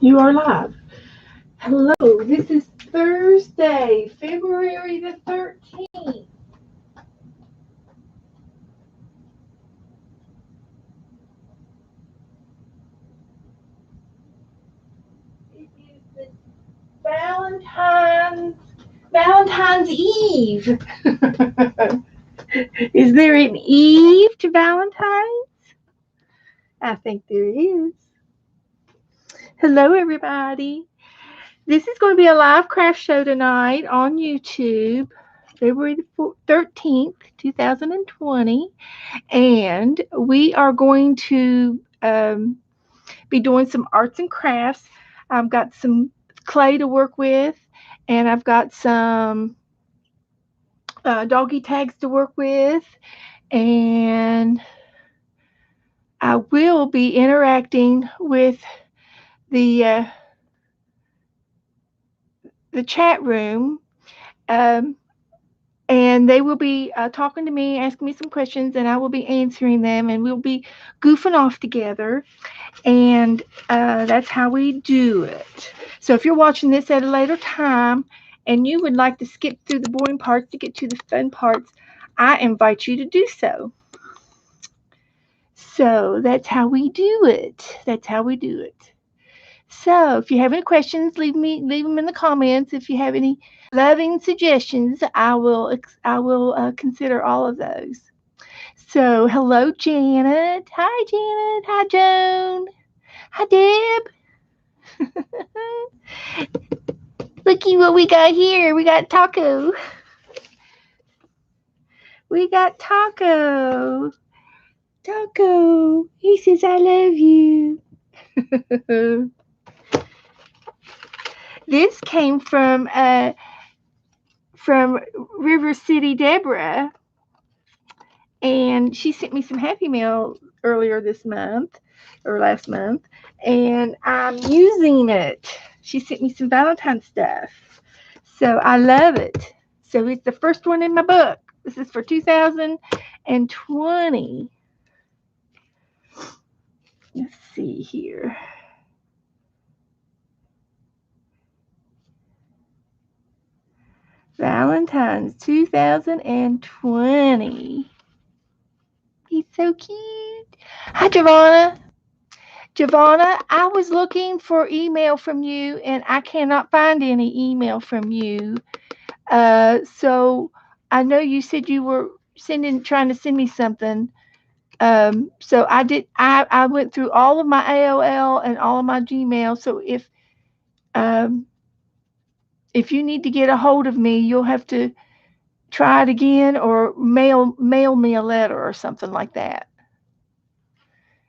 You are live. Hello, this is Thursday, February the 13th. It is the Valentine's Valentine's Eve. Is there an Eve to Valentine's? I think there is. Hello, everybody. This is going to be a live craft show tonight on YouTube, February the 13th, 2020. And we are going to be doing some arts and crafts. I've got some clay to work with, and I've got some doggy tags to work with, and I will be interacting with the uh, the chat room. Um, and they will be talking to me, asking me some questions, and I will be answering them, and we'll be goofing off together. And that's how we do it. So if you're watching this at a later time and you would like to skip through the boring parts to get to the fun parts, I invite you to do so. So that's how we do it. That's how we do it. So if you have any questions, leave them in the comments. If you have any loving suggestions, I will consider all of those. So hello, Janet. Hi, Janet. Hi, Joan. Hi, Deb. Looky what we got here. We got Taco. We got Taco. Taco. He says, I love you. This came from River City Deborah, and she sent me some Happy Mail earlier this month or last month, and I'm using it. She sent me some Valentine stuff, so I love it. So it's the first one in my book. This is for 2020. Let's see here. Valentine's 2020. He's so cute. Hi, Giovanna. Giovanna, I was looking for email from you and I cannot find any email from you. So I know you said you were trying to send me something. So I went through all of my AOL and all of my Gmail. So um, if you need to get a hold of me, you'll have to try it again or mail me a letter or something like that.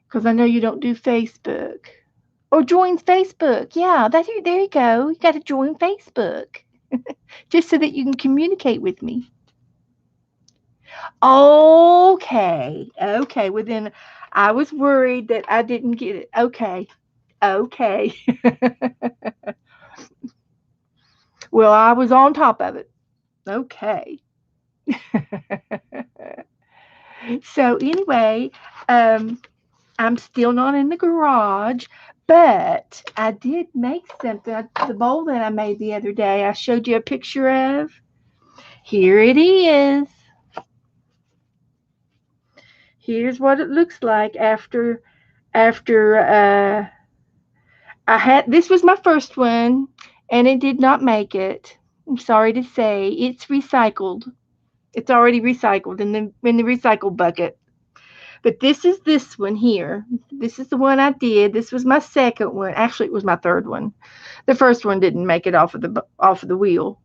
Because I know you don't do Facebook. Or join Facebook. Yeah, there you go. You got to join Facebook just so that you can communicate with me. Okay. Okay. Well, then I was worried that I didn't get it. Okay. Okay. Well, I was on top of it. Okay. So, anyway, um, I'm still not in the garage, but I did make something. The bowl that I made the other day, I showed you a picture of. Here it is. Here's what it looks like after I had this was my first one and it did not make it. I'm sorry to say, it's recycled. It's already recycled in the recycle bucket. But this one here. This is the one I did. This was my second one. Actually, it was my third one. The first one didn't make it off of the wheel.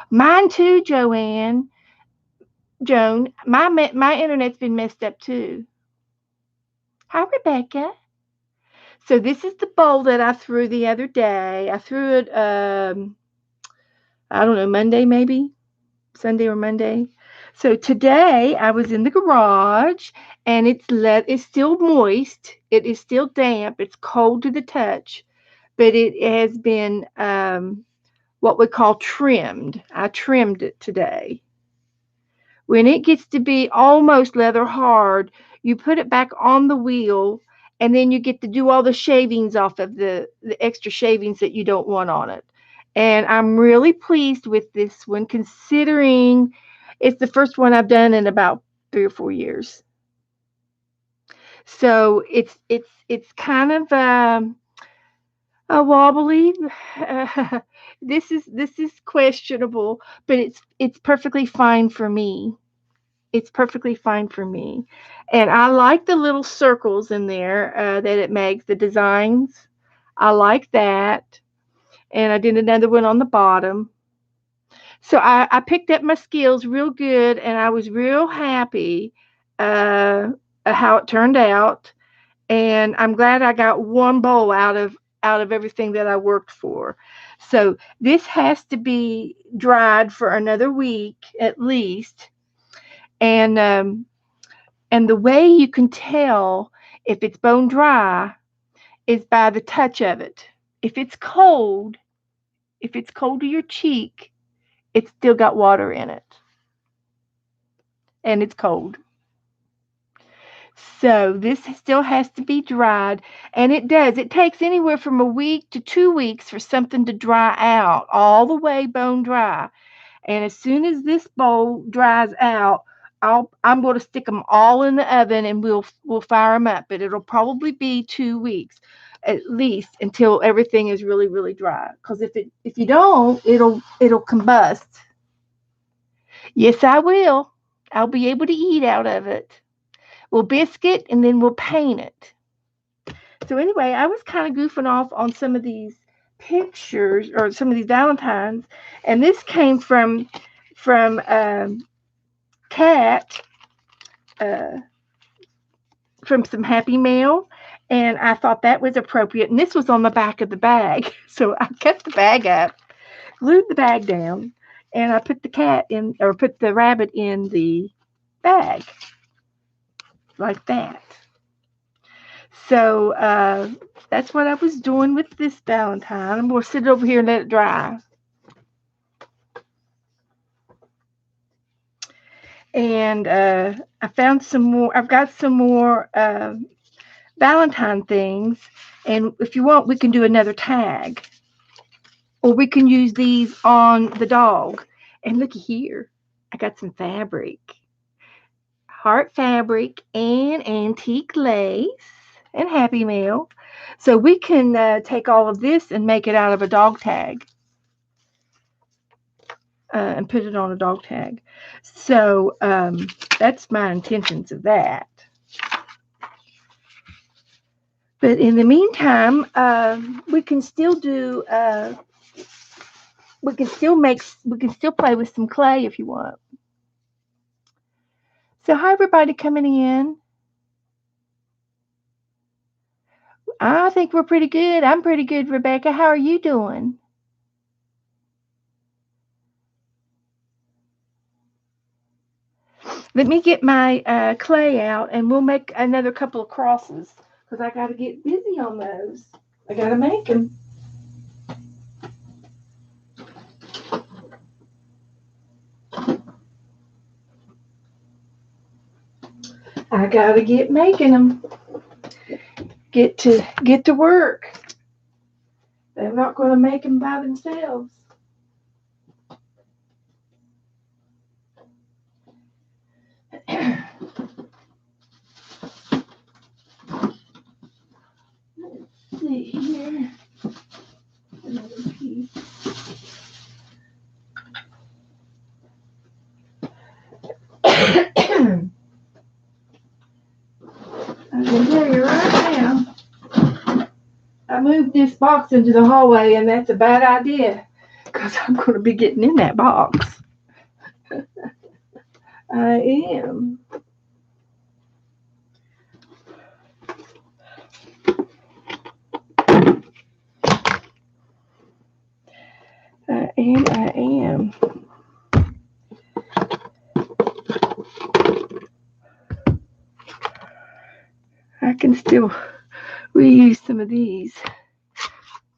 Mine too, Joan. My internet's been messed up too. Hi, Rebecca. So this is the bowl that I threw the other day. I threw it, I don't know, Monday maybe, Sunday or Monday. So today I was in the garage and it's still moist. It is still damp. It's cold to the touch, but it has been what we call trimmed. I trimmed it today. When it gets to be almost leather hard, you put it back on the wheel and then you get to do all the shavings off of the extra shavings that you don't want on it. And I'm really pleased with this one, considering it's the first one I've done in about 3 or 4 years. So it's kind of a wobbly. This is questionable, but it's perfectly fine for me. It's perfectly fine for me. And I like the little circles in there that it makes, the designs. I like that. And I did another one on the bottom. So I picked up my skills real good, and I was real happy uh, how it turned out. And I'm glad I got one bowl out of everything that I worked for. So this has to be dried for another week at least. And the way you can tell if it's bone dry is by the touch of it. If it's cold, if it's cold to your cheek, it's still got water in it, and it's cold. So this still has to be dried, and it does. It takes anywhere from a week to 2 weeks for something to dry out, all the way bone dry. And as soon as this bowl dries out, I'm going to stick them all in the oven, and we'll fire them up. But it'll probably be 2 weeks at least until everything is really really dry. Because if you don't, it'll combust. Yes, I will. I'll be able to eat out of it. We'll biscuit and then we'll paint it. So anyway, I was kind of goofing off on some of these pictures or some of these Valentines, and this came from Cat, uh, from some Happy Mail, and I thought that was appropriate. And this was on the back of the bag, so I cut the bag up, glued the bag down, and I put the cat in, or put the rabbit in the bag like that. So that's what I was doing with this Valentine. I'm going to sit it over here and let it dry. And I found some more. I've got some more Valentine things. And if you want, we can do another tag. Or we can use these on the dog. And looky here. I got some fabric. Heart fabric and antique lace and Happy Mail. So we can take all of this and make it out of a dog tag. And put it on a dog tag. So that's my intentions of that. But in the meantime, we can still do. We can still make. We can still play with some clay if you want. So hi everybody coming in. I think we're pretty good. I'm pretty good, Rebecca. How are you doing? Let me get my clay out, and we'll make another couple of crosses because I got to get busy on those. I got to make them. I got to get making them. Get to work. They're not going to make them by themselves. Let's see here. Another piece. I can tell you right now, I moved this box into the hallway, and that's a bad idea because I'm going to be getting in that box. I am. I am. I can still reuse some of these.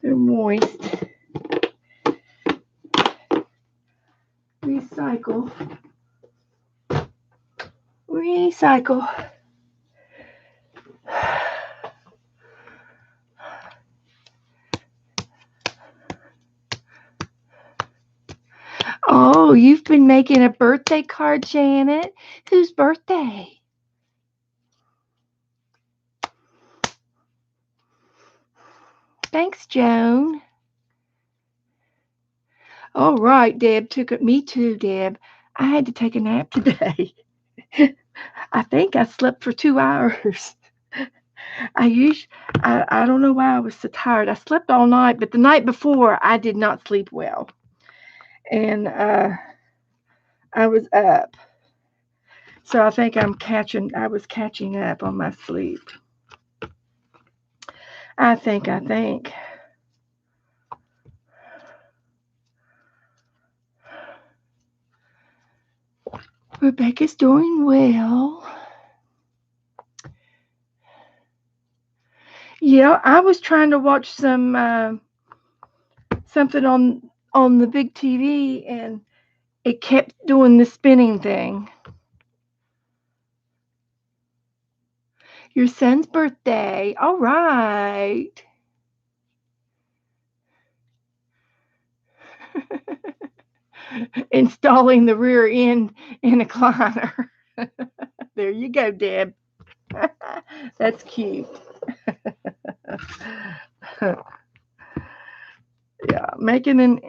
They're moist. Recycle. Recycle. Oh, you've been making a birthday card, Janet. Whose birthday? Thanks, Joan. All right, Deb took it. Me too, Deb. I had to take a nap today. I think I slept for 2 hours. I don't know why I was so tired. I slept all night, but the night before I did not sleep well, and I was up. So I think I was catching up on my sleep. I think. Rebecca's doing well. Yeah, I was trying to watch something on the big TV, and it kept doing the spinning thing. Your son's birthday. All right. Installing the rear end in a recliner. There you go, Deb. That's cute. Yeah, making an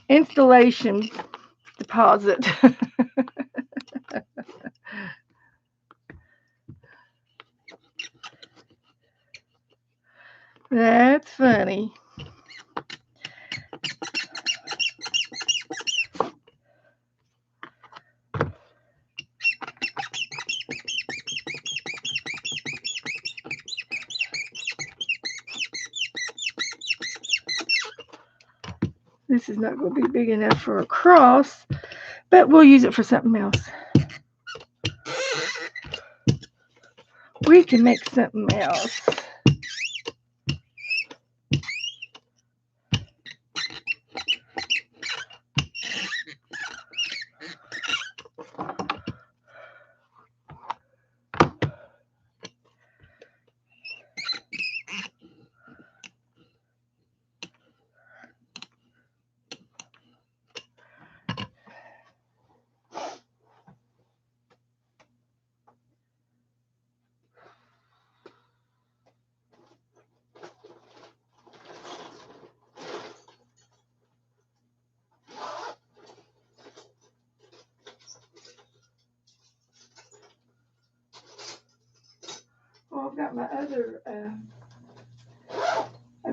installation deposit. That's funny. This is not going to be big enough for a cross, but we'll use it for something else. We can make something else. Well, I've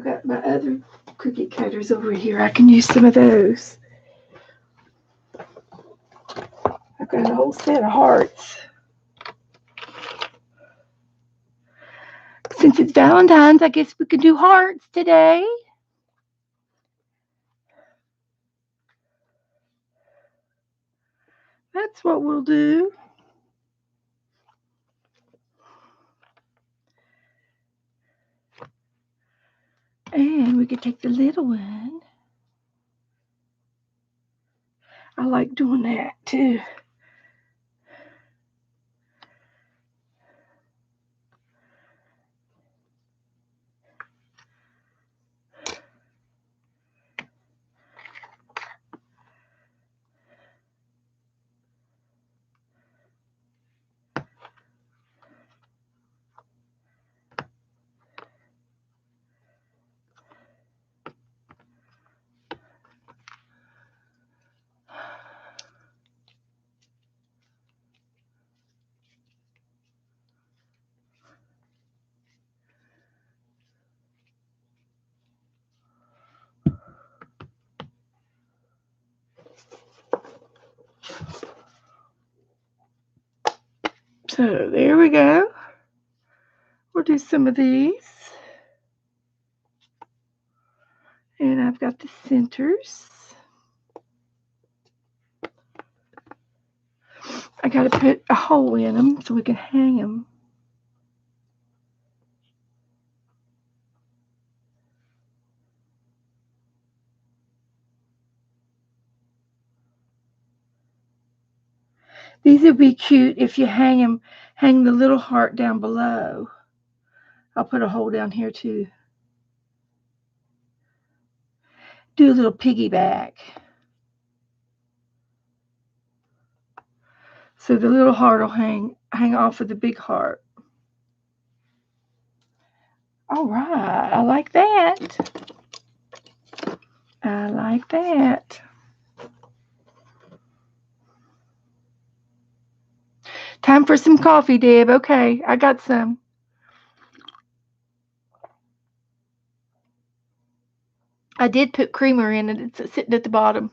got my other cookie cutters over here. I can use some of those. I've got a whole set of hearts. Since it's Valentine's, I guess we could do hearts today. That's what we'll do. And we could take the little one. I like doing that too. So there we go. We'll do some of these. And I've got the centers. I got to put a hole in them so we can hang them. These would be cute if you hang the little heart down below. I'll put a hole down here too. Do a little piggyback. So the little heart will hang off of the big heart. All right, I like that. I like that. Time for some coffee, Deb. Okay, I got some. I did put creamer in it. It's sitting at the bottom.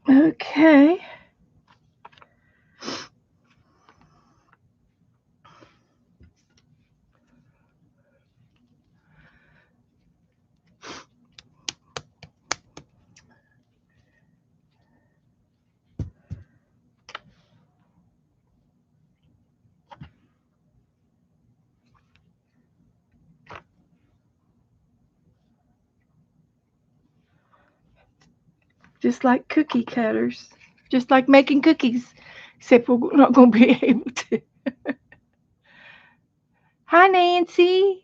Okay. Just like cookie cutters. Just like making cookies. Except we're not going to be able to. Hi, Nancy.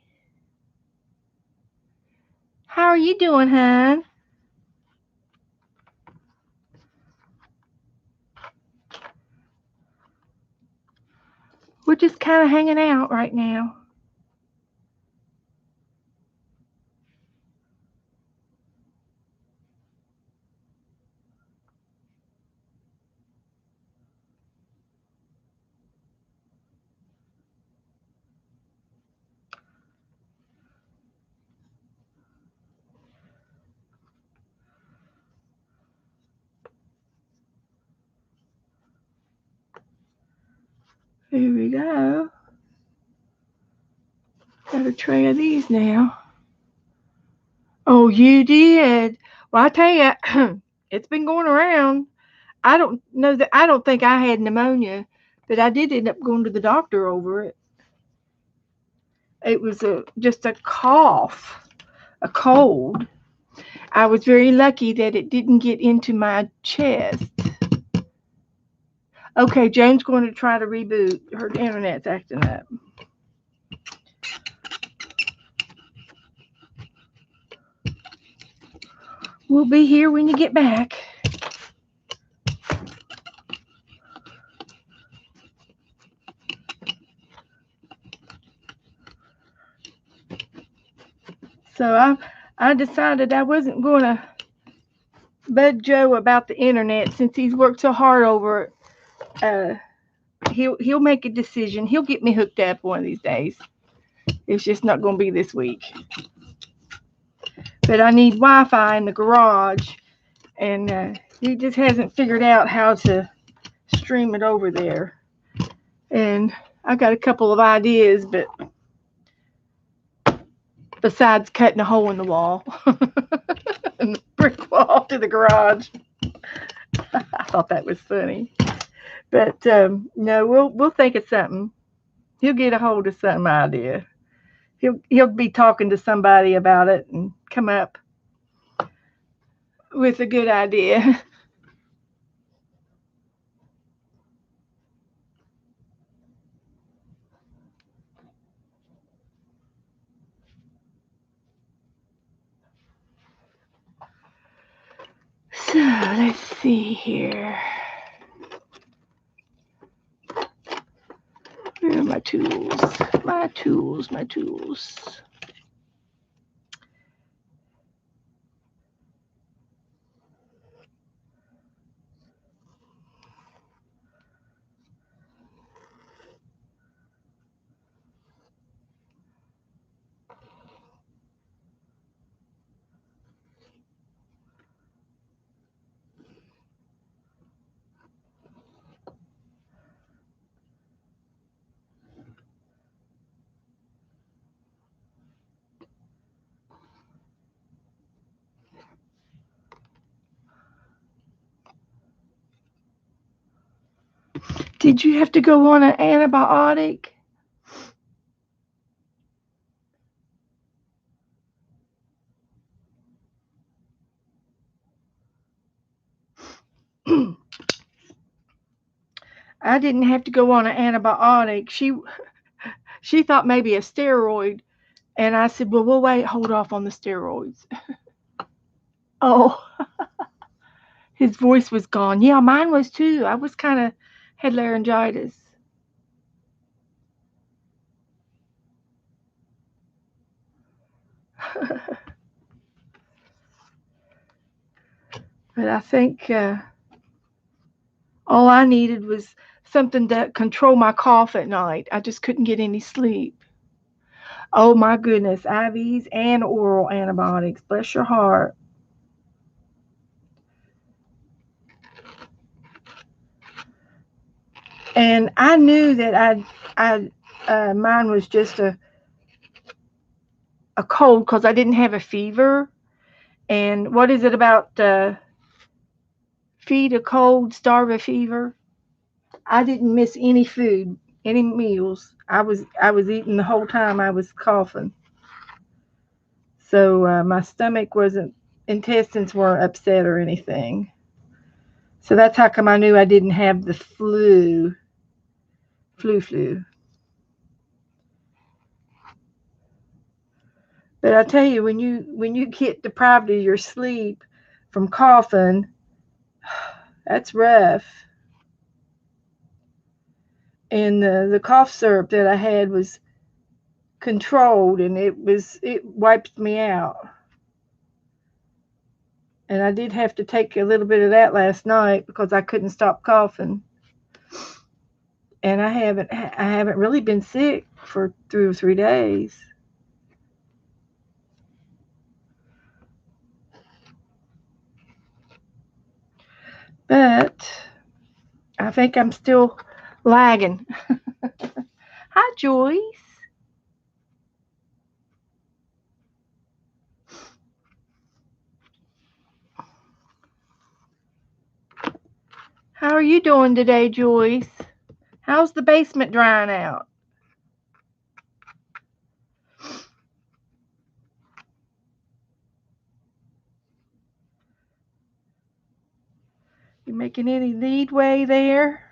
How are you doing, hon? We're just kind of hanging out right now. Here we go. Got a tray of these now. Oh, you did? Well, I tell you, it's been going around. I don't know that I don't think I had pneumonia, but I did end up going to the doctor over it. It was just a cough, a cold. I was very lucky that it didn't get into my chest. Okay, Jane's going to try to reboot. Her internet's acting up. We'll be here when you get back. So I decided I wasn't going to bug Joe about the internet since he's worked so hard over it. He'll make a decision. He'll get me hooked up one of these days. It's just not going to be this week. But I need Wi-Fi in the garage, and he just hasn't figured out how to stream it over there. And I got a couple of ideas, but besides cutting a hole in the wall and the brick wall to the garage. I thought that was funny. But no, we'll think of something. He'll get a hold of some idea. He'll be talking to somebody about it and come up with a good idea. So Let's see here. Where are my tools? My tools, my tools. Did you have to go on an antibiotic? I didn't have to go on an antibiotic. She thought maybe a steroid, and I said, "Well, we'll wait, hold off on the steroids." Oh, his voice was gone. Yeah, mine was too. I was kind of had laryngitis. But I think all I needed was something to control my cough at night. I just couldn't get any sleep. Oh my goodness, IVs and oral antibiotics. Bless your heart. And I knew that mine was just a cold because I didn't have a fever. And what is it about feed a cold, starve a fever? I didn't miss any food, any meals. I was eating the whole time I was coughing. So my stomach wasn't, intestines weren't upset or anything. So that's how come I knew I didn't have the flu. But I tell you, when you get deprived of your sleep from coughing, that's rough. And the cough syrup that I had was controlled, and it wiped me out. And I did have to take a little bit of that last night because I couldn't stop coughing. And I haven't really been sick for 2 or 3 days. But I think I'm still lagging. Hi, Joyce. How are you doing today, Joyce? How's the basement drying out? You making any leadway there?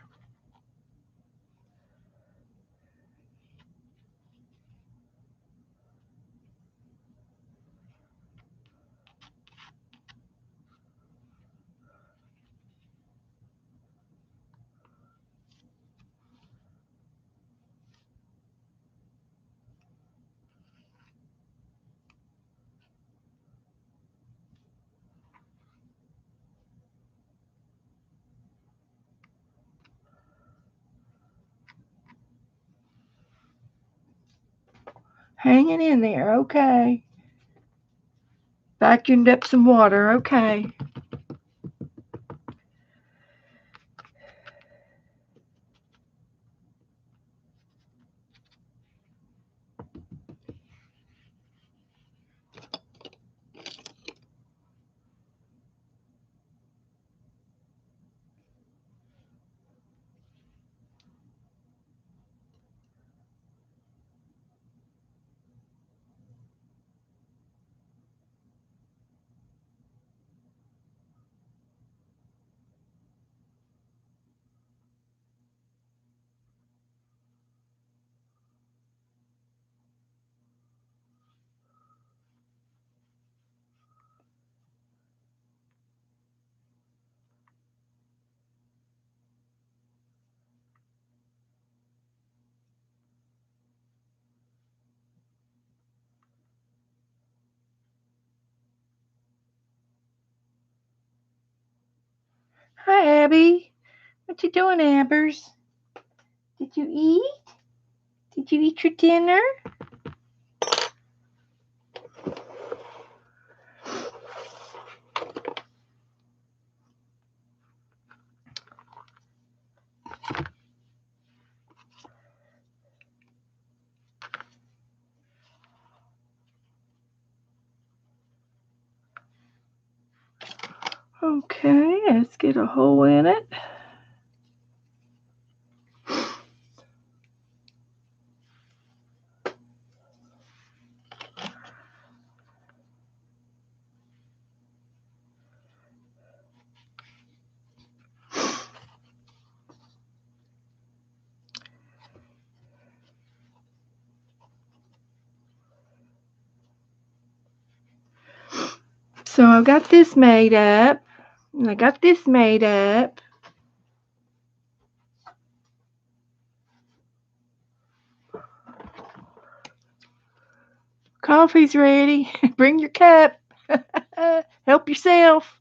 Hanging in there, okay. Vacuumed up some water, okay. Hi, Abby. What you doing, Ambers? Did you eat? Did you eat your dinner? Okay, let's get a hole in it. So I've got this made up. And I got this made up. Coffee's ready. Bring your cup. Help yourself.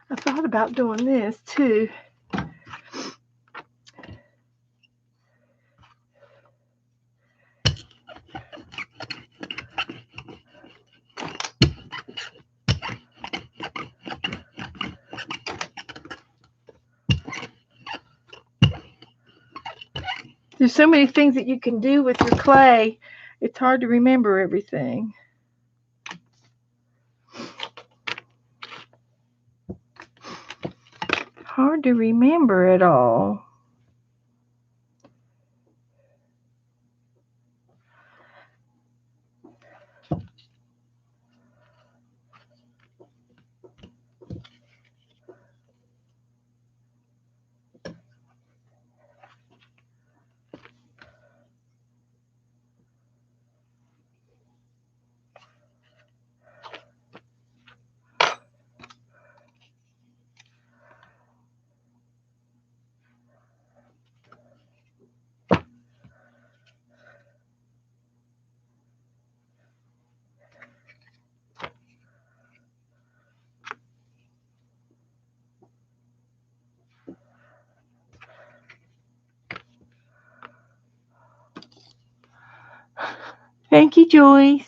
I thought about doing this too. There's so many things that you can do with your clay. It's hard to remember everything. Hard to remember it all. Thank you, Joyce.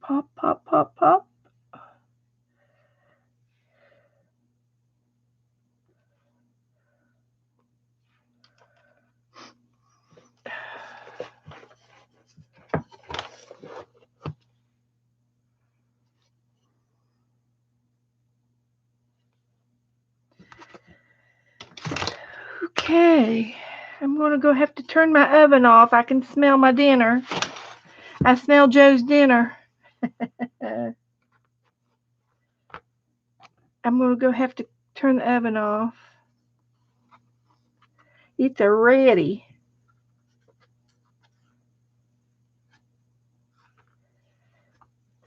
Pop, pop, pop, pop. going to go have to turn my oven off. I can smell my dinner. I smell Joe's dinner. I'm going to go have to turn the oven off. It's ready.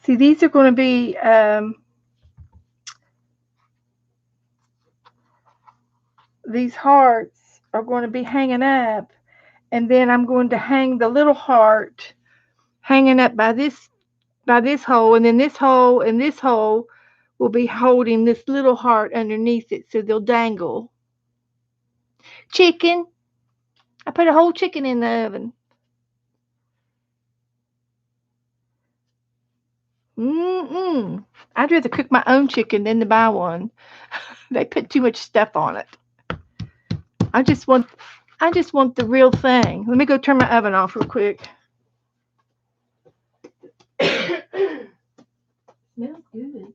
See, these are going to be these hearts are going to be hanging up, and then I'm going to hang the little heart hanging up by this hole, and then this hole and this hole will be holding this little heart underneath it, so they'll dangle. Chicken. I put a whole chicken in the oven. I'd rather cook my own chicken than to buy one. They put too much stuff on it. I just want the real thing. Let me go turn my oven off real quick. Smells good.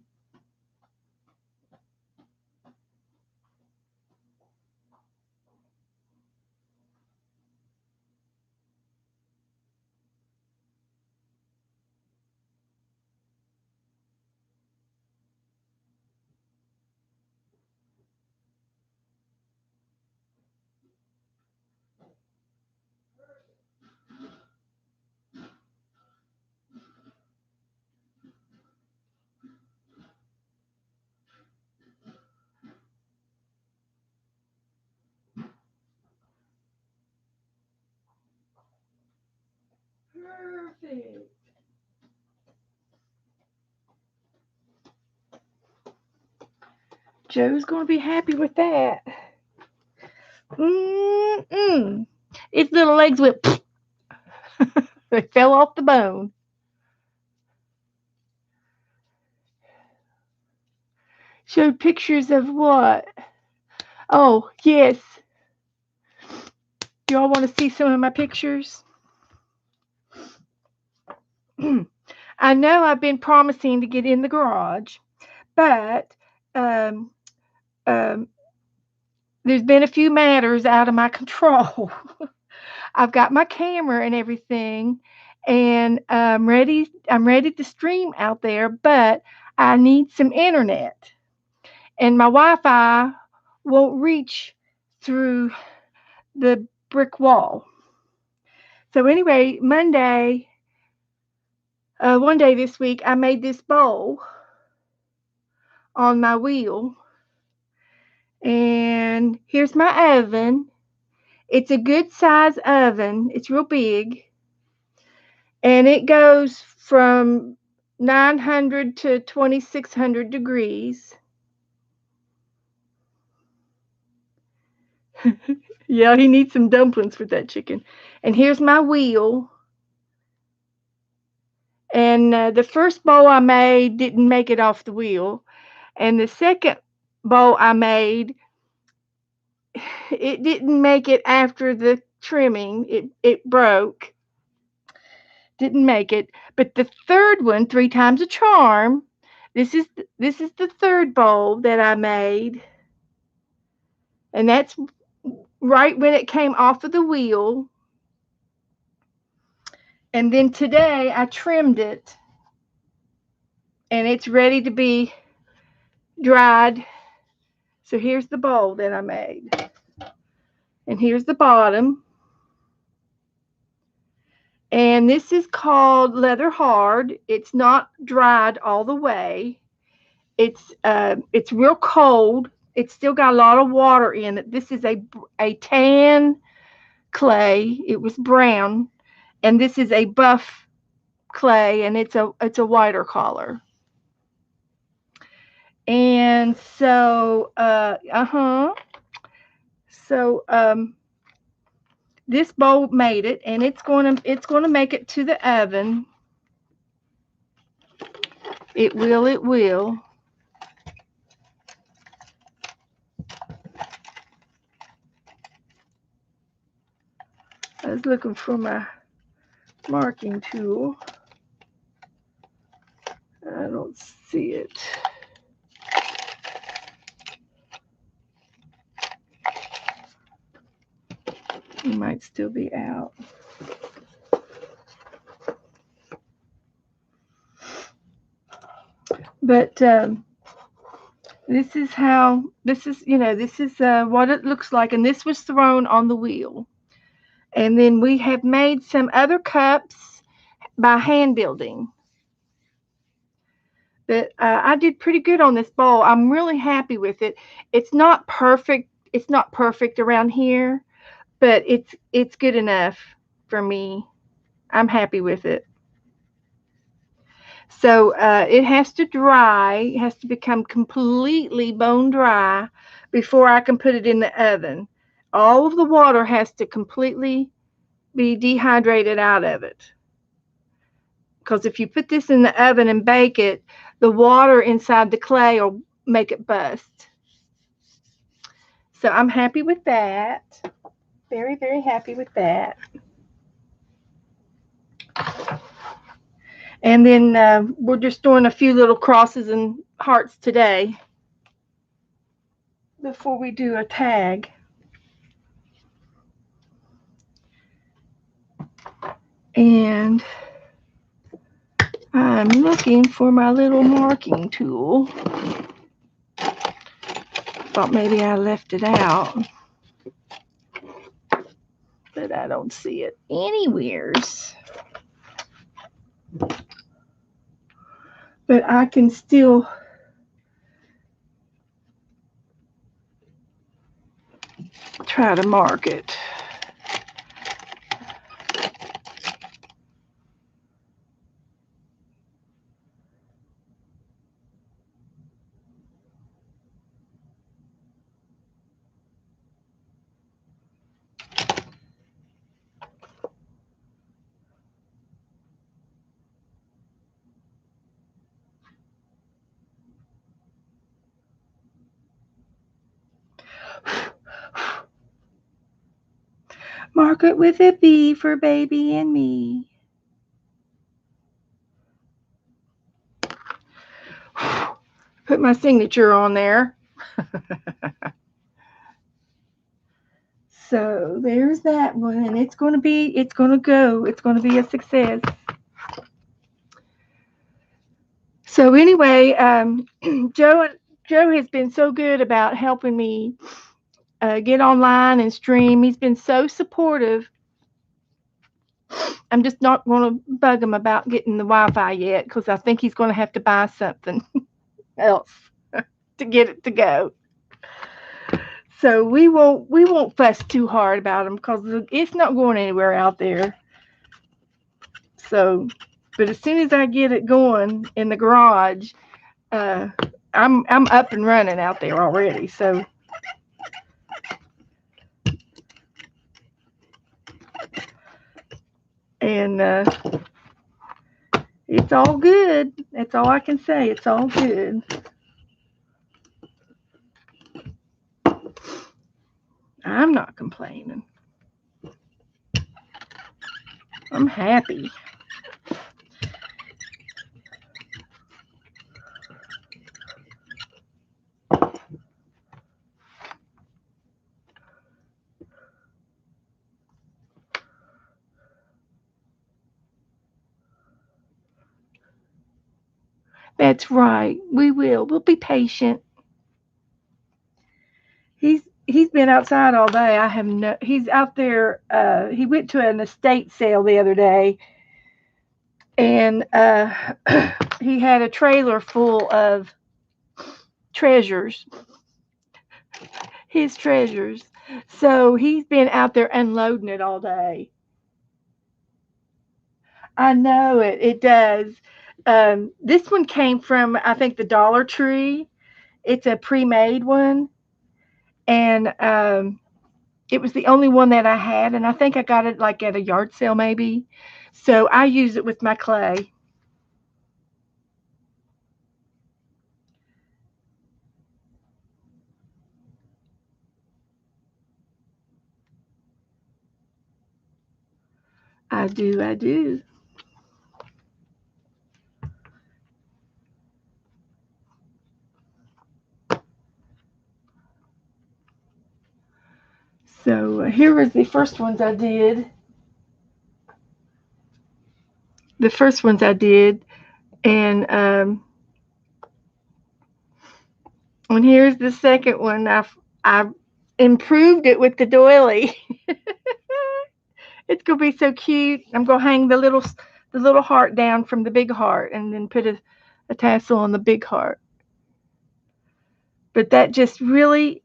Perfect. Joe's going to be happy with that. Its little legs went. They fell off the bone. Showed pictures of what? Oh, yes. Y'all want to see some of my pictures? I know I've been promising to get in the garage, but there's been a few matters out of my control. I've got my camera and everything, and I'm ready to stream out there, but I need some internet. And my Wi-Fi won't reach through the brick wall. So anyway, one day this week, I made this bowl on my wheel, and here's my oven. It's a good size oven. It's real big, and it goes from 900 to 2600 degrees. Yeah, he needs some dumplings for that chicken. And here's my wheel. And the first bowl I made didn't make it off the wheel. And the second bowl I made, it didn't make it after the trimming. It broke. Didn't make it. But the third one, three times a charm, this is the third bowl that I made. And that's right when it came off of the wheel. And then today I trimmed it, and it's ready to be dried. So here's the bowl that I made. And here's the bottom. And this is called leather hard. It's not dried all the way. It's real cold. It's still got a lot of water in it. This is a tan clay. It was brown, and this is a buff clay, and it's a whiter color. And so this bowl made it, and it's gonna make it to the oven. It will. I was looking for my marking tool. I don't see it. He might still be out. But this is what it looks like. And this was thrown on the wheel. And then we have made some other cups by hand building. But I did pretty good on this bowl. I'm really happy with it. It's not perfect. It's not perfect around here, but it's good enough for me. I'm happy with it. So it has to dry. It has to become completely bone dry before I can put it in the oven. All of the water has to completely be dehydrated out of it. Because if you put this in the oven and bake it, the water inside the clay will make it bust. So I'm happy with that. Very, very happy with that. And then we're just doing a few little crosses and hearts today before we do a tag. And I'm looking for my little marking tool. Thought maybe I left it out, but I don't see it anywheres. But I can still try to mark it. Mark it with a B for baby and me. Put my signature on there. So there's that one, and it's going to be a success. So anyway, Joe has been so good about helping me get online and stream. He's been so supportive. I'm just not going to bug him about getting the Wi-Fi yet because I think he's going to have to buy something else to get it to go. So we won't fuss too hard about him because it's not going anywhere out there. So, but as soon as I get it going in the garage, I'm up and running out there already. So. And it's all good. That's all I can say. It's all good. I'm not complaining. I'm happy. That's right. We will. We'll be patient. He's been outside all day. He's out there. He went to an estate sale the other day, and he had a trailer full of treasures. His treasures. So he's been out there unloading it all day. I know it. It does. This one came from, I think, the Dollar Tree. It's a pre-made one, and it was the only one that I had, and I think I got it like at a yard sale maybe. So I use it with my clay. I do. I do. So Here was the first ones I did. And here's the second one. I improved it with the doily. It's gonna be so cute. I'm gonna hang the little heart down from the big heart, and then put a tassel on the big heart. But that just really,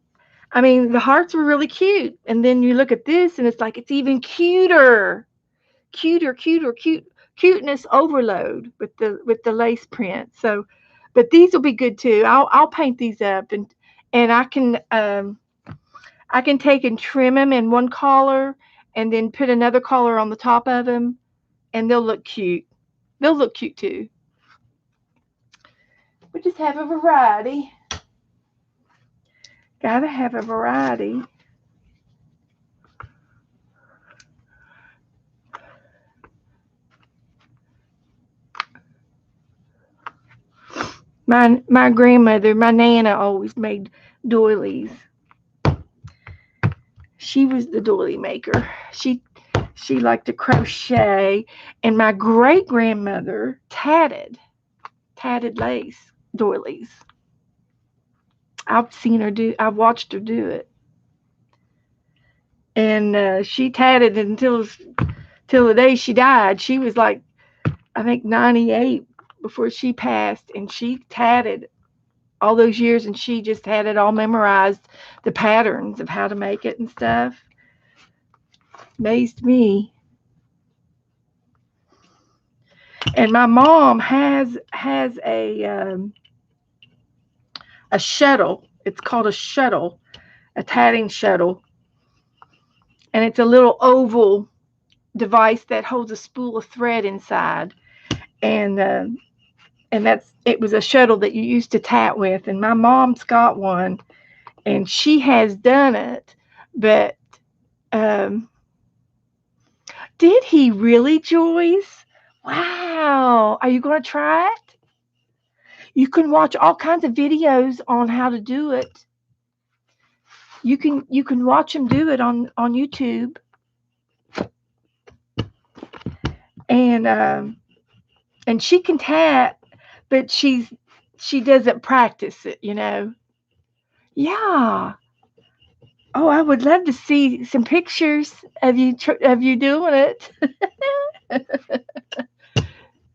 I mean, the hearts were really cute, and then you look at this, and it's like it's even cuter, cuteness overload with the lace print. So, but these will be good too. I'll paint these up, and I can take and trim them in one collar, and then put another collar on the top of them, and they'll look cute. They'll look cute too. We just have a variety. Gotta have a variety. My grandmother, my nana, always made doilies. She was the doily maker. She liked to crochet, and my great grandmother tatted lace doilies. I've watched her do it, and she tatted till the day she died. She was like, I think 98 before she passed, and she tatted all those years, and she just had it all memorized, the patterns of how to make it and stuff. Amazed me. And my mom has a shuttle. It's called a shuttle, a tatting shuttle, and it's a little oval device that holds a spool of thread inside, and it was a shuttle that you used to tat with. And my mom's got one, and she has done it, but um, did he really, Joyce? Wow. Are you going to try it? You can watch all kinds of videos on how to do it. You can watch him do it on YouTube, and she can tat, but she doesn't practice it. Yeah. Oh, I would love to see some pictures of you doing it.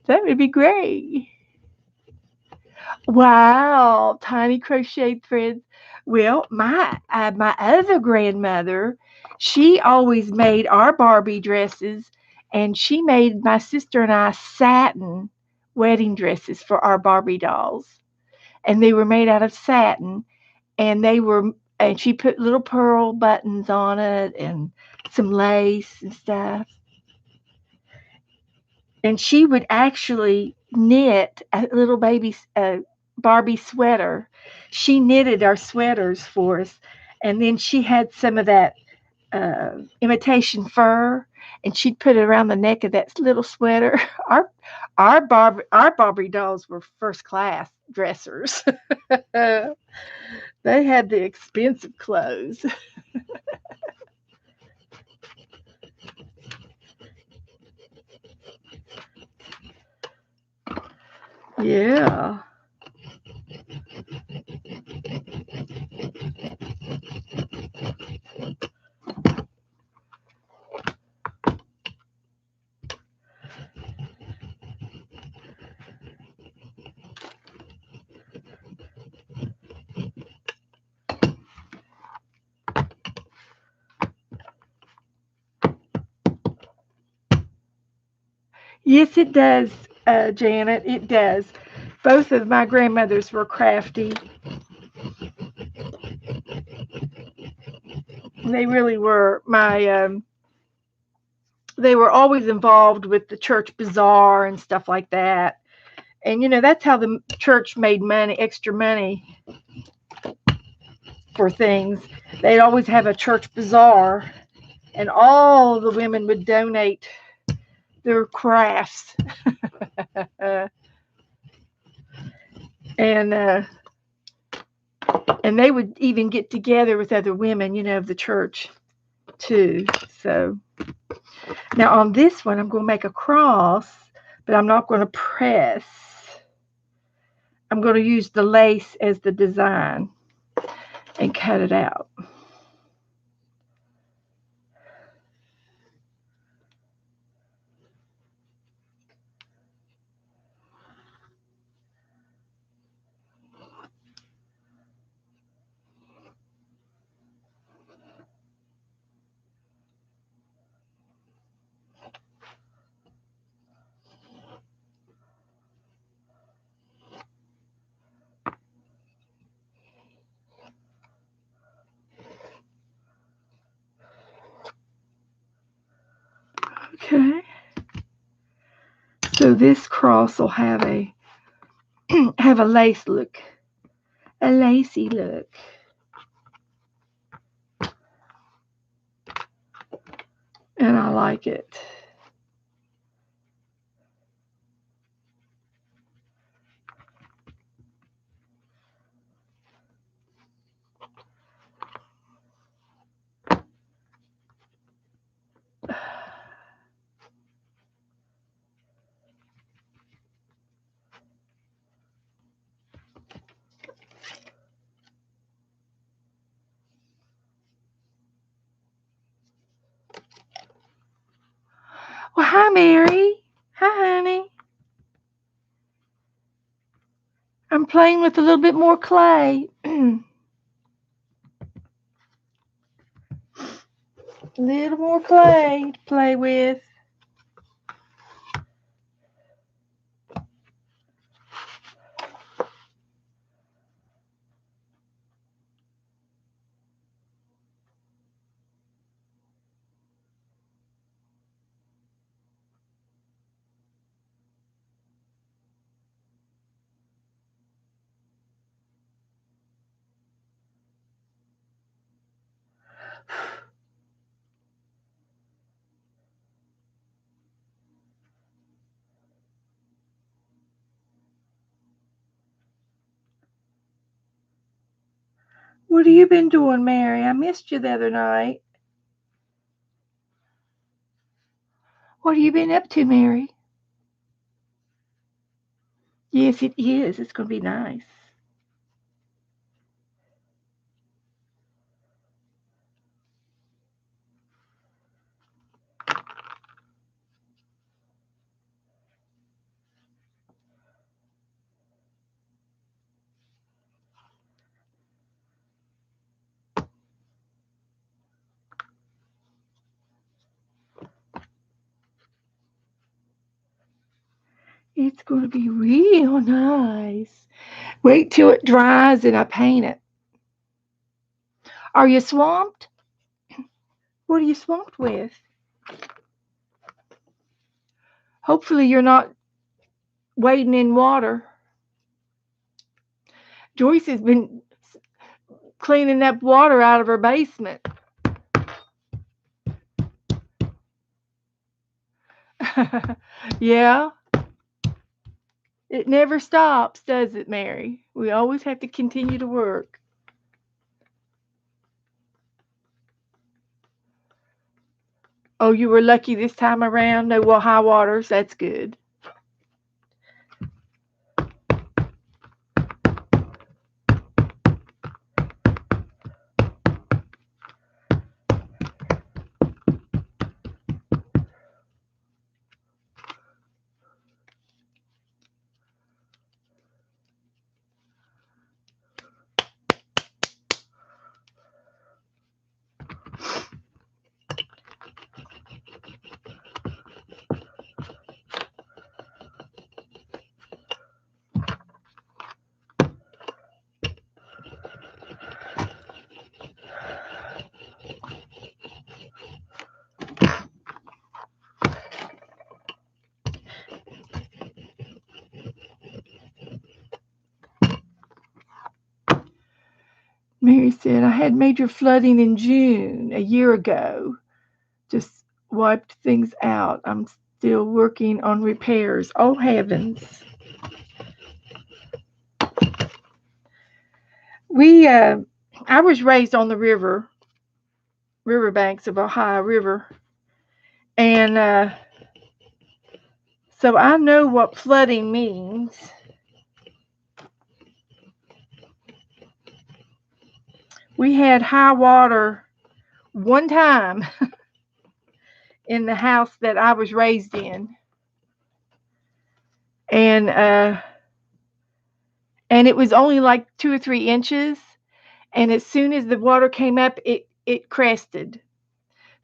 That would be great. Wow, tiny crochet threads. Well, my other grandmother, she always made our Barbie dresses, and she made my sister and I satin wedding dresses for our Barbie dolls, and they were made out of satin, and she put little pearl buttons on it and some lace and stuff, and she would actually knit a little baby Barbie sweater. She knitted our sweaters for us, and then she had some of that imitation fur, and she'd put it around the neck of that little sweater. Our Barbie dolls were first class dressers. They had the expensive clothes. Yeah. Yes, it does, Janet. It does. Both of my grandmothers were crafty. They really were. They were always involved with the church bazaar and stuff like that. And that's how the church made money, extra money for things. They'd always have a church bazaar, and all the women would donate their crafts. and and they would even get together with other women, of the church, too. So now on this one, I'm going to make a cross, but I'm not going to press. I'm going to use the lace as the design and cut it out. Okay. So this cross will have a lace look, a lacy look. And I like it. Well, hi, Mary. Hi, honey. I'm playing with a little bit more clay. A little more clay to play with. What have you been doing, Mary? I missed you the other night. What have you been up to, Mary? Yes, it is. It's going to be nice. It's going to be real nice. Wait till it dries and I paint it. Are you swamped? What are you swamped with? Hopefully you're not wading in water. Joyce has been cleaning up water out of her basement. Yeah. It never stops, does it, Mary? We always have to continue to work. Oh, you were lucky this time around. No high waters. That's good. Mary said, I had major flooding in June a year ago. Just wiped things out. I'm still working on repairs. Oh, heavens. I was raised on the river. riverbanks of Ohio River. And so I know what flooding means. We had high water one time in the house that I was raised in. And and it was only like 2 or 3 inches. And as soon as the water came up, it crested.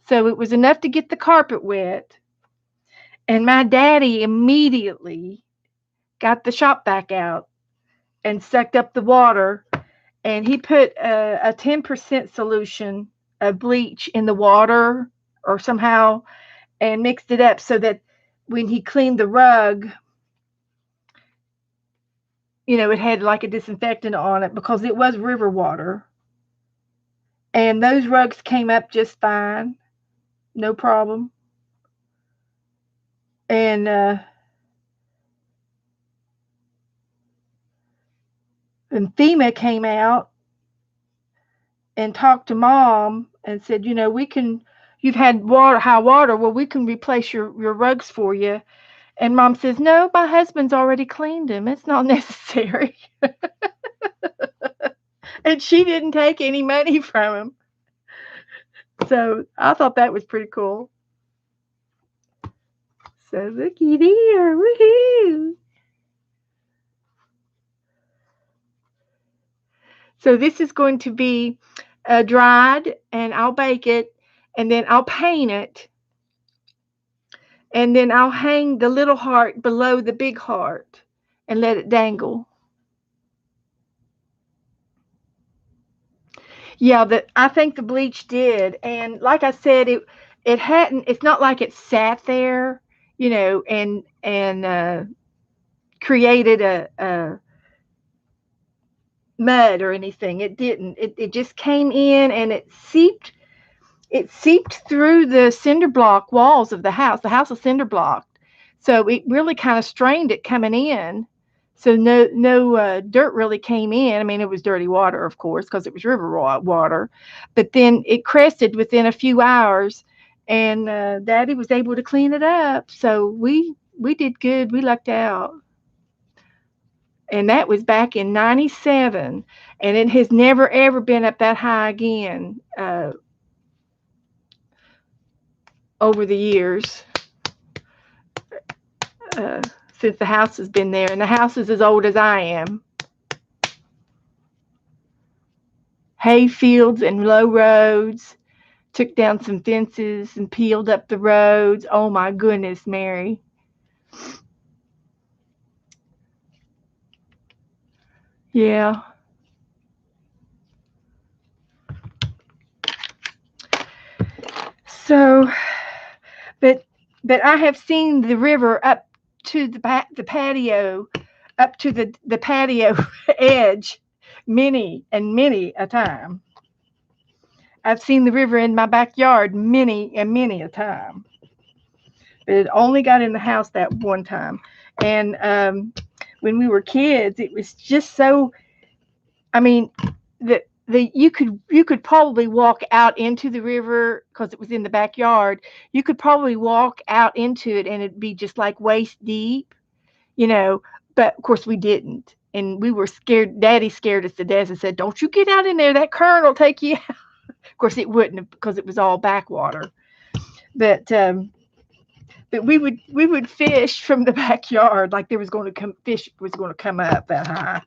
So it was enough to get the carpet wet. And my daddy immediately got the shop vac out and sucked up the water. And he put a 10% solution of bleach in the water or somehow and mixed it up so that when he cleaned the rug, it had like a disinfectant on it because it was river water. And those rugs came up just fine, no problem. And FEMA came out and talked to Mom and said, you've had high water. Well, we can replace your rugs for you. And Mom says, no, my husband's already cleaned them. It's not necessary. And she didn't take any money from him. So I thought that was pretty cool. So looky there. Woohoo. So this is going to be dried, and I'll bake it, and then I'll paint it, and then I'll hang the little heart below the big heart and let it dangle. Yeah, I think the bleach did, and like I said, it hadn't. It's not like it sat there, and created a mud or anything. It didn't. It just came in and it seeped. It seeped through the cinder block walls of the house. The house was cinder blocked, so it really kind of strained it coming in. So no dirt really came in. I mean, it was dirty water, of course, because it was river water. But then it crested within a few hours, and Daddy was able to clean it up. So we did good. We lucked out. And that was back in '97, and it has never ever been up that high again over the years since the house has been there, and the house is as old as I am. Hay fields and low roads, took down some fences and peeled up the roads. Oh my goodness, Mary. Yeah. So, but I have seen the river up to the patio, up to the patio edge, many and many a time. I've seen the river in my backyard many and many a time. But it only got in the house that one time. And when we were kids, it was just so. I mean, you could probably walk out into the river because it was in the backyard. You could probably walk out into it and it'd be just like waist deep, But of course we didn't, and we were scared. Daddy scared us to death and said, "Don't you get out in there. That current will take you out." Of course it wouldn't have, because it was all backwater. But we would fish from the backyard like there was going to come fish was going to come up that high.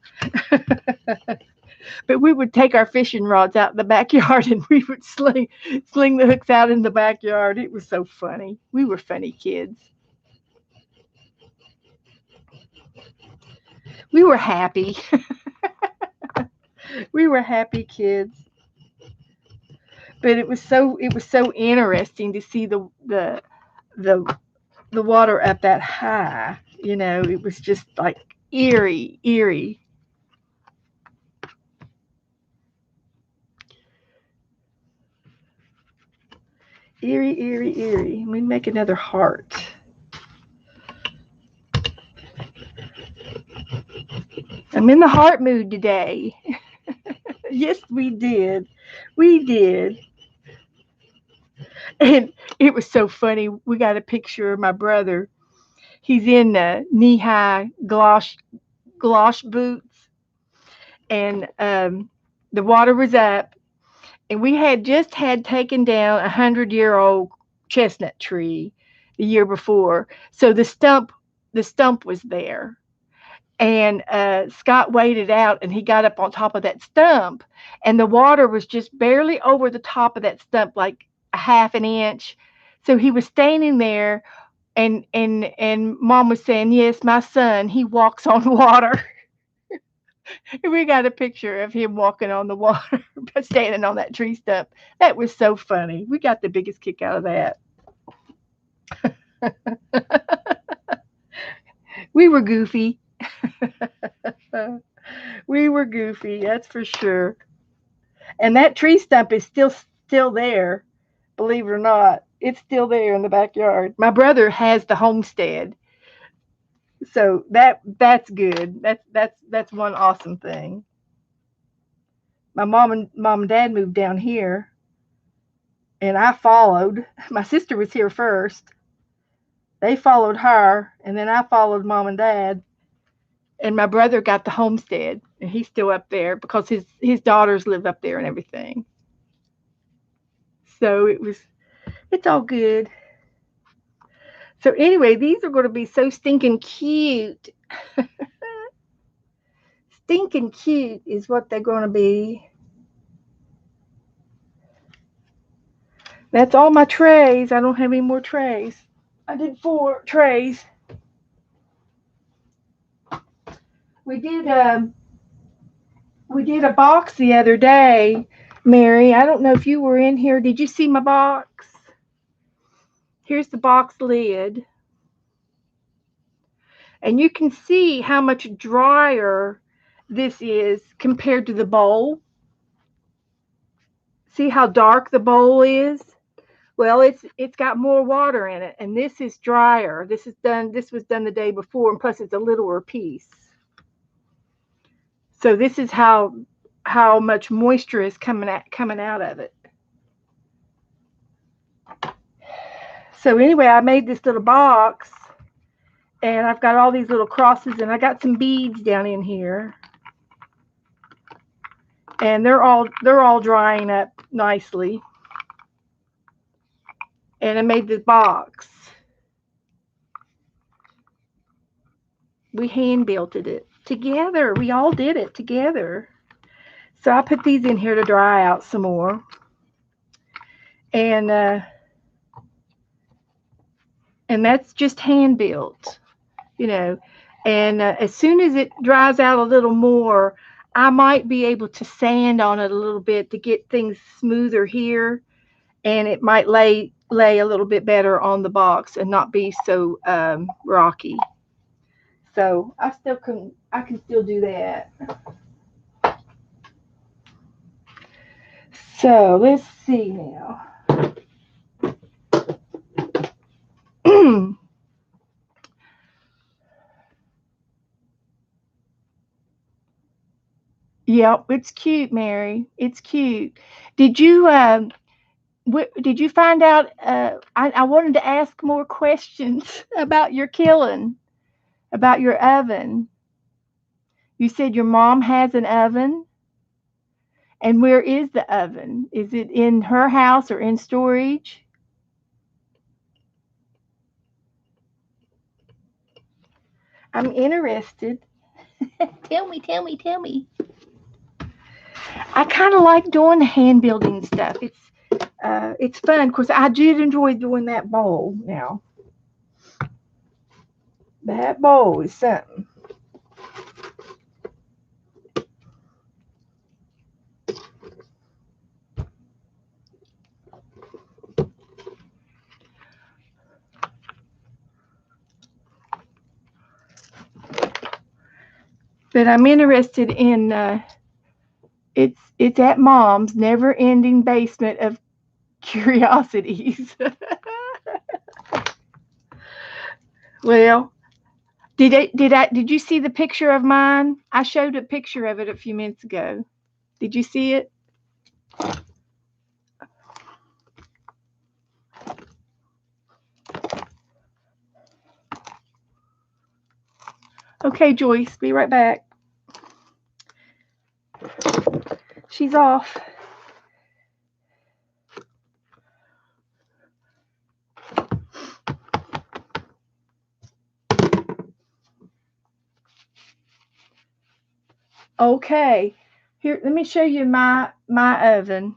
But we would take our fishing rods out in the backyard and we would sling the hooks out in the backyard. It was so funny. We were funny kids. We were happy. We were happy kids. But it was so interesting to see the water up that high. It was just like eerie. Eerie, eerie. Let me make another heart. I'm in the heart mood today. Yes, we did. We did. And it was so funny. We got a picture of my brother. He's in knee-high gloss boots, and the water was up, and we had just had taken down 100-year-old chestnut tree the year before. So the stump was there, and Scott waded out, and he got up on top of that stump, and the water was just barely over the top of that stump, like a half an inch. So he was standing there, and Mom was saying, "Yes, my son, he walks on water." We got a picture of him walking on the water, standing on that tree stump. That was so funny. We got the biggest kick out of that. We were goofy. We were goofy, that's for sure. And that tree stump is still there, believe it or not. It's still there in the backyard. My brother has the homestead, so that's good. That's one awesome thing. My mom and dad moved down here, and I followed. My sister was here first. They followed her, and then I followed mom and dad. And my brother got the homestead, and he's still up there because his daughters live up there and everything. So it's all good. So anyway, these are going to be so stinking cute. Stinking cute is what they're going to be. That's all my trays. I don't have any more trays. I did 4 trays. We did we did a box the other day, Mary. I don't know if you were in here. Did you see my box? Here's the box lid. And you can see how much drier this is compared to the bowl. See how dark the bowl is? Well, it's got more water in it, and this is drier. This was done the day before, and plus it's a littler piece. So this is how much moisture is coming out of it. So anyway, I made this little box, and I've got all these little crosses, and I got some beads down in here, and they're all drying up nicely. And I made this box. We hand built it together. We all did it together. So I put these in here to dry out some more. And that's just hand built, you know. And as soon as it dries out a little more, I might be able to sand on it a little bit to get things smoother here, and it might lay a little bit better on the box and not be so rocky. So I can still do that. So let's see now. Yep, it's cute, Mary. It's cute. Did you did you find out? I wanted to ask more questions about your killing, about your oven. You said your mom has an oven, and where is the oven? Is it in her house or in storage? I'm interested. Tell me. I kind of like doing the hand building stuff. It's fun because I did enjoy doing that bowl. Now that bowl is something. But I'm interested in it's at Mom's never ending basement of curiosities. Well, did you see the picture of mine? I showed a picture of it a few minutes ago. Did you see it? Okay, Joyce, be right back. She's off. Okay. Here, let me show you my oven.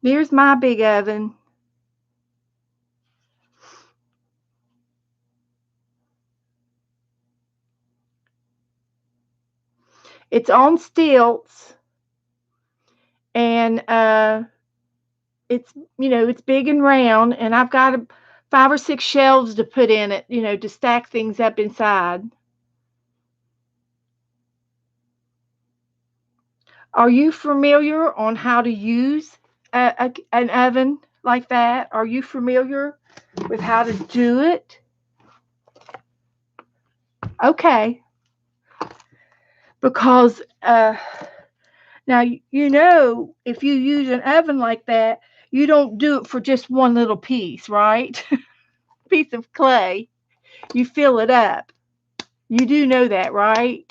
There's my big oven. It's on stilts, and it's it's big and round, and I've got 5 or 6 shelves to put in it, to stack things up inside. Are you familiar on how to use an oven like that? Are you familiar with how to do it? Okay, because now if you use an oven like that, you don't do it for just one little piece, right? Piece of clay. You fill it up. You do know that, right?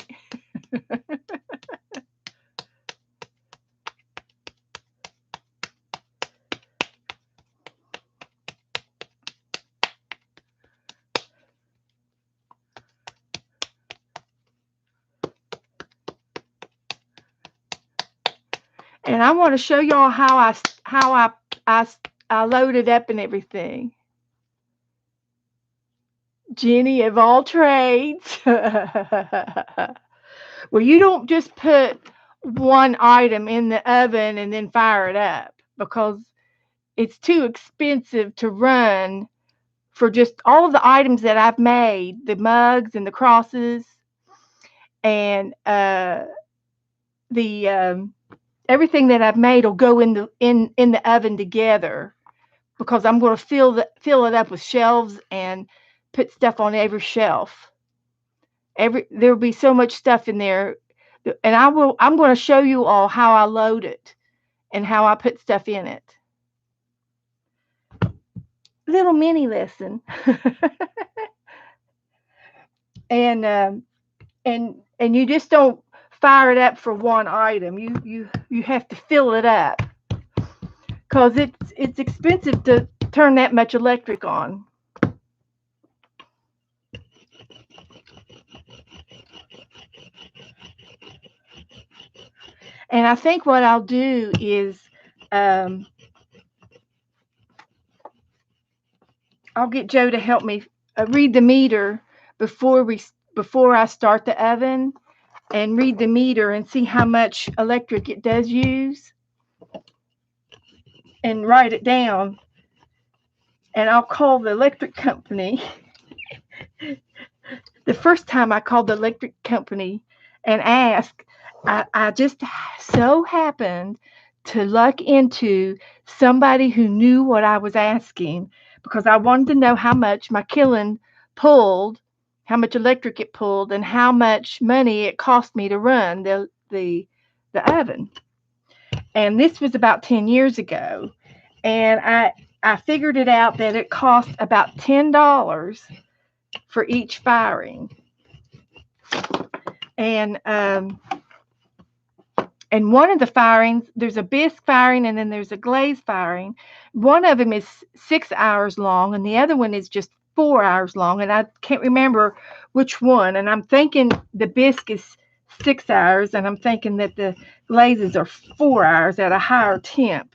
And I want to show y'all I, I loaded up and everything. Jenny of all trades. Well, you don't just put one item in the oven and then fire it up because it's too expensive to run for just all of the items that I've made, the mugs and the crosses and the everything that I've made will go in the oven together because I'm going to fill it up with shelves and put stuff on every shelf. There'll be so much stuff in there, and I'm going to show you all how I load it and how I put stuff in it. Little mini lesson. and and you just don't fire it up for one item. You have to fill it up because it's expensive to turn that much electric on. And I think what I'll do is um, I'll get Joe to help me read the meter before we before I start the oven and read the meter and see how much electric it does use and write it down. And I'll call the electric company. The first time I called the electric company and asked, I just so happened to luck into somebody who knew what I was asking because I wanted to know how much my kiln pulled, how much electric it pulled, and how much money it cost me to run the oven. And this was about 10 years ago. And I figured it out that it cost about $10 for each firing. And and one of the firings, there's a bisque firing and then there's a glaze firing. One of them is 6 hours long and the other one is just 4 hours long. And I can't remember which one. And I'm thinking the bisque is 6 hours and I'm thinking that the glazes are 4 hours at a higher temp.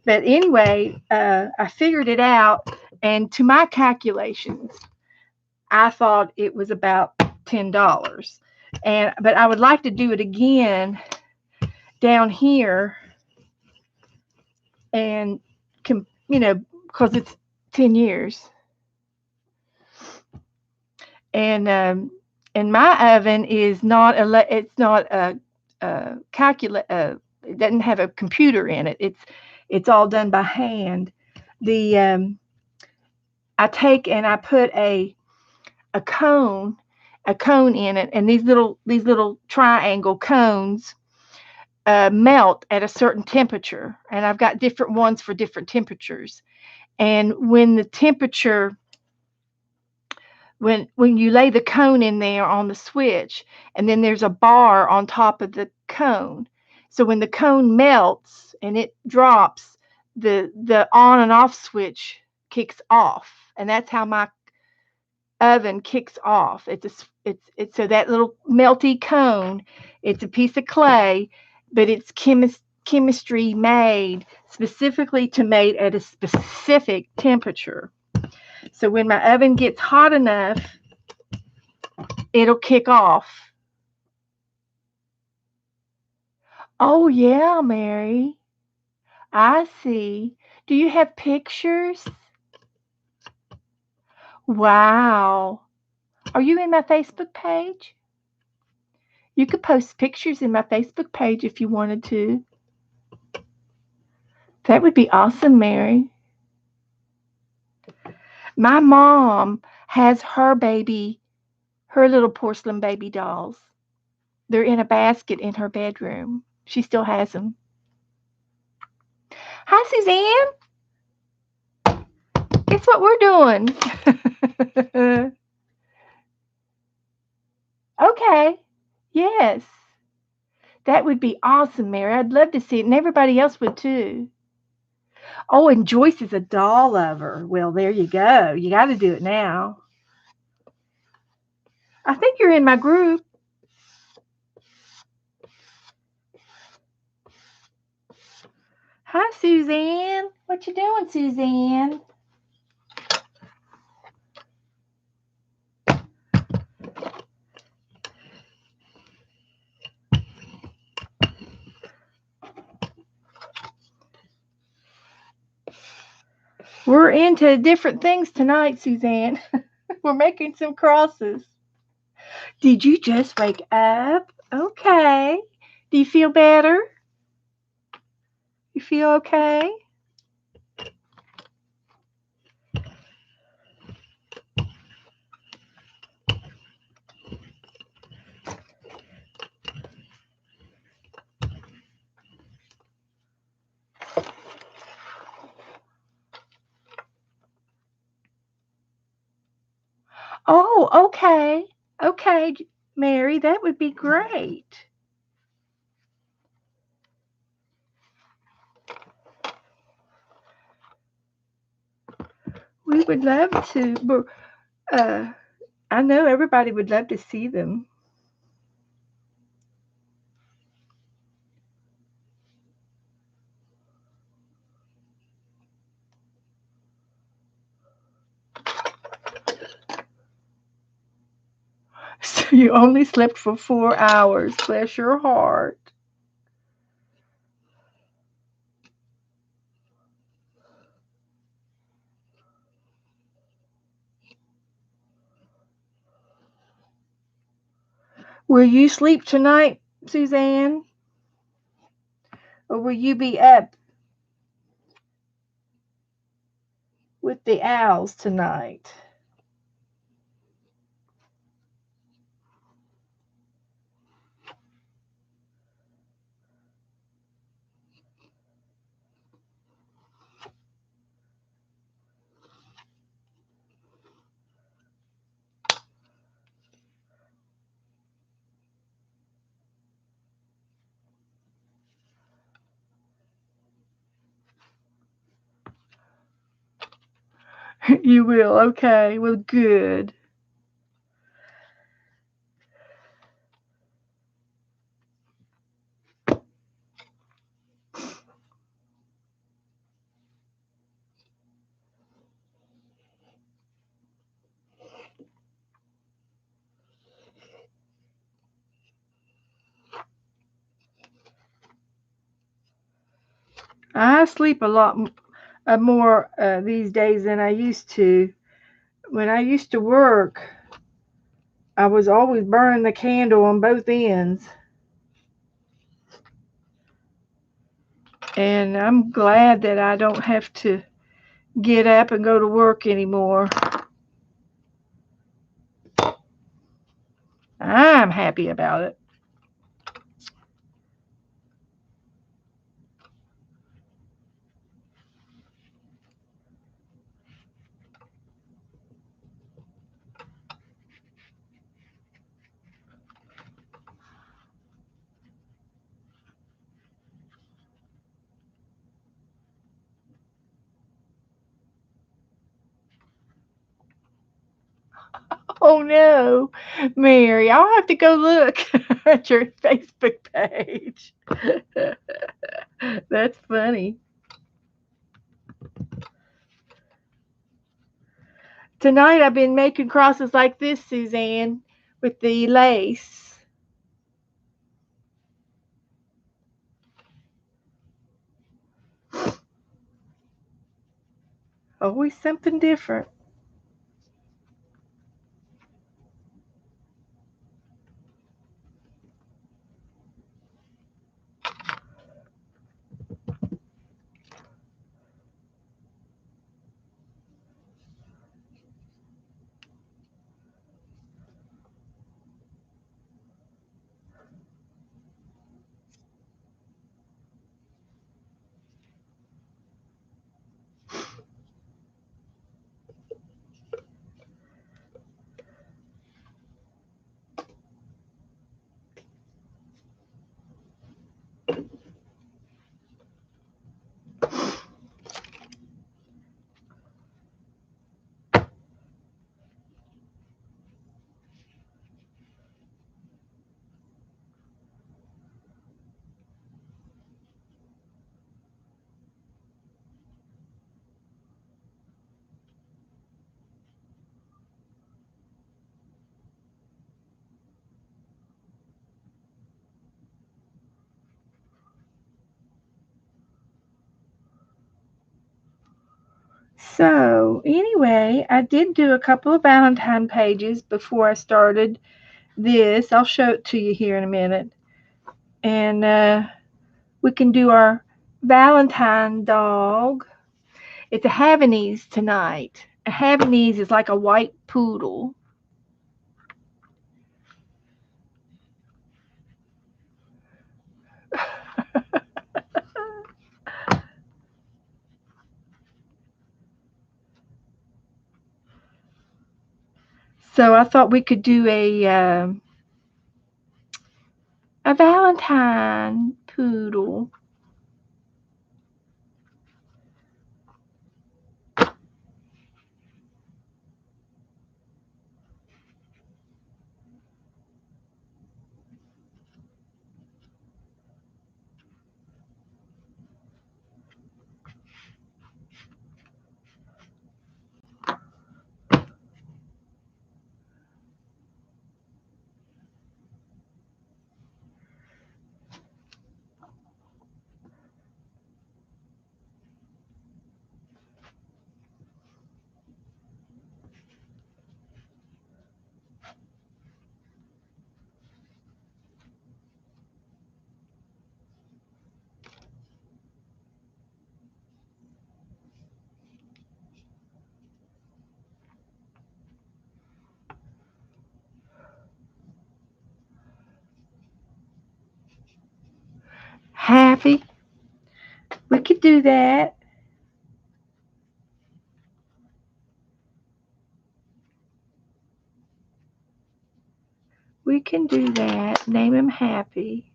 But anyway, I figured it out. And to my calculations, I thought it was about $10. But I would like to do it again down here and because it's 10 years and my oven is not it's not a calculate it doesn't have a computer in it. It's all done by hand. The I take and I put a cone in it, and these little triangle cones melt at a certain temperature, and I've got different ones for different temperatures. And when the temperature, when you lay the cone in there on the switch, and then there's a bar on top of the cone. So when the cone melts and it drops, the on and off switch kicks off, and that's how my oven kicks off. It's so that little melty cone, it's a piece of clay, but it's chemistry made specifically to made at a specific temperature. So when my oven gets hot enough, it'll kick off. Oh yeah, Mary. I see. Do you have pictures? Wow. Are you in my Facebook page? You could post pictures in my Facebook page if you wanted to. That would be awesome, Mary. My mom has her little porcelain baby dolls. They're in a basket in her bedroom. She still has them. Hi, Suzanne. Guess what we're doing? Okay. Yes. That would be awesome, Mary. I'd love to see it, and everybody else would too. Oh, and Joyce is a doll lover. Well, there you go. You got to do it now. I think you're in my group. Hi, Suzanne. What you doing, Suzanne? We're into different things tonight, Suzanne. We're making some crosses. Did you just wake up? Okay. Do you feel better? You feel okay? Oh, okay. Okay, Mary, that would be great. We would love to. Uh, I know everybody would love to see them. So you only slept for 4 hours. Bless your heart. Will you sleep tonight, Suzanne? Or will you be up with the owls tonight? You will. Okay. Well, good. I sleep a lot more these days than I used to. When I used to work, I was always burning the candle on both ends. And I'm glad that I don't have to get up and go to work anymore. I'm happy about it. Oh no, Mary, I'll have to go look at your Facebook page. That's funny. Tonight I've been making crosses like this, Suzanne, with the lace. Always something different. So, anyway, I did do a couple of Valentine pages before I started this. I'll show it to you here in a minute. And we can do our Valentine dog. It's a Havanese tonight. A Havanese is like a white poodle. So I thought we could do a Valentine poodle. Happy. We could do that. We can do that. Name him Happy.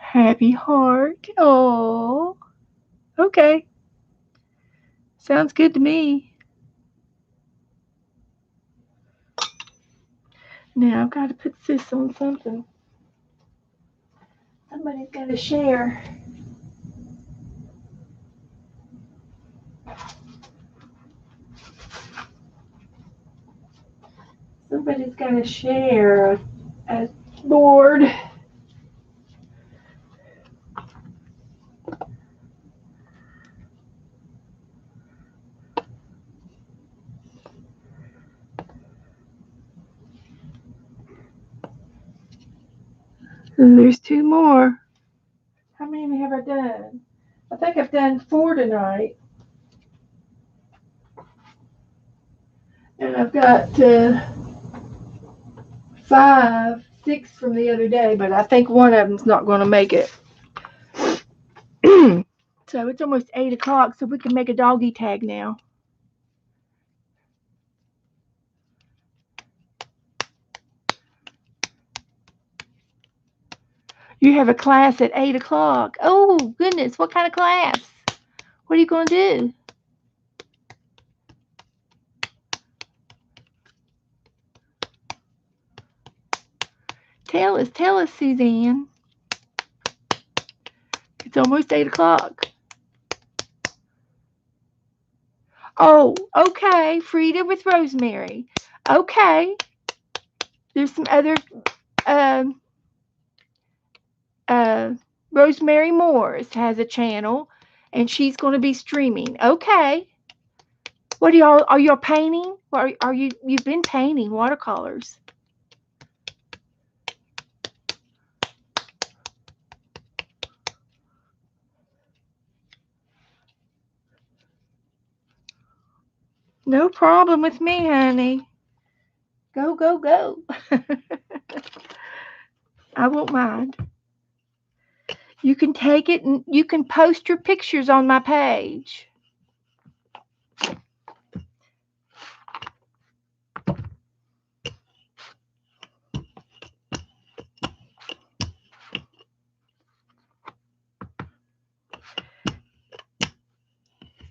Happy heart. Oh, okay. Sounds good to me. Now I've got to put this on something. Somebody's got to share. Somebody's got to share a board. And there's two more. How many have I done? I think I've done 4 tonight. And I've got 5, 6 from the other day, but I think one of them's not going to make it. So it's almost 8 o'clock, so we can make a doggy tag now. You have a class at 8 o'clock. Oh, goodness. What kind of class? What are you going to do? Tell us, Suzanne. It's almost 8 o'clock. Oh, okay. Frida with Rosemary. Okay. There's some other, Rosemary Morris has a channel, and she's going to be streaming. Okay. What are y'all painting? Or are you've been painting watercolors? No problem with me, honey. Go, go, go. I won't mind. You can take it and you can post your pictures on my page.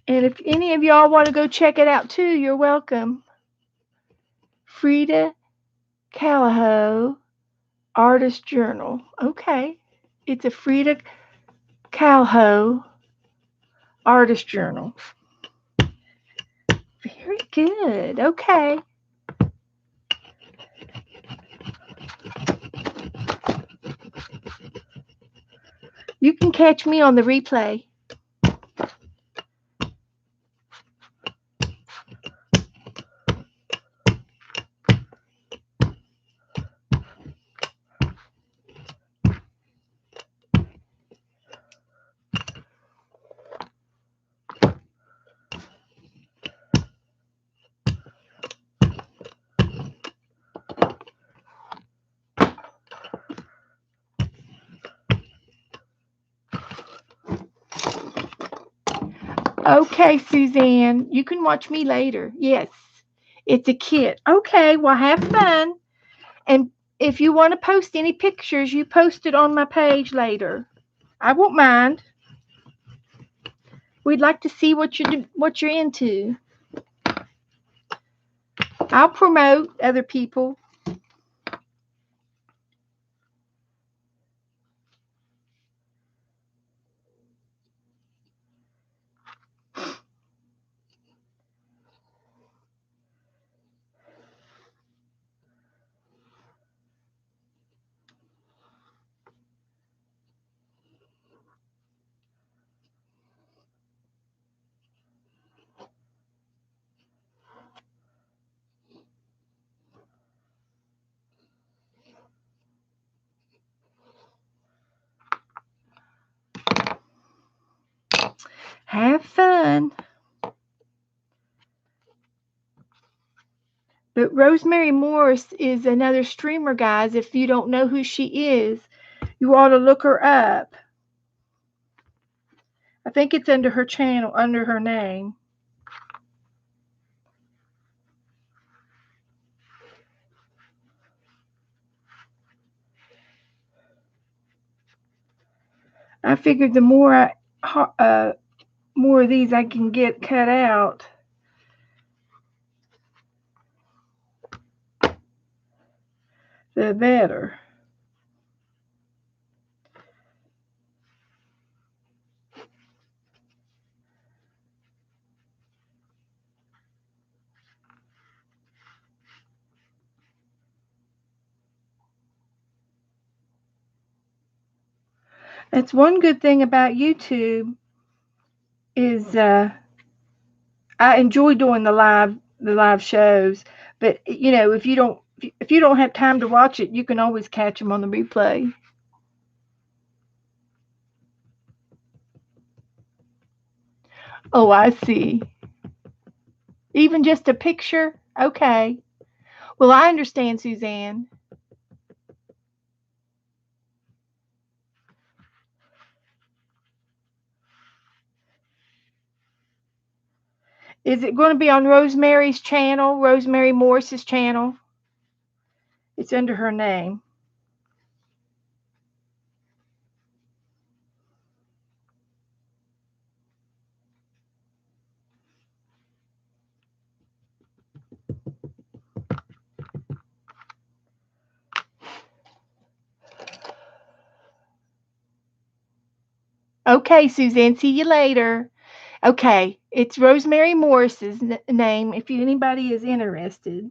And if any of y'all want to go check it out too, you're welcome. Frida Kahlo Artist Journal. Okay. It's a Frida Kahlo Artist Journal. Very good. Okay. You can catch me on the replay. Okay, Suzanne, you can watch me later. Yes, it's a kit. Okay, well, have fun. And if you want to post any pictures, you post it on my page later. I won't mind. We'd like to see what you're into. I'll promote other people. Have fun. But Rosemary Morris is another streamer, guys. If you don't know who she is, you ought to look her up. I think it's under her channel, under her name. I figured the more more of these I can get cut out. the better. That's one good thing about YouTube is I enjoy doing the live shows, but if you don't have time to watch it, you can always catch them on the replay. Oh, I see. Even just a picture? Okay. Well, I understand, Suzanne. Is it going to be on Rosemary's channel, Rosemary Morris's channel? It's under her name. Okay, Suzanne, see you later. Okay, it's Rosemary Morris's name if anybody is interested.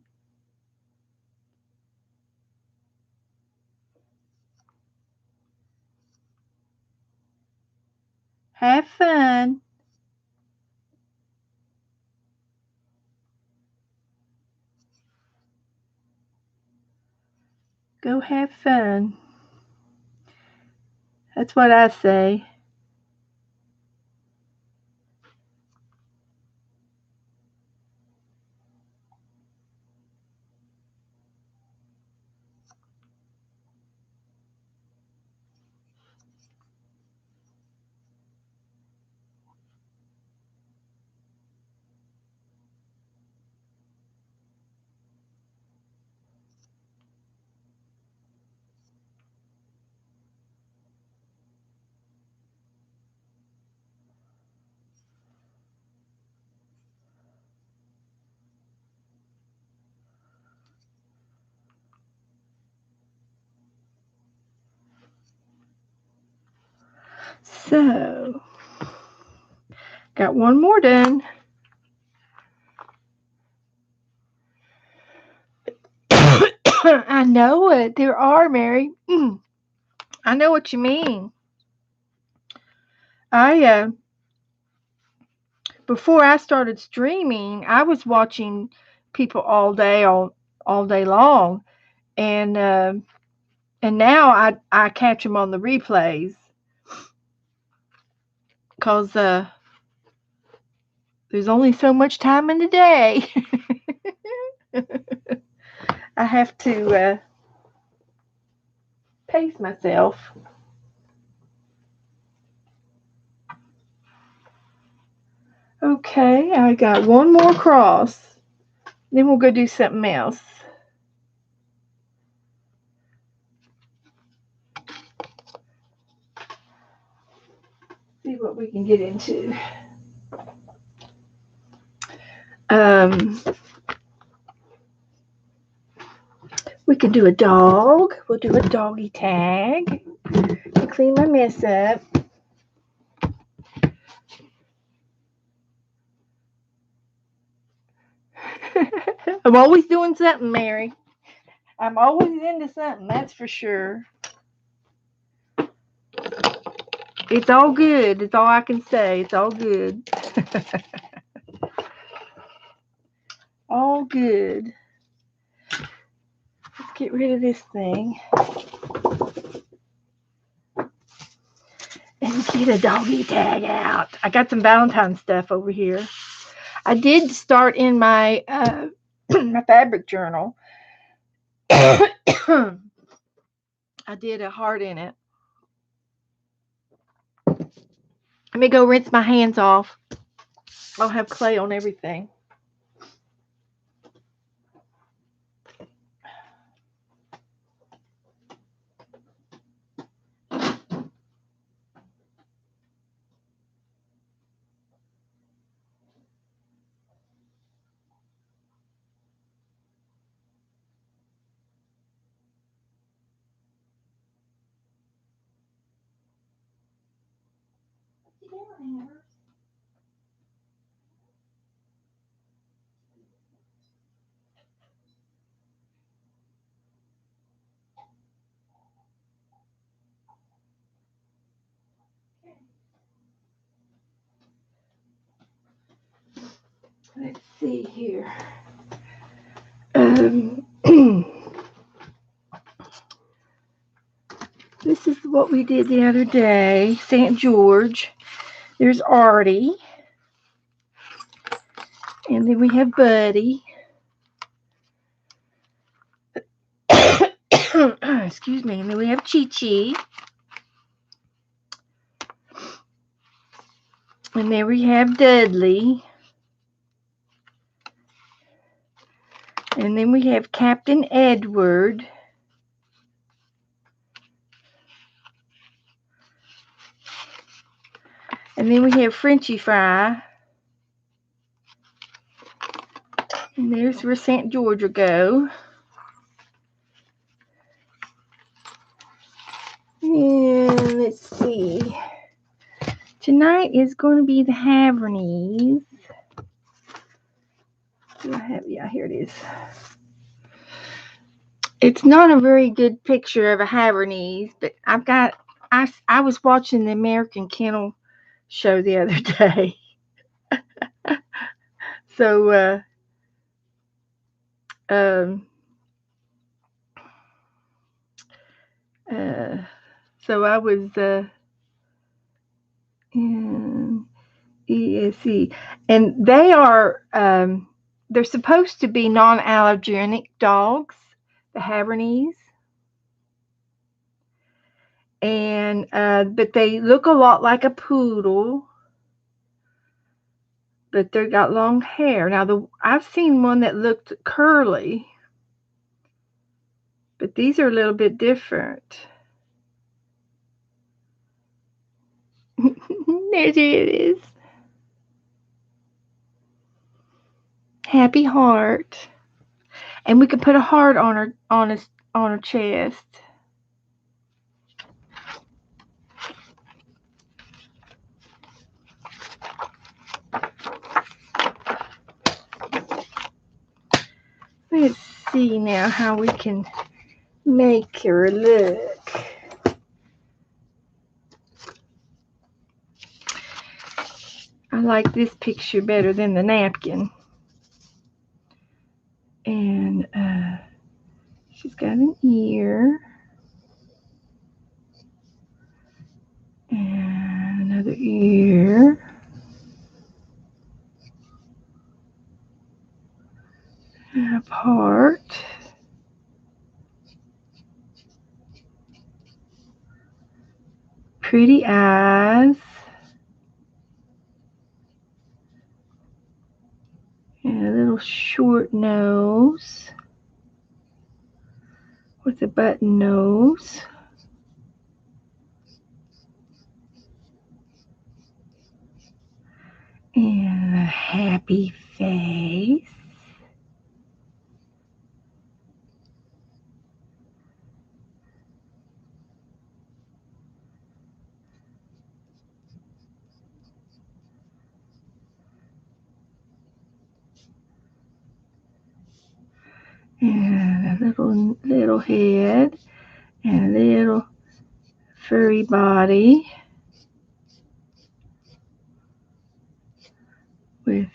Have fun. Go have fun. That's what I say. So, got one more done. I know it. There are, Mary. I know what you mean. I before I started streaming, I was watching people all day long, and now I catch them on the replays because there's only so much time in the day. I have to pace myself. Okay, I got one more cross. Then we'll go do something else. See what we can get into. Um, we could do a dog. We'll do a doggy tag to clean my mess up. I'm always doing something, Mary. I'm always into something, that's for sure. It's all good. It's all I can say. It's all good. All good. Let's get rid of this thing. And get a doggy tag out. I got some Valentine stuff over here. I did start in my my fabric journal. I did a heart in it. Let me go rinse my hands off. I'll have clay on everything. Let's see here. This is what we did the other day. St. George. There's Artie. And then we have Buddy. Excuse me. And then we have Chi Chi. And then we have Dudley. And then we have Captain Edward. And then we have Frenchy Fry. And there's where St. George will go. And let's see. Tonight is going to be the Haverneys. Yeah, here it is. It's not a very good picture of a Haverneys, but I was watching the American Kennel show the other day. So, so I was in ESE, and they are they're supposed to be non-allergenic dogs, the Haverneys, and but they look a lot like a poodle, but they got long hair. Now I've seen one that looked curly, but these are a little bit different. There it is. Happy heart. And we could put a heart on her chest. Let's see now how we can make her look. I like this picture better than the napkin. And she's got an ear. And another ear. And a heart. Pretty eyes. And a little short nose. With a button nose. And a happy face. And a little head. And a little furry body. With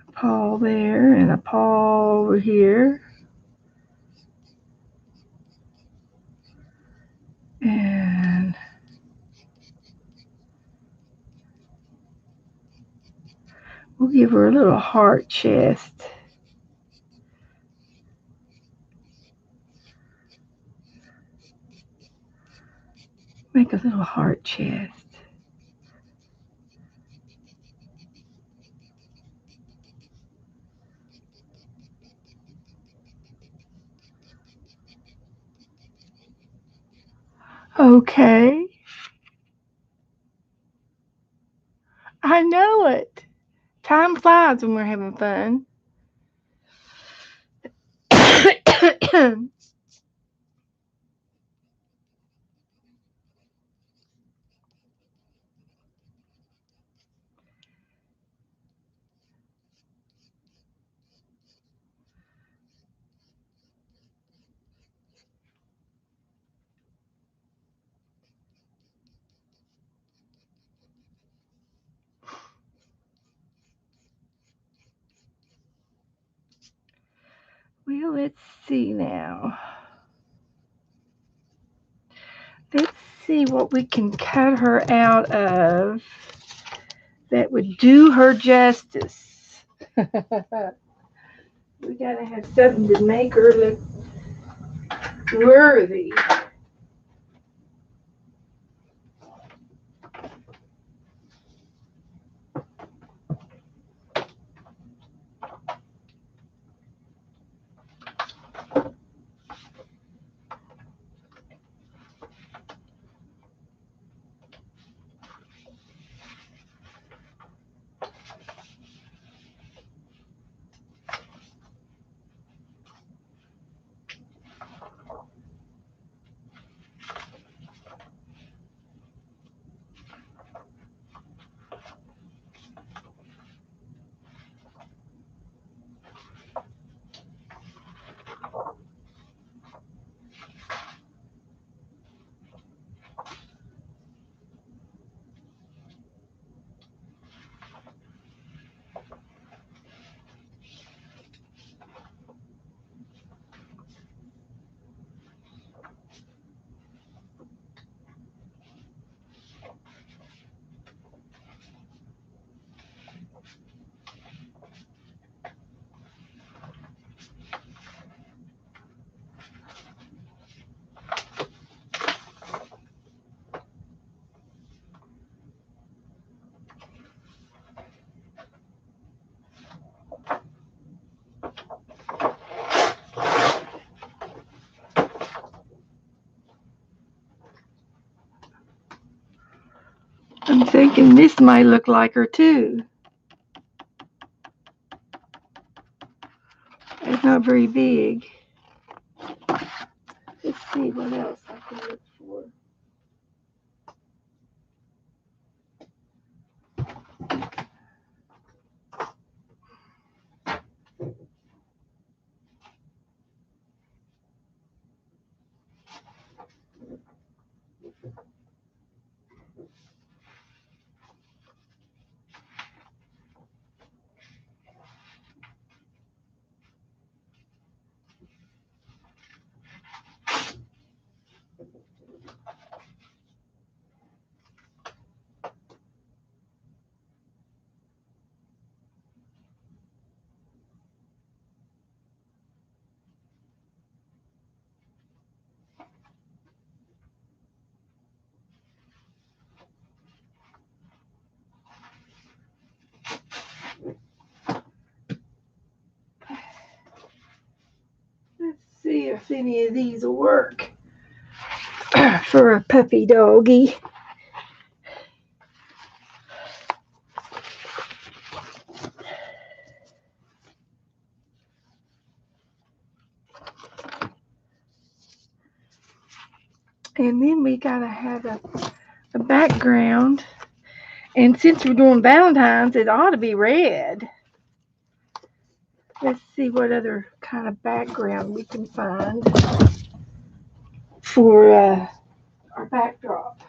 a paw there and a paw over here. And we'll give her a little heart chest. Make a little heart chest. Okay. I know it. Time flies when we're having fun. Well, let's see now. Let's see what we can cut her out of that would do her justice. We gotta have something to make her look worthy. I'm thinking this might look like her too. It's not very big. Let's see what else I can look for. Let's see if any of these will work for a puppy doggie. And then we gotta have a background. And since we're doing Valentine's, it ought to be red. Let's see what other kind of background we can find for our backdrop.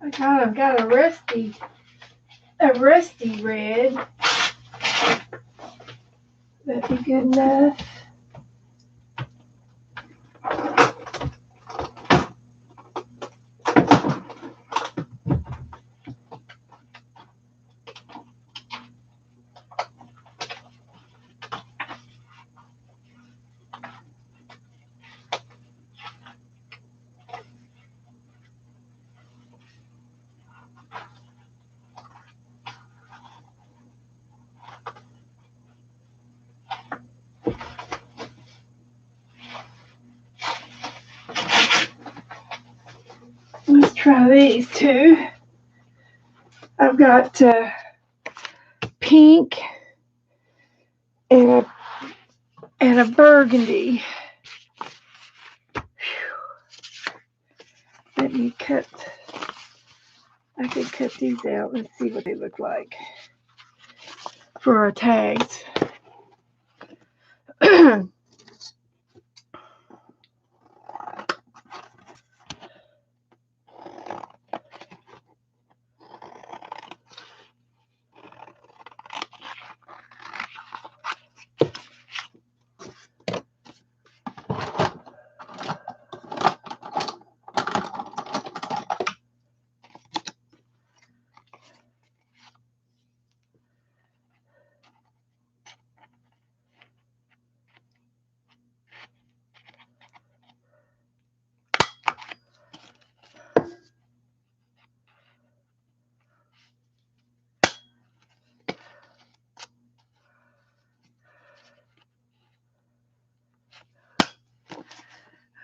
I kind of got a rusty red. That'd be good enough. try these two. I've got pink and a burgundy. Let me cut. I could cut these out. Let's see what they look like for our tags.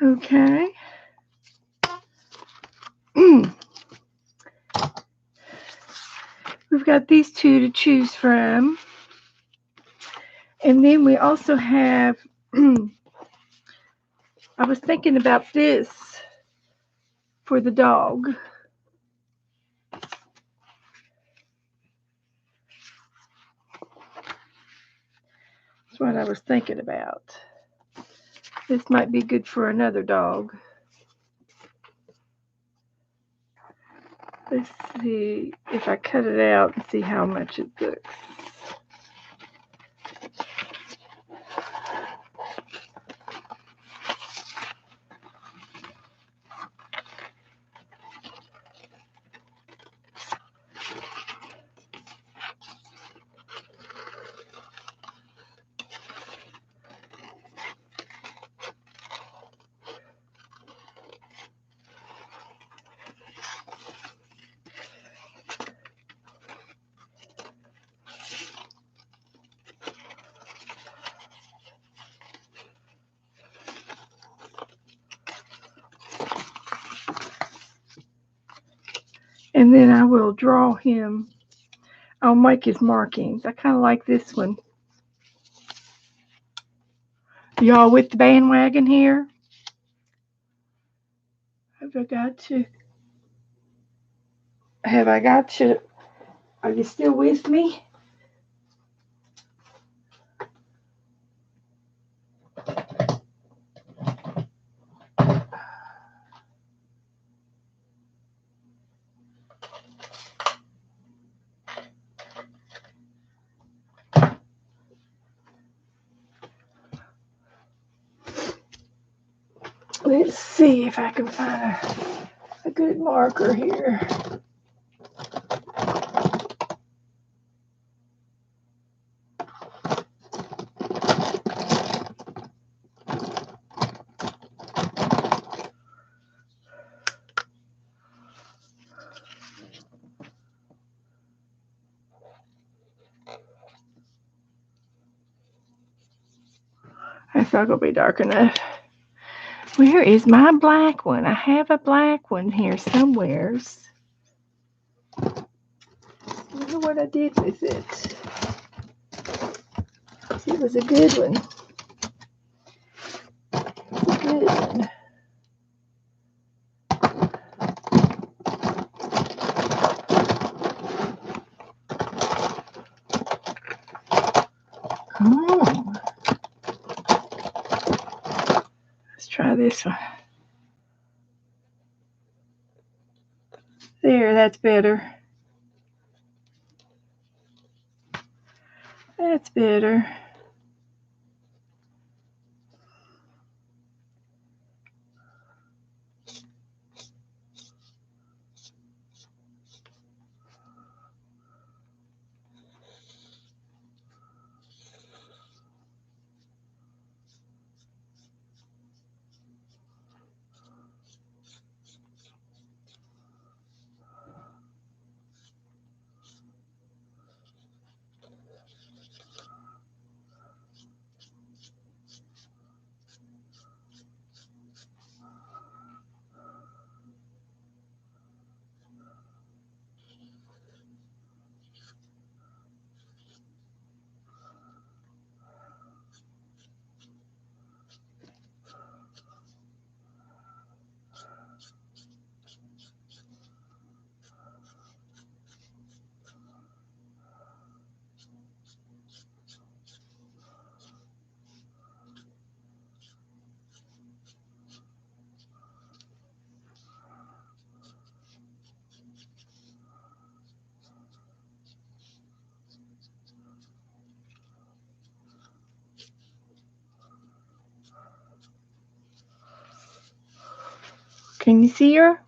Okay. We've got these two to choose from. And then we also have, I was thinking about this for the dog. That's what I was thinking about. This might be good for another dog. Let's see if I cut it out and see how much it looks. And then I will draw him. I'll make his markings. I kind of like this one. Y'all with the bandwagon here? Have I got you? Are you still with me? Let's see if I can find a good marker here. That's not going to be dark enough. Where is my black one? I have a black one here somewheres. I wonder what I did with it. It was a good one. It's a good one. Oh. Let's try this one. There, that's better. That's better. Can you see her?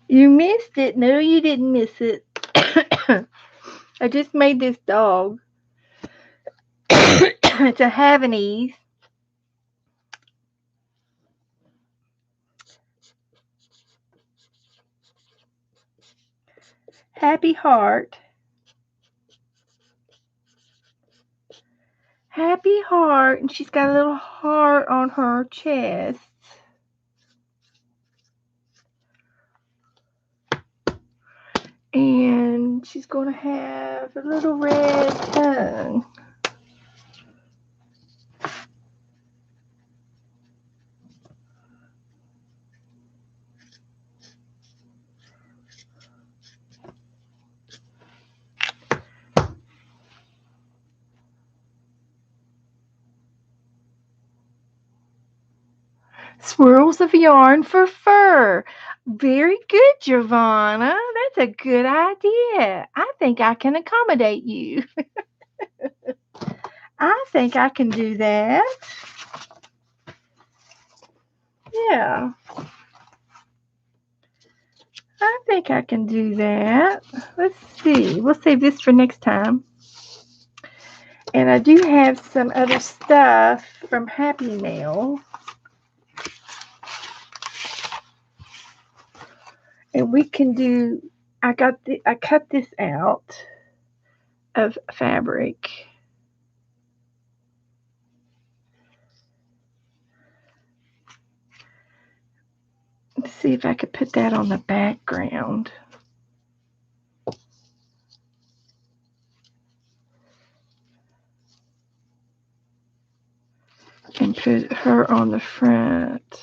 You missed it. No, you didn't miss it. I just made this dog. It's a Havanese. Happy heart. Happy heart. And she's got a little heart on her chest. And she's going to have a little red tongue. Swirls of yarn for fur. Very good, Giovanna. That's a good idea. I think I can accommodate you. I think I can do that. Yeah. I think I can do that. Let's see. We'll save this for next time. And I do have some other stuff from Happy Mail. And we can do, I cut this out of fabric. Let's see if I could put that on the background. And put her on the front.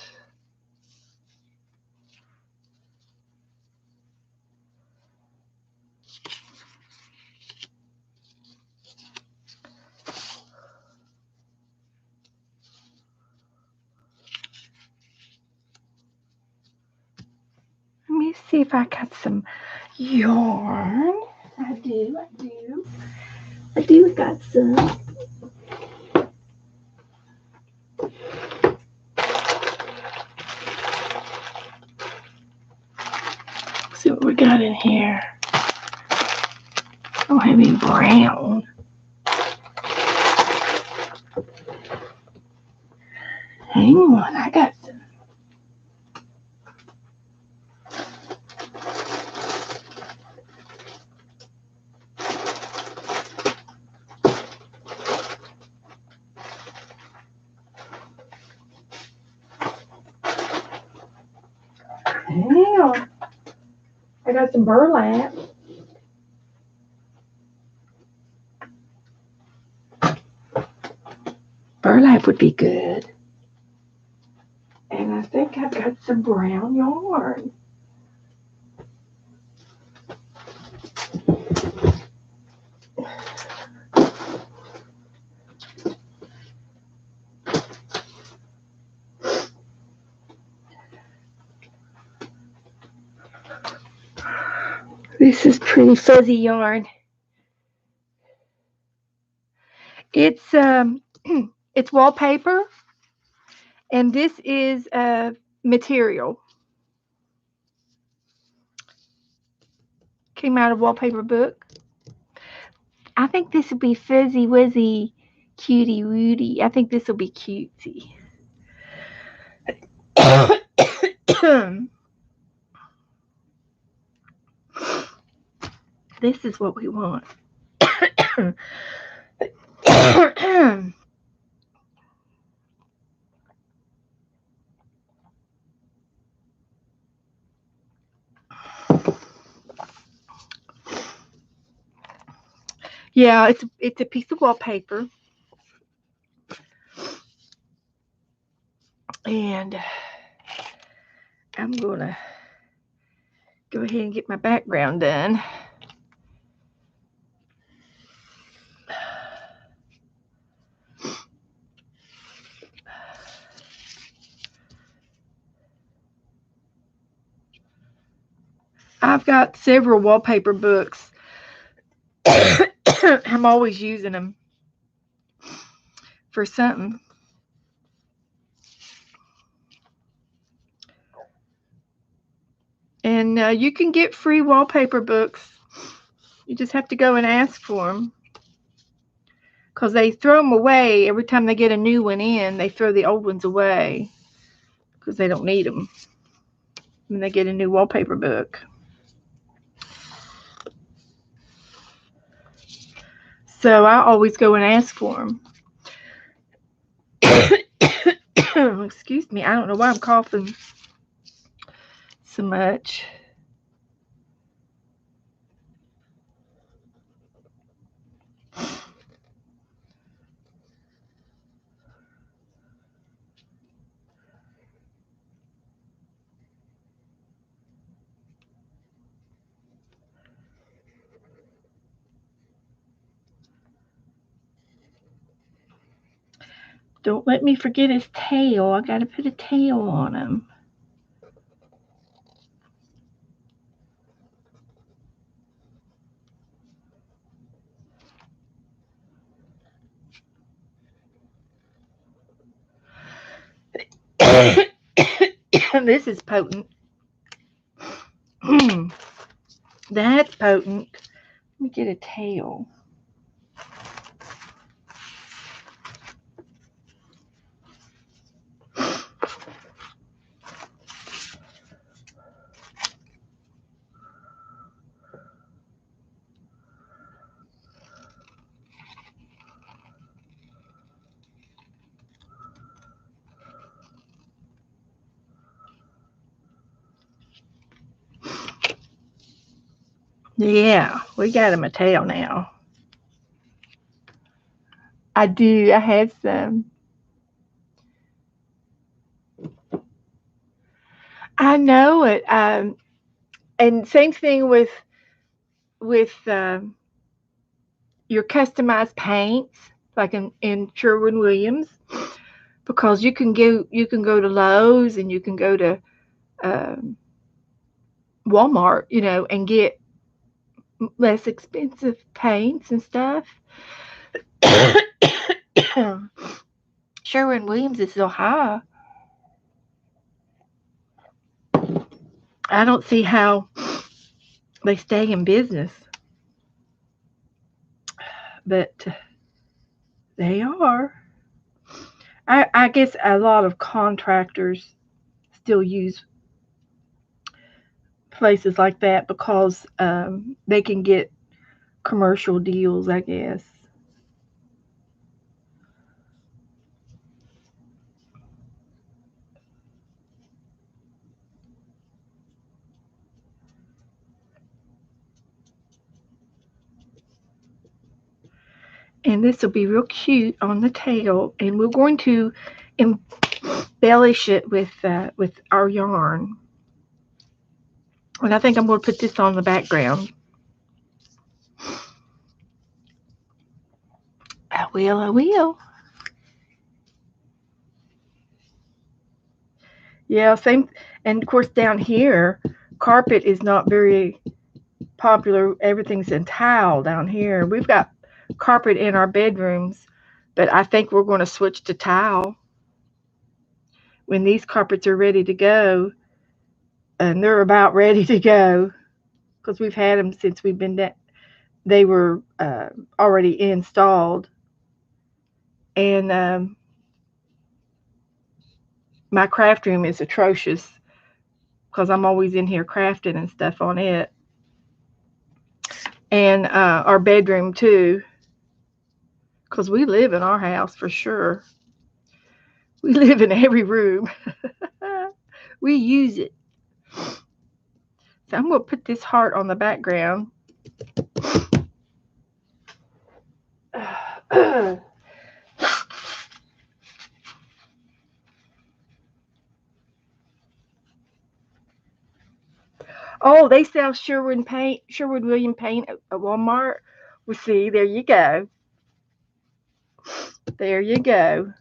Let me see if I got some yarn. I do got some. See what we got in here. I don't have any brown. Hang on, I got some. Hang on. I got some burlap. Burlap would be good. And I think I've got some brown yarn. This is pretty fuzzy yarn. It's it's wallpaper, and this is material. Came out of Wallpaper Book. I think this will be fuzzy wuzzy, cutie woody. I think this will be cutesy. This is what we want. Yeah, it's a piece of wallpaper. And I'm gonna go ahead and get my background done. I've got several wallpaper books. I'm always using them for something. And you can get free wallpaper books. You just have to go and ask for them. Because they throw them away every time they get a new one in. They throw the old ones away because they don't need them when they get a new wallpaper book. So I always go and ask for them. Excuse me, I don't know why I'm coughing so much. Don't let me forget his tail. I gotta put a tail on him. This is potent. That's potent. Let me get a tail. Yeah, we got him a tail now. I do. I have some. I know it. And same thing with your customized paints, like in Sherwin-Williams, because you can go to Lowe's and you can go to um, Walmart, and get less expensive paints and stuff. Sherwin-Williams is so high. I don't see how they stay in business, but they are. I guess a lot of contractors still use places like that because they can get commercial deals, I guess. And this will be real cute on the tail, and we're going to embellish it with our yarn. And I think I'm going to put this on the background. I will, I will. Yeah, same. And of course, down here, carpet is not very popular. Everything's in tile down here. We've got carpet in our bedrooms, but I think we're going to switch to tile when these carpets are ready to go. And they're about ready to go because we've had them since we've been there. They were already installed. And my craft room is atrocious because I'm always in here crafting and stuff on it. And our bedroom too, because we live in our house for sure. We live in every room. We use it. So I'm going to put this heart on the background. Oh, they sell Sherwin-Williams paint at Walmart. Well, see, there you go. There you go.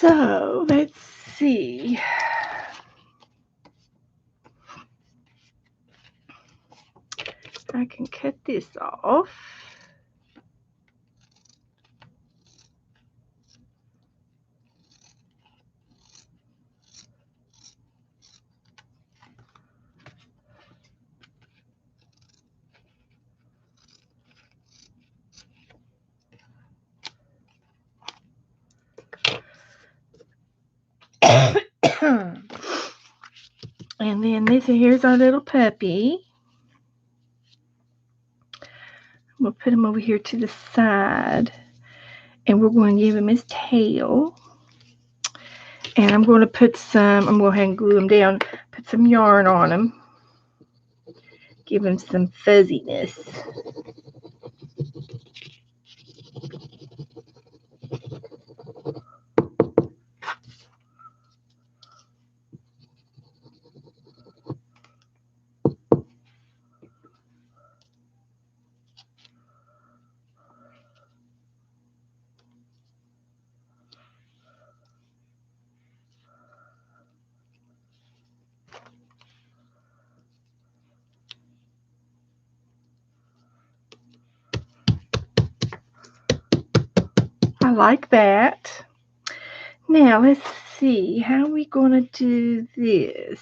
So let's see. I can cut this off. And then here's our little puppy. We'll put him over here to the side. And we're going to give him his tail. And I'm going to put I'm going to go ahead and glue him down. Put some yarn on him. Give him some fuzziness. I like that. Now let's see, how are we going to do this?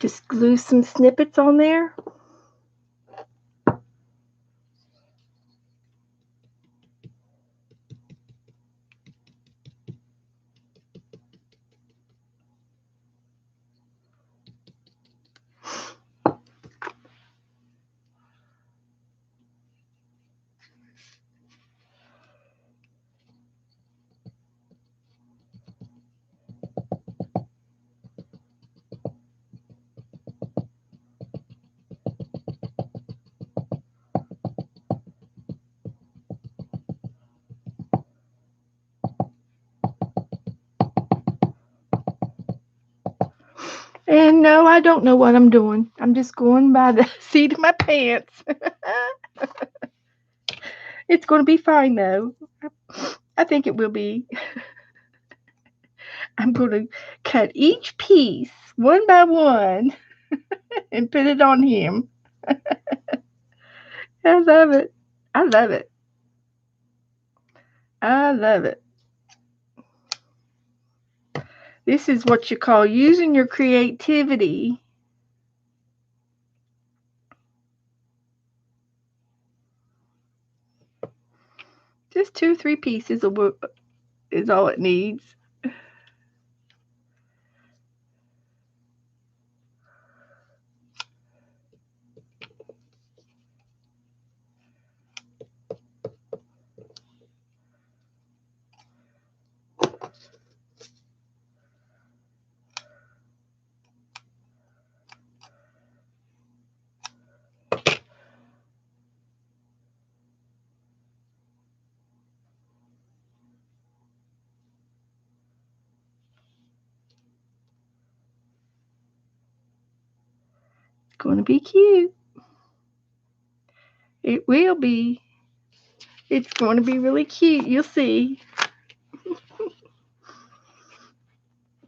Just glue some snippets on there. And no, I don't know what I'm doing. I'm just going by the seat of my pants. It's going to be fine, though. I think it will be. I'm going to cut each piece one by one and put it on him. I love it. I love it. I love it. This is what you call using your creativity. Just 2 or 3 pieces of wood is all it needs. It's going to be cute. It will be. It's going to be really cute. You'll see.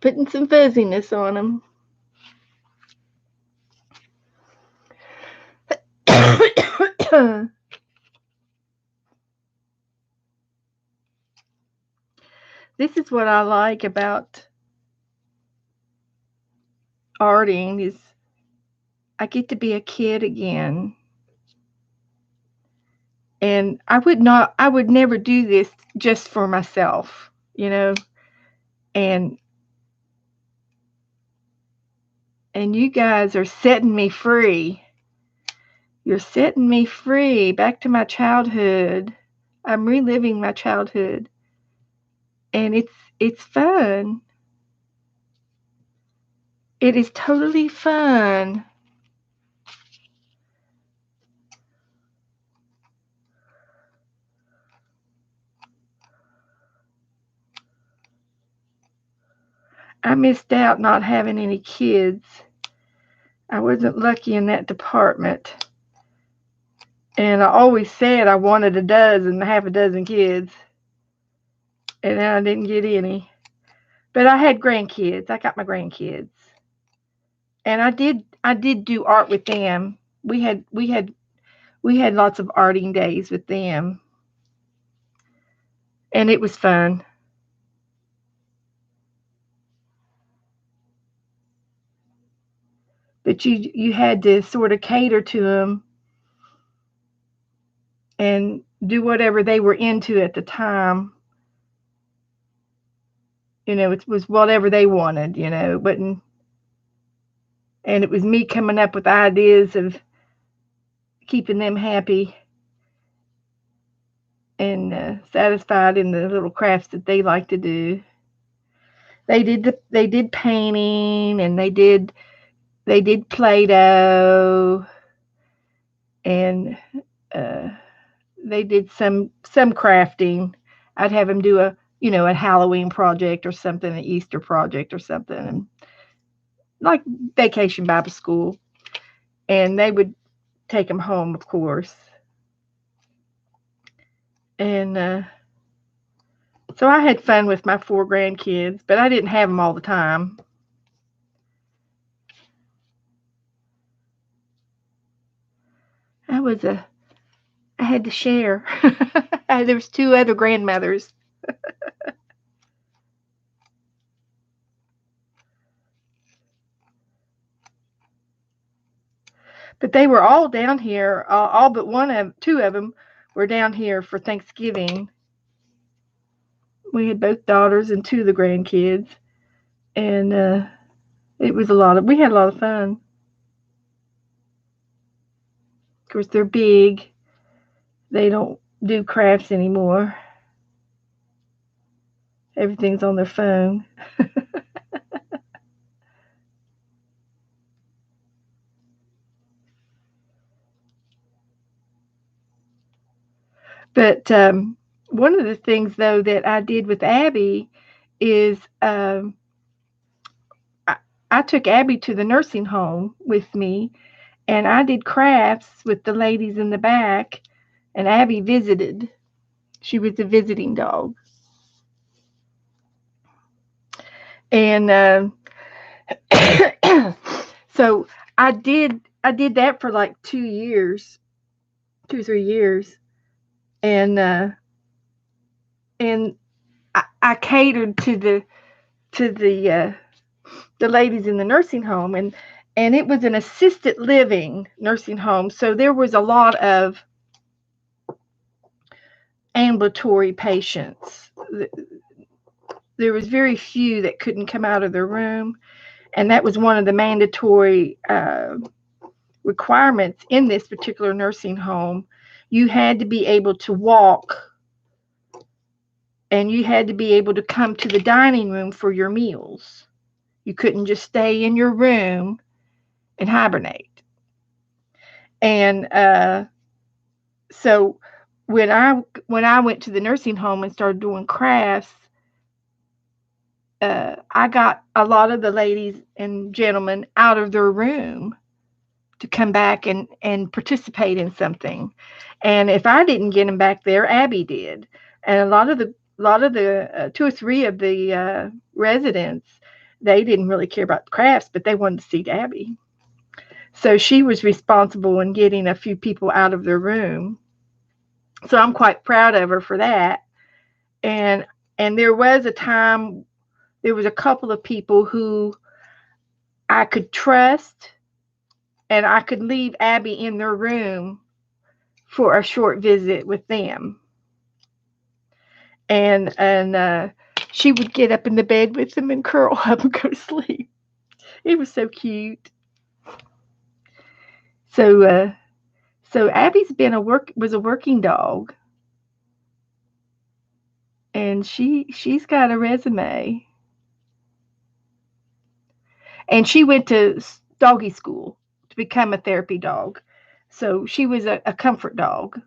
Putting some fuzziness on them. This is what I like about arting is I get to be a kid again. And I would never do this just for myself, you know. And you guys are setting me free. You're setting me free back to my childhood. I'm reliving my childhood. And it's fun. It is totally fun. I missed out not having any kids. I wasn't lucky in that department. And I always said I wanted half a dozen kids. and then I didn't get any. But I had grandkids. I got my grandkids, and I did do art with them. We had lots of arting days with them, and it was fun. But you had to sort of cater to them and do whatever they were into at the time. It was whatever they wanted. It wasn't, and it was me coming up with ideas of keeping them happy and satisfied in the little crafts that they like to do. They did painting, and they did Play-Doh, and uh, they did some crafting. I'd have them do a Halloween project or something, an Easter project or something, and like vacation Bible school, and they would take them home, of course. And so I had fun with my 4 grandkids, but I didn't have them all the time. I was I had to share. There was 2 other grandmothers, but they were all down here. All but 2 of them were down here for Thanksgiving. We had both daughters and 2 of the grandkids, and we had a lot of fun. Of course, they're big. They don't do crafts anymore. Everything's on their phone. But one of the things, though, that I did with Abby is I, I took Abby to the nursing home with me, and I did crafts with the ladies in the back, and Abby visited. She was a visiting dog. And so I did that for like 2 years, 2 or 3 years, and and I catered to the ladies in the nursing home, and it was an assisted living nursing home, so there was a lot of ambulatory patients. There was very few that couldn't come out of their room, and that was one of the mandatory requirements in this particular nursing home. You had to be able to walk, and you had to be able to come to the dining room for your meals. You couldn't just stay in your room and hibernate. And so when I went to the nursing home and started doing crafts, I got a lot of the ladies and gentlemen out of their room to come back and participate in something. And if I didn't get them back there, Abby did. And a lot of the 2 or 3 of the residents, they didn't really care about the crafts, but they wanted to see Abby. So she was responsible in getting a few people out of their room. So I'm quite proud of her for that. And there was a time, there was a couple of people who I could trust, and I could leave Abby in their room for a short visit with them. And she would get up in the bed with them and curl up and go to sleep. It was so cute. So Abby's was a working dog, and she's got a resume. And she went to doggy school to become a therapy dog. So she was a comfort dog.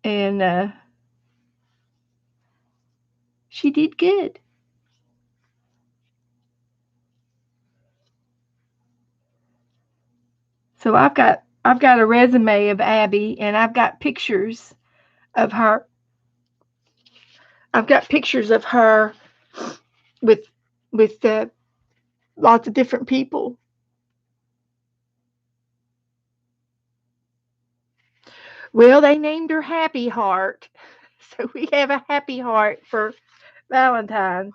And she did good. So I've got a resume of Abby, and I've got pictures of her I've got pictures of her with with lots of different people. Well, they named her Happy Heart, so we have a happy heart for Valentine.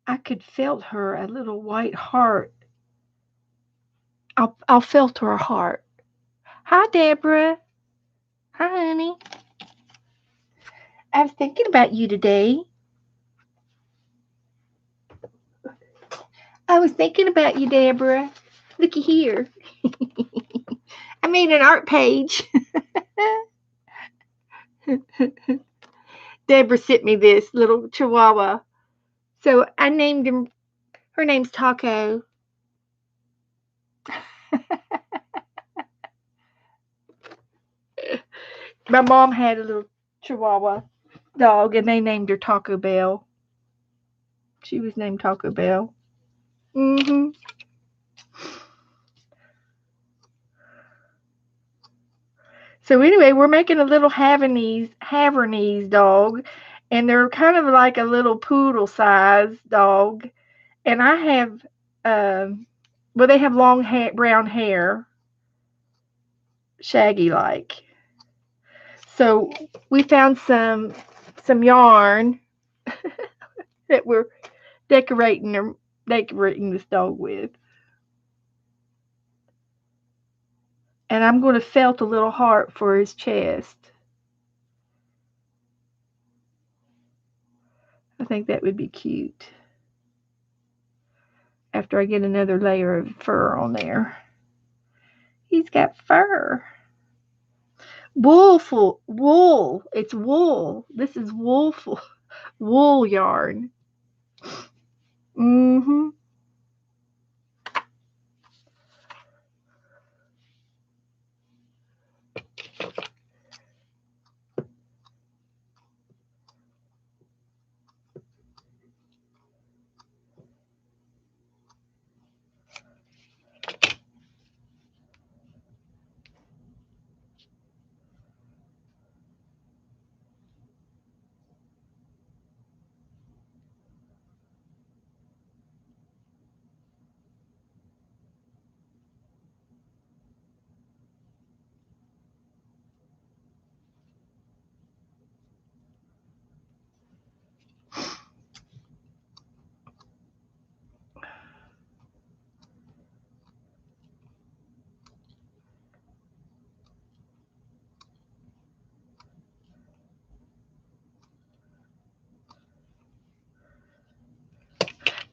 I could felt her a little white heart. I'll felt her heart. Hi, Deborah. Hi, honey. I was thinking about you today. I was thinking about you, Deborah. Looky here. I made an art page. Deborah sent me this little chihuahua. So I named him, her name's Taco. My mom had a little chihuahua dog and they named her Taco Bell. She was named Taco Bell. Mm-hmm. So anyway, we're making a little Havanese dog, and they're kind of like a little poodle size dog. And I have, well, they have long brown hair, shaggy like. So we found some yarn that we're decorating this dog with. And I'm going to felt a little heart for his chest. I think that would be cute. After I get another layer of fur on there. He's got fur. Wool. It's wool. This is wool yarn. Mm-hmm.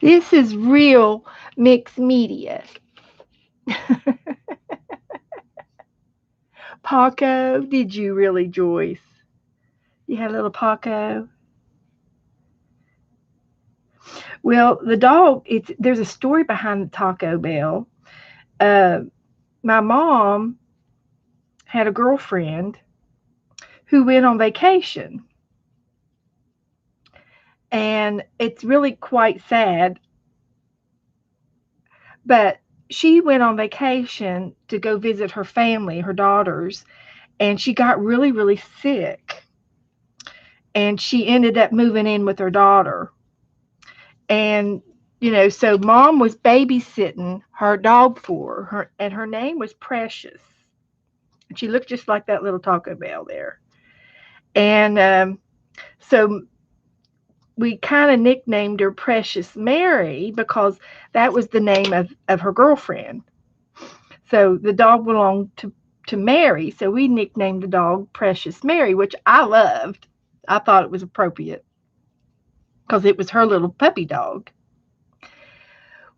This is real mixed media. Paco, did you really, Joyce? You had a little Paco? Well, the dog, there's a story behind Taco Bell. Uh, my mom had a girlfriend who went on vacation. And it's really quite sad. But she went on vacation to go visit her family, her daughters, and she got really, really sick. And she ended up moving in with her daughter. And, so mom was babysitting her dog for her, and her name was Precious. And she looked just like that little Taco Bell there. And so we kind of nicknamed her Precious Mary because that was the name of her girlfriend. So the dog belonged to Mary, so we nicknamed the dog Precious Mary, which I loved. I thought it was appropriate because it was her little puppy dog.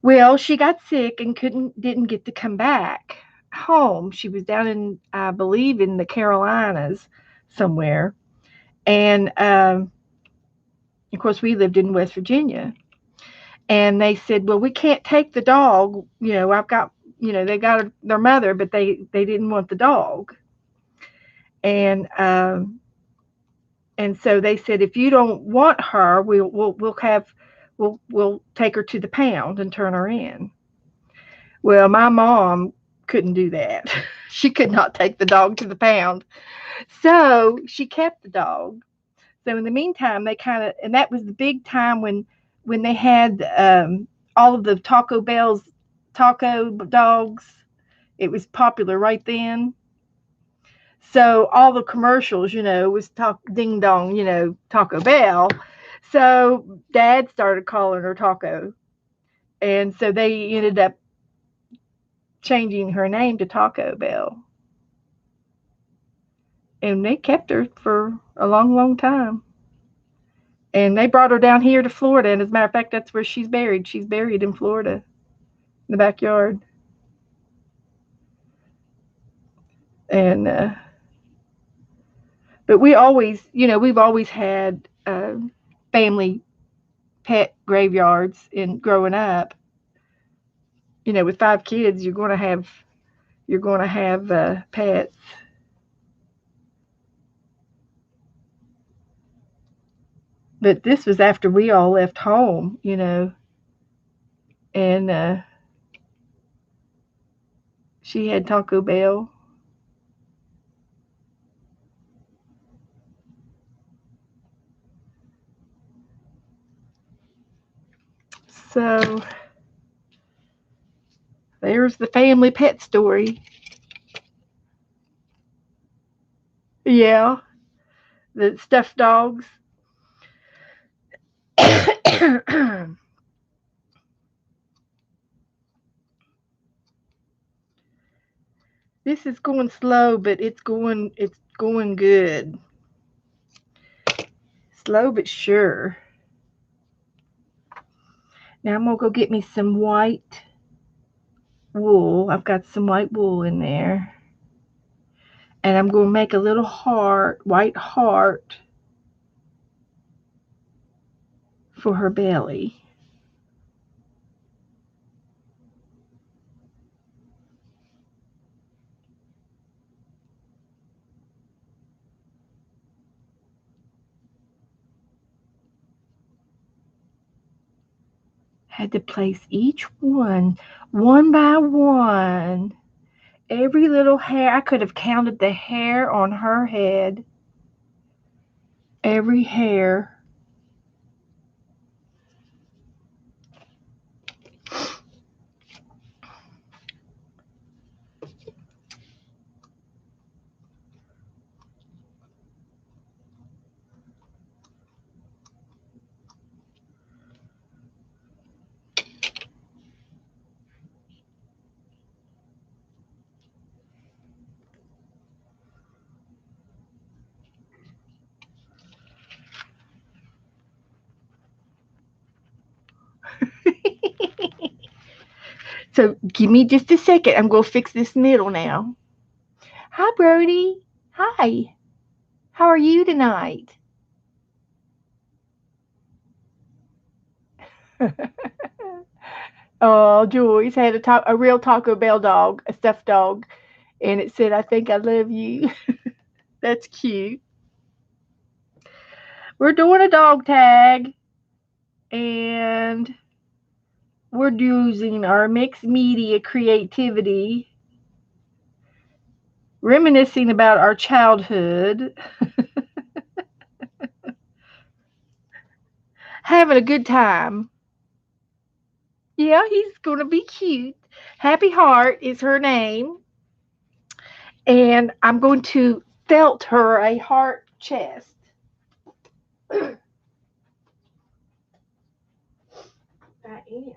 Well, she got sick and didn't get to come back home. She was down in, I believe, in the Carolinas somewhere, and of course we lived in West Virginia. And they said, well, we can't take the dog. I've got, they got their mother, but they didn't want the dog. And and so they said, if you don't want her, we'll take her to the pound and turn her in. Well, my mom couldn't do that. She could not take the dog to the pound. So she kept the dog. So in the meantime, they kind of, and that was the big time when they had all of the Taco Bell's taco dogs. It was popular right then. So all the commercials, was talk ding dong, Taco Bell. So Dad started calling her Taco, and so they ended up changing her name to Taco Bell, and they kept her for a long, long time. And they brought her down here to Florida, and as a matter of fact, that's where she's buried. She's buried in Florida, in the backyard. And but we've always had family pet graveyards in growing up. With 5 kids, you're going to have pets. But this was after we all left home, and she had Taco Bell. So there's the family pet story. Yeah, the stuffed dogs. This is going slow, but it's going good. Slow but sure. Now I'm gonna go get me some white wool. I've got some white wool in there. And I'm gonna make a little white heart for her belly. Had to place each one by one. Every little hair. I could have counted the hair on her head. Every hair. So give me just a second. I'm gonna fix this middle now. Hi, Brody. Hi. How are you tonight? Oh, Joyce had a real Taco Bell dog, a stuffed dog, and it said, "I think I love you." That's cute. We're doing a dog tag, and we're using our mixed media creativity, reminiscing about our childhood, having a good time. Yeah, he's going to be cute. Happy Heart is her name, and I'm going to felt her a heart chest. I am.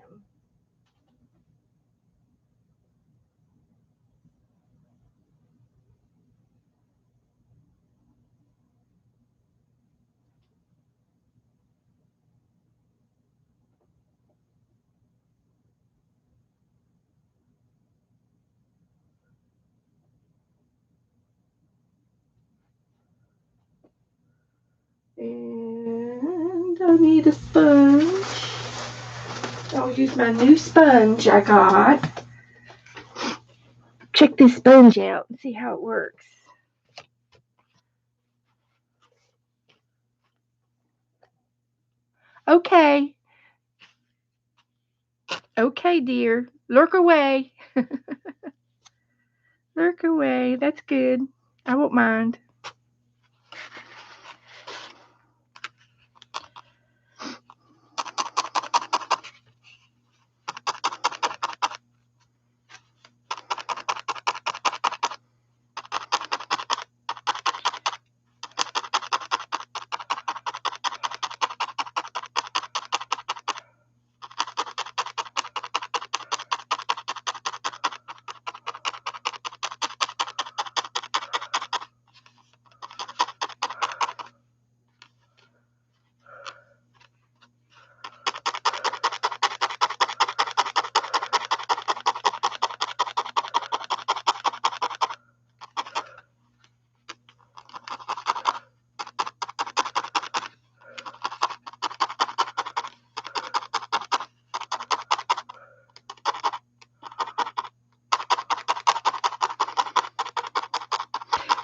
I need a sponge. I'll use my new sponge I got. Check this sponge out and see how it works. Okay. Okay, dear. Lurk away. Lurk away. That's good. I won't mind.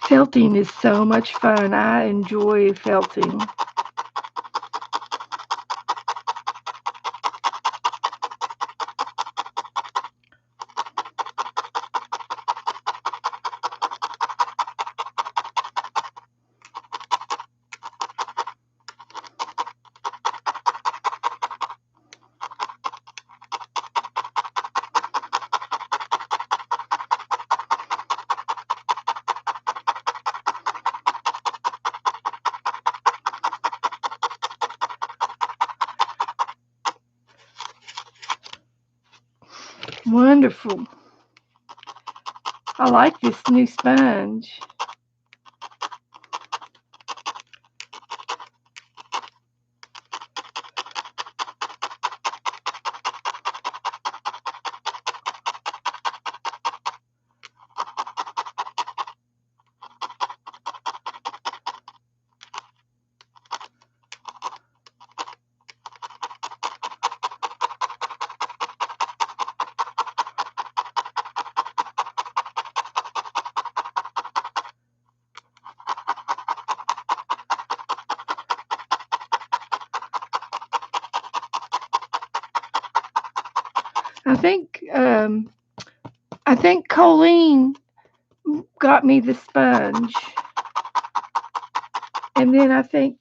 Felting is so much fun. I enjoy felting. Wonderful. I like this new sponge. I think Colleen got me the sponge, and then I think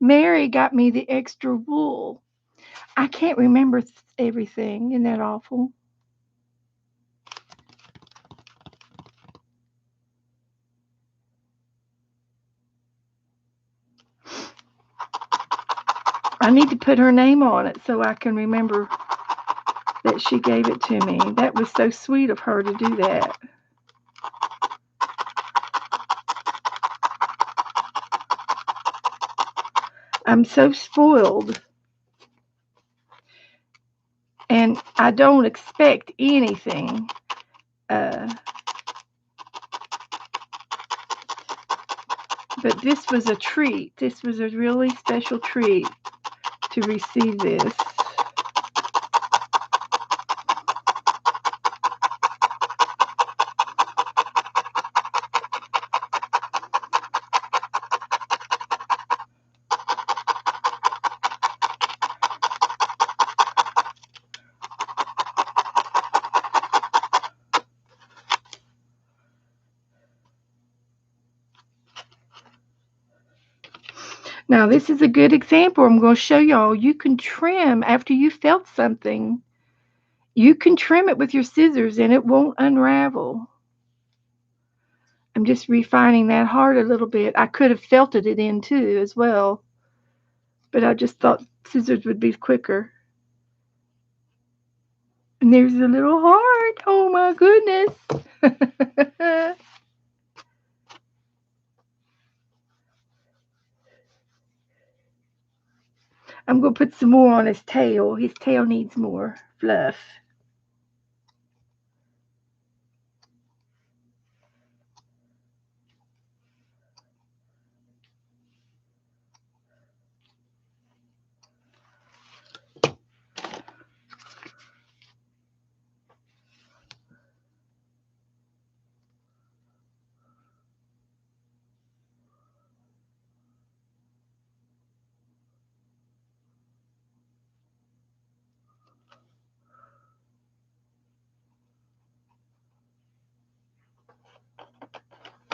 Mary got me the extra wool. I can't remember everything. Isn't that awful? I need to put her name on it so I can remember that she gave it to me. That was so sweet of her to do that. I'm so spoiled. And I don't expect anything. But this was a treat. This was a really special treat to receive this. Now, this is a good example. I'm going to show y'all. You can trim after you felt something. You can trim it with your scissors and it won't unravel. I'm just refining that heart a little bit. I could have felted it in too as well, but I just thought scissors would be quicker. And there's a little heart. Oh my goodness. I'm going to put some more on his tail. His tail needs more fluff.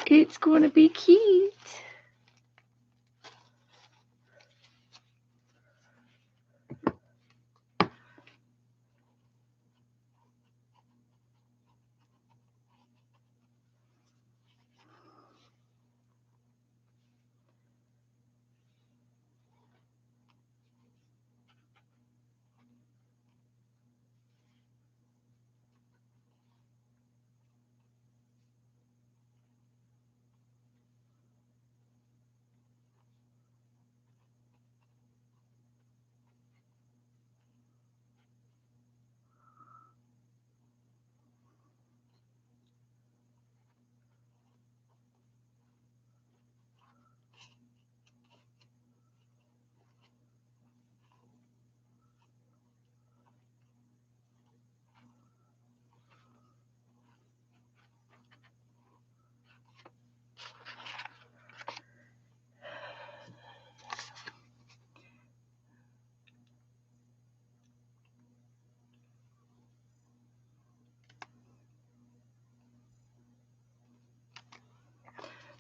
It's going to be cute.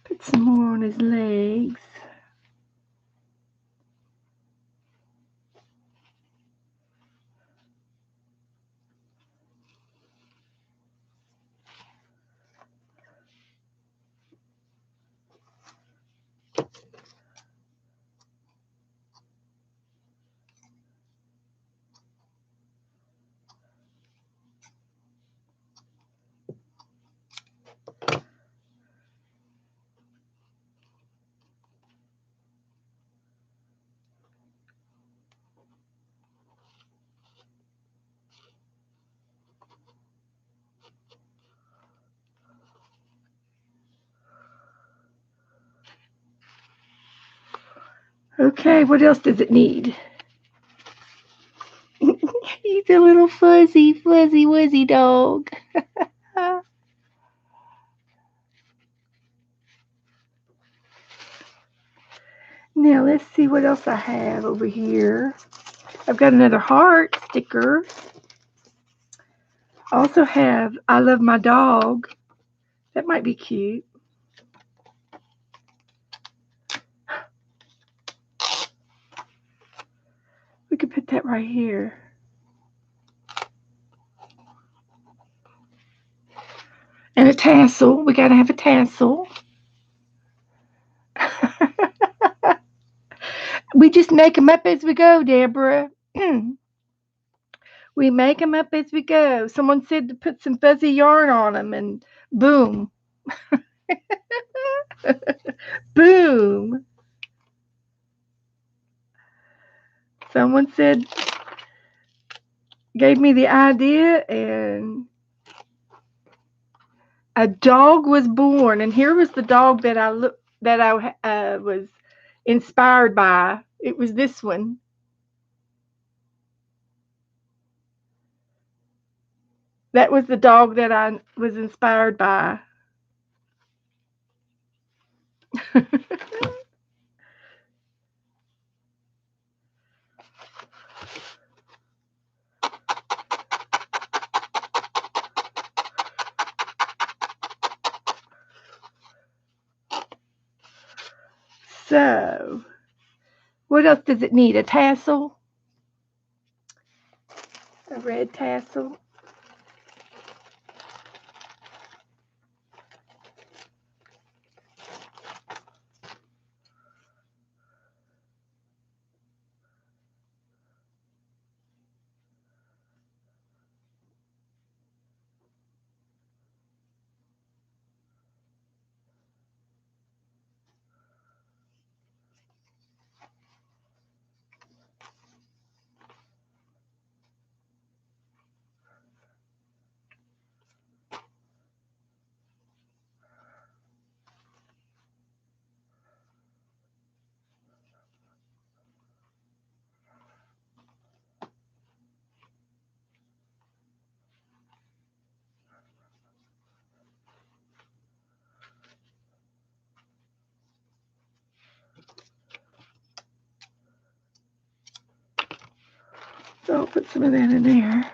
Put some more on his legs. Okay, what else does it need? He's a little fuzzy wuzzy dog. Now let's see what else I have over here. I've got another heart sticker. I also have I love my dog. That might be cute. We could put that right here. And a tassel. We gotta have a tassel. We just make them up as we go, Deborah. We make them up as we go. Someone said to put some fuzzy yarn on them, and boom. Boom. Someone said, gave me the idea, and a dog was born. And here was the dog that I was inspired by. It was this one. That was the dog that I was inspired by. So, what else does it need? A tassel? A red tassel? So I'll put some of that in there.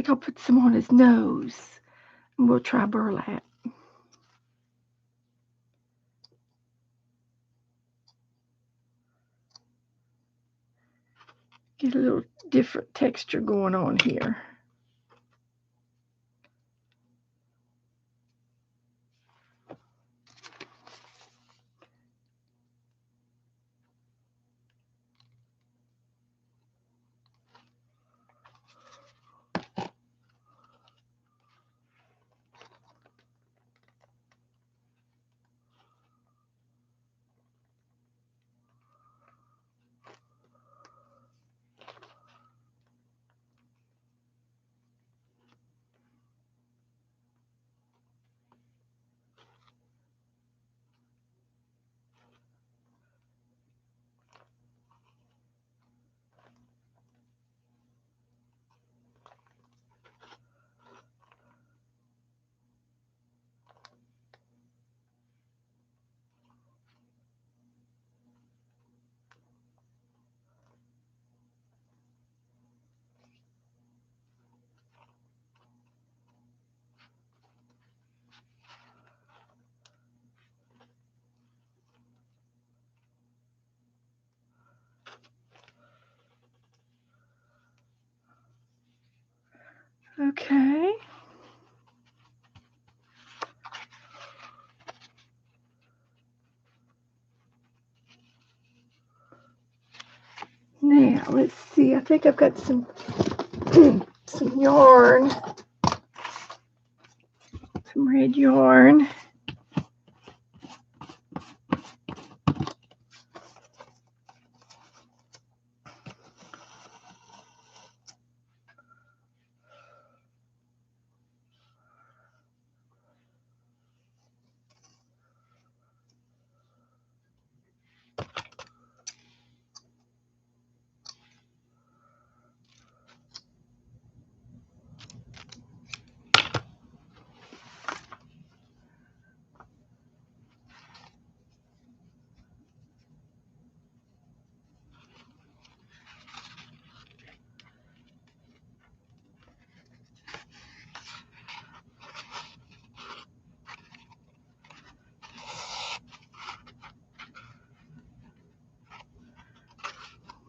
think I'll put some on his nose. And we'll try burlap. Get a little different texture going on here. Okay. Now, let's see. I think I've got some some yarn. Some red yarn.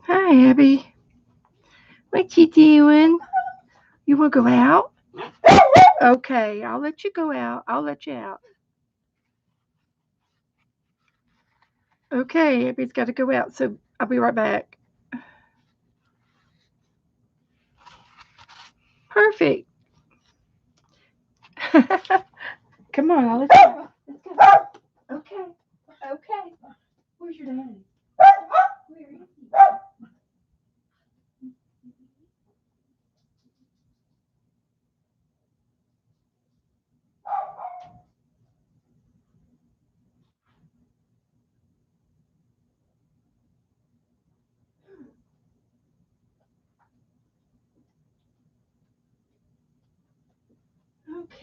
Hi, Abby. What you doing? You want to go out? Okay, I'll let you go out. I'll let you out. Okay, Abby's got to go out, so I'll be right back. Perfect. Come on, I'll let you go. Let's go. Okay. Okay. Where's your daddy? Where is he?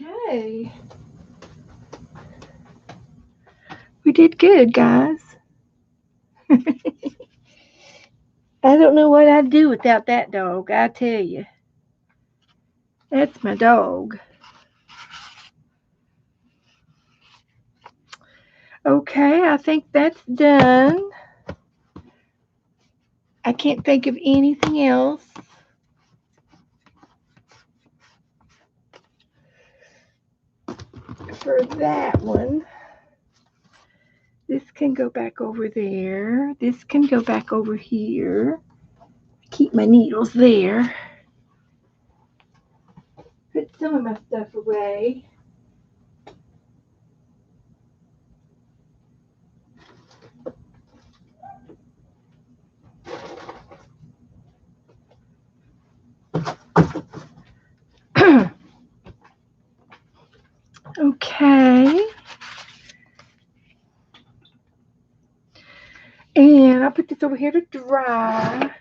Okay. We did good, guys. I don't know what I'd do without that dog, I tell you. That's my dog. Okay, I think that's done. I can't think of anything else. For that one. This can go back over there. This can go back over here. Keep my needles there. Put some of my stuff away. Okay. And I put this over here to dry.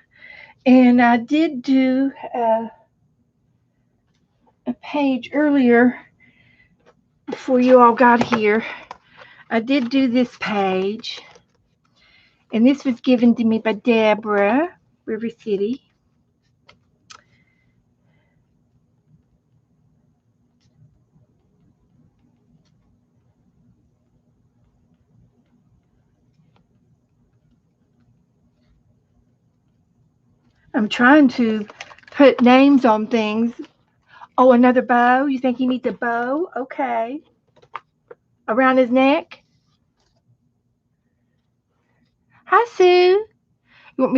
And I did do a page earlier before you all got here. I did do this page. And this was given to me by Deborah, River City. I'm trying to put names on things. Oh, another bow? You think he needs a bow? Okay. Around his neck? Hi, Sue. You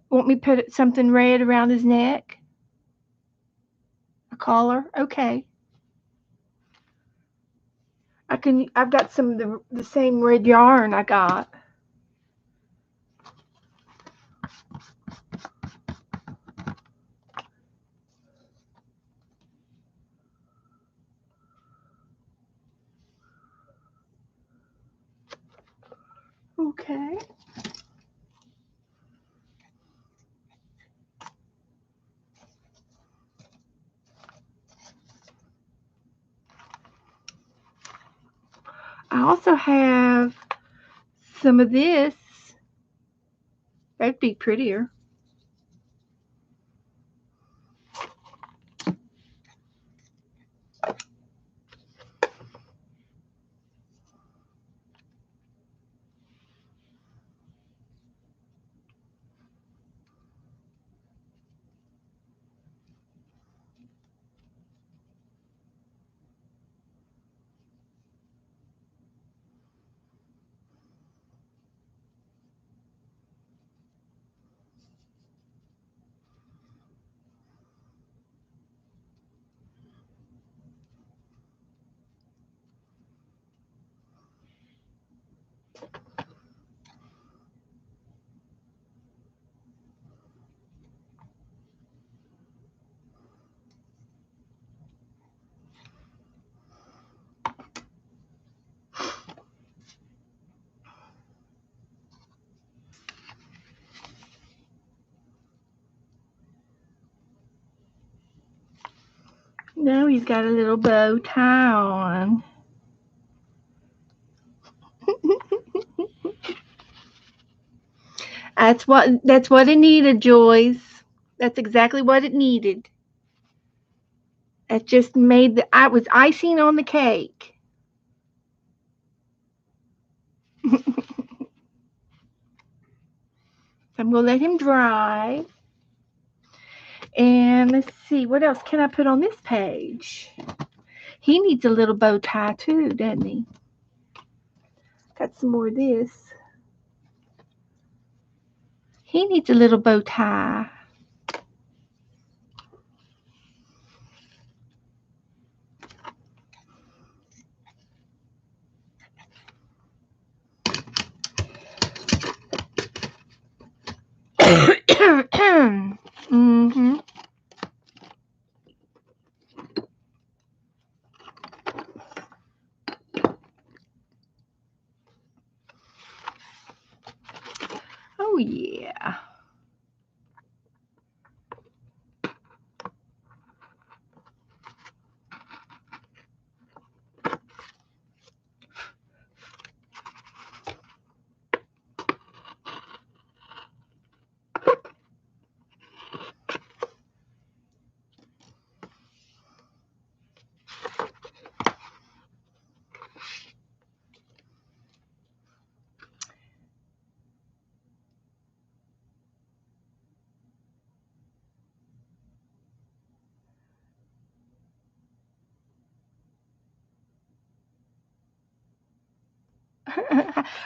want me put something red around his neck? A collar? Okay. I've got some of the same red yarn I got. Okay. I also have some of this. That'd be prettier. Now he's got a little bow tie on. That's what it needed, Joyce. That's exactly what it needed. It just made I was icing on the cake. I'm gonna let him dry. And let's see, what else can I put on this page? He needs a little bow tie too, doesn't he? Got some more of this. He needs a little bow tie. Mm-hmm. Oh yeah.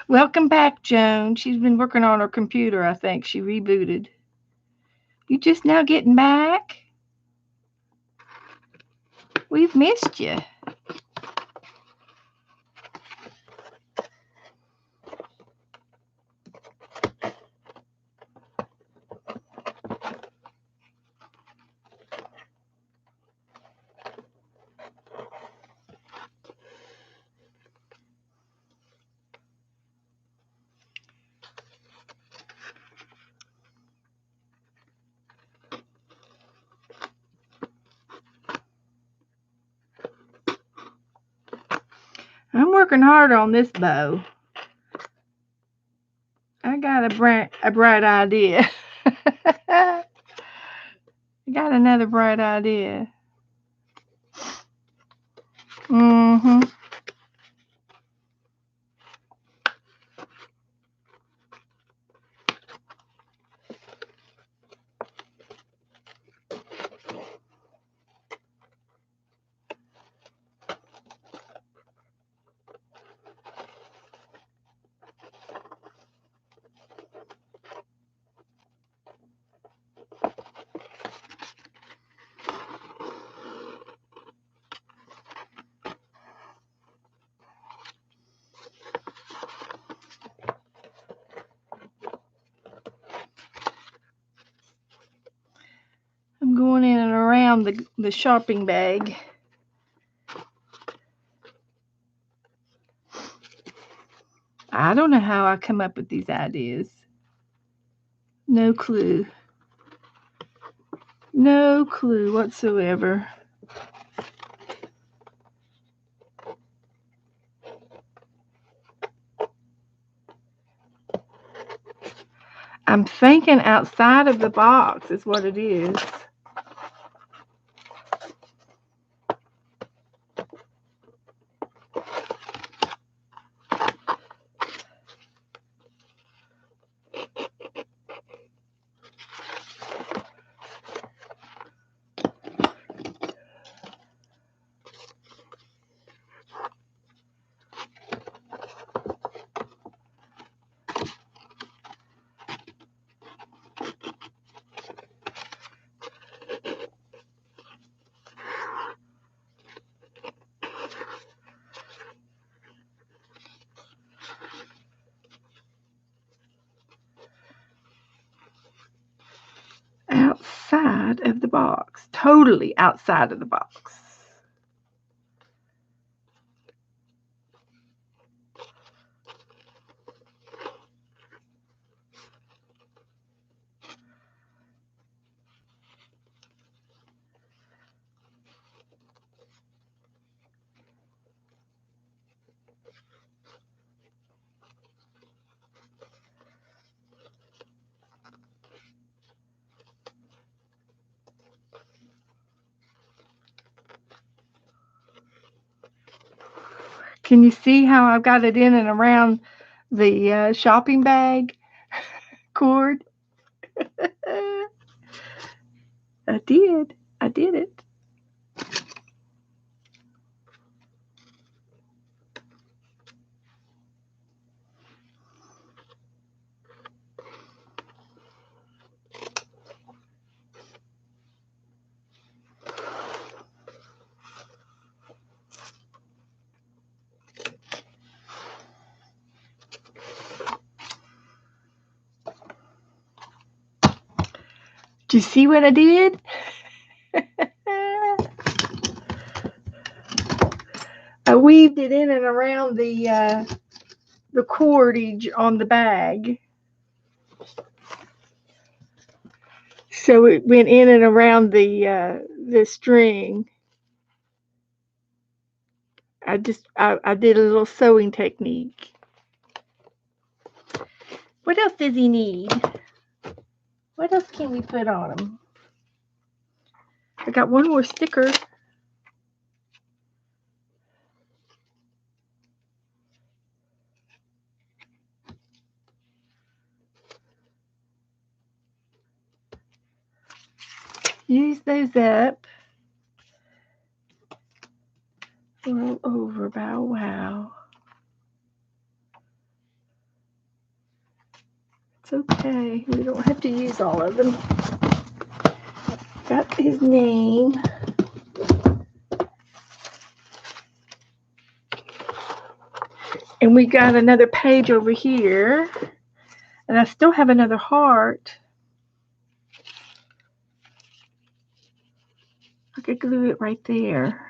Welcome back, Joan. She's been working on her computer, I think. She rebooted. You just now getting back? We've missed you. I'm working hard on this bow. I got a bright idea. I got another bright idea. Mm-hmm. around the shopping bag. I don't know how I come up with these ideas. No clue. No clue whatsoever. I'm thinking outside of the box is what it is. Outside of the box. Totally outside of the box. Can you see how I've got it in and around the shopping bag cord? I did. I did it. Do you see what I did? I weaved it in and around the cordage on the bag. So it went in and around the string. I did a little sewing technique. What else does he need? What else can we put on him? I got one more sticker. Use those up. Roll over, bow wow. It's okay. We don't have to use all of them. Got his name. And we got another page over here. And I still have another heart. I could glue it right there.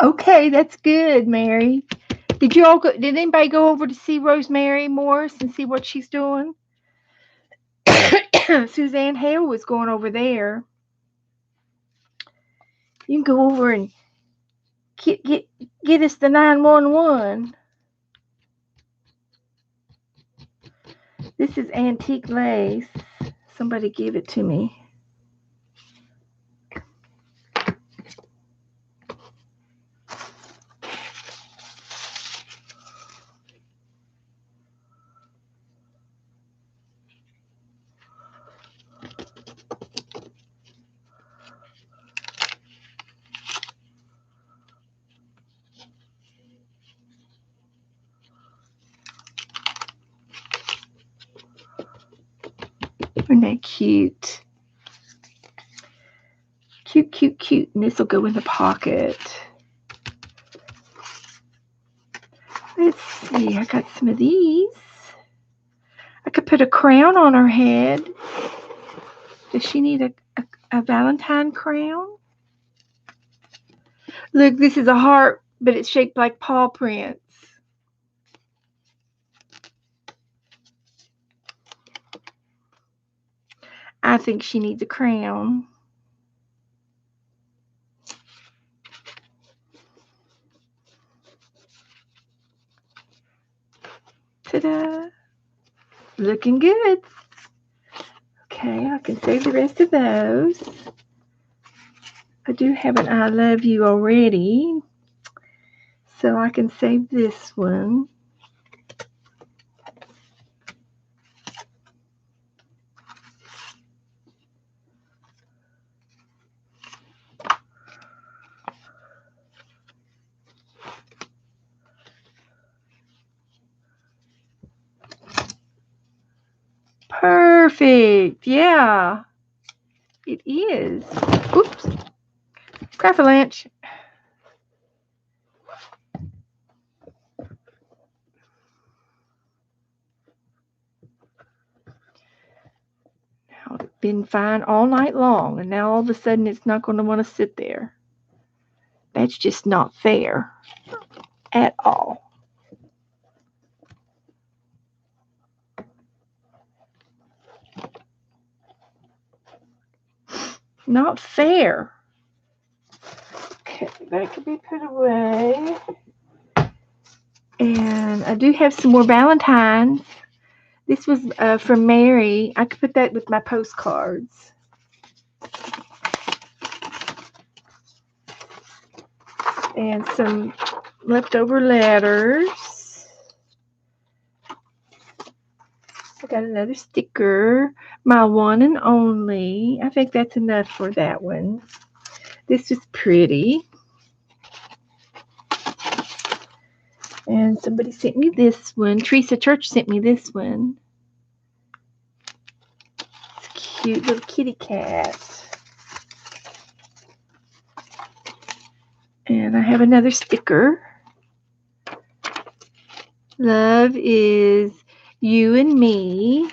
Okay, that's good, Mary. Did anybody go over to see Rosemary Morris and see what she's doing? Suzanne Hale was going over there. You can go over and get us the 911. This is antique lace. Somebody gave it to me. Aren't they cute? Cute, cute, cute. And this will go in the pocket. Let's see. I got some of these. I could put a crown on her head. Does she need a Valentine crown? Look, this is a heart, but it's shaped like paw prints. I think she needs a crown. Ta-da! Looking good. Okay, I can save the rest of those. I do have an I love you already, so I can save this one. Perfect. Yeah, it is. Oops. Crap-a-lanch. Now, it's been fine all night long, and now all of a sudden it's not going to want to sit there. That's just not fair at all. Not fair. Okay, that could be put away. And I do have some more Valentines. This was from Mary. I could put that with my postcards. And some leftover letters. I got another sticker. My one and only. I think that's enough for that one. This is pretty. And somebody sent me this one. Teresa Church sent me this one. It's a cute little kitty cat. And I have another sticker. Love is you and me.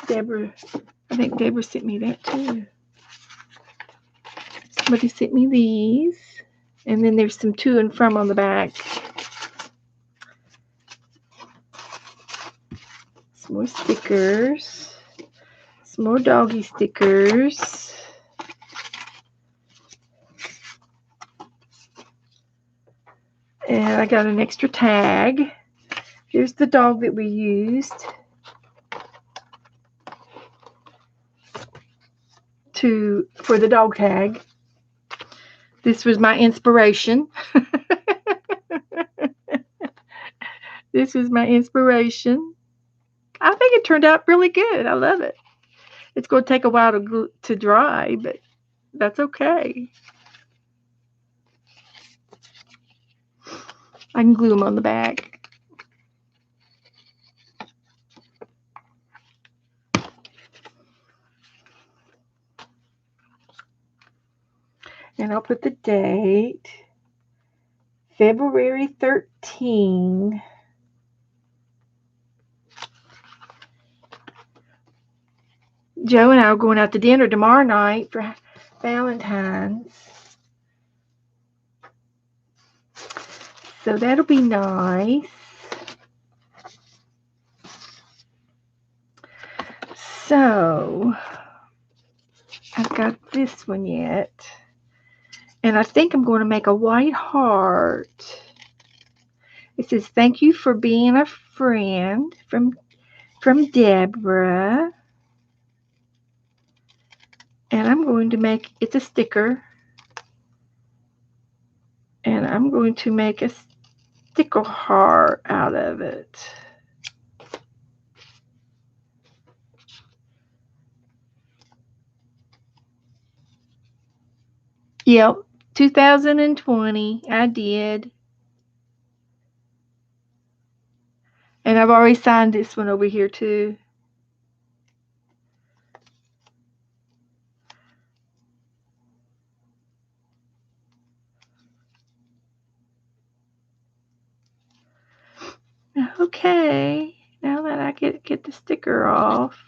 Deborah, I think Deborah sent me that too. Somebody sent me these. And then there's some to and from on the back. Some more stickers. Some more doggy stickers. And I got an extra tag. Here's the dog that we used for the dog tag. This was my inspiration. This was my inspiration. I think it turned out really good. I love it. It's going to take a while to dry, but that's okay. I can glue them on the back. And I'll put the date. February 13. Joe and I are going out to dinner tomorrow night for Valentine's. So that'll be nice. So I've got this one yet. And I think I'm going to make a white heart. It says, thank you for being a friend from Deborah. And I'm going to make, it's a sticker. And I'm going to make a sticker heart out of it. Yep, 2020. I did. And I've already signed this one over here too. Okay, now that I get the sticker off,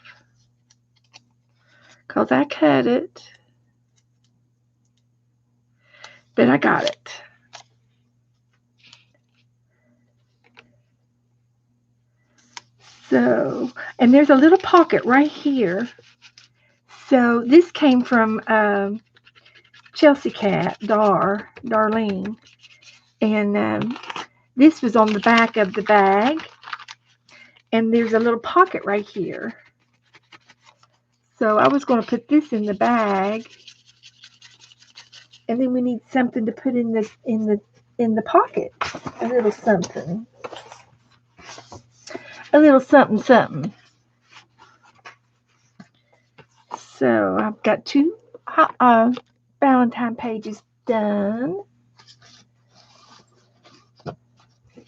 because I cut it, but I got it. So, and there's a little pocket right here. So this came from Chelsea Cat, Darlene, and this was on the back of the bag, and there's a little pocket right here. So I was going to put this in the bag, and then we need something to put in the pocket. A little something. A little something. So I've got two Valentine pages done.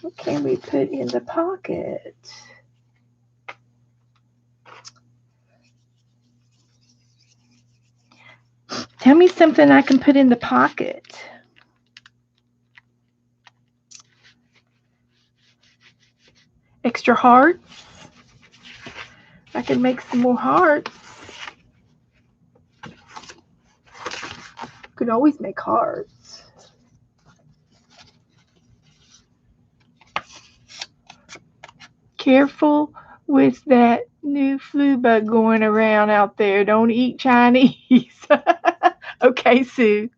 What can we put in the pocket? Tell me something I can put in the pocket. Extra hearts. I can make some more hearts. Could always make hearts. Careful with that new flu bug going around out there. Don't eat Chinese. Okay, Sue.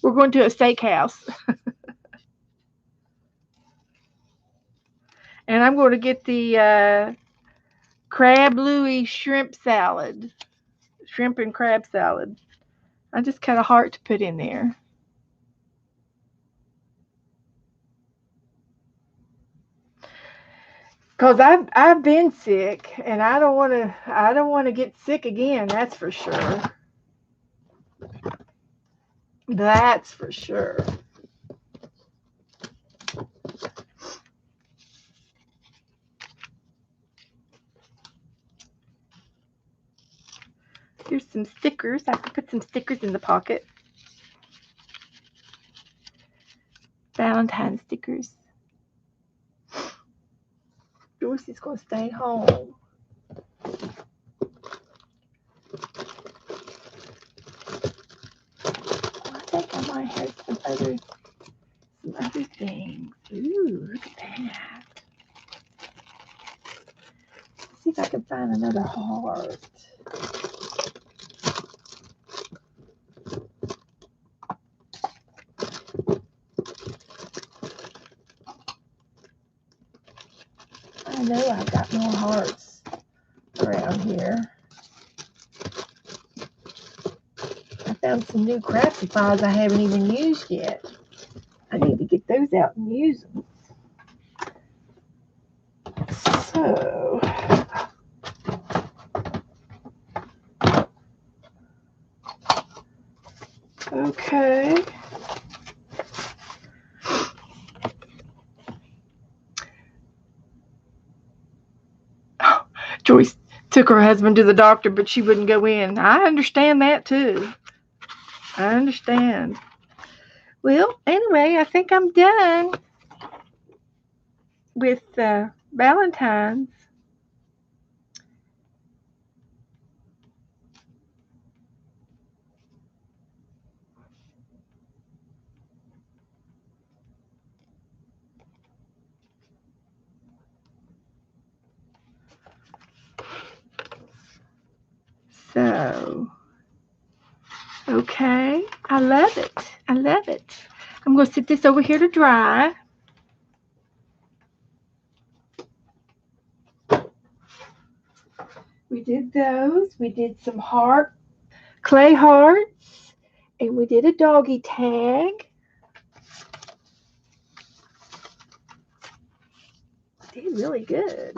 We're going to a steakhouse. And I'm going to get the crab Louie shrimp salad. Shrimp and crab salad. I just cut a heart to put in there. Cause I've been sick, and I don't want to get sick again. That's for sure. That's for sure. Here's some stickers. I can put some stickers in the pocket. Valentine stickers. Joyce is going to stay home. I think I might have some other things. Ooh, look at that. Let's see if I can find another heart. I know I've got more hearts around here. I found some new craft supplies I haven't even used yet. I need to get those out and use them. So, okay. Joyce took her husband to the doctor, but she wouldn't go in. I understand that too. I understand. Well, anyway, I think I'm done with Valentine's. So, okay. I love it. I love it. I'm going to sit this over here to dry. We did those. We did some clay hearts, and we did a doggy tag. Did really good.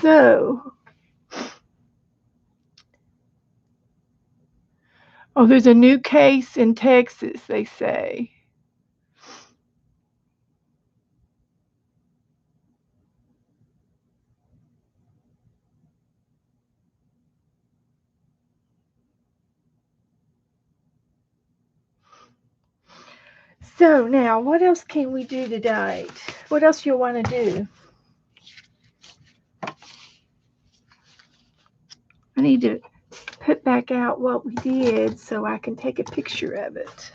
So, oh, there's a new case in Texas, they say. So now, what else can we do tonight? What else you want to do? I need to put back out what we did so I can take a picture of it.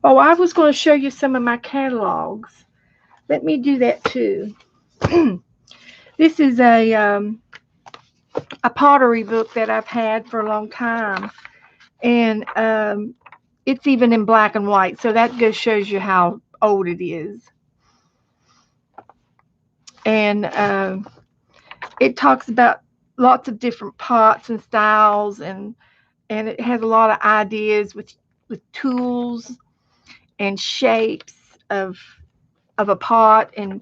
Oh, I was going to show you some of my catalogs. Let me do that too. This is a pottery book that I've had for a long time, and it's even in black and white, so that just shows you how old it is. And it talks about lots of different pots and styles, and it has a lot of ideas with tools and shapes of a pot, and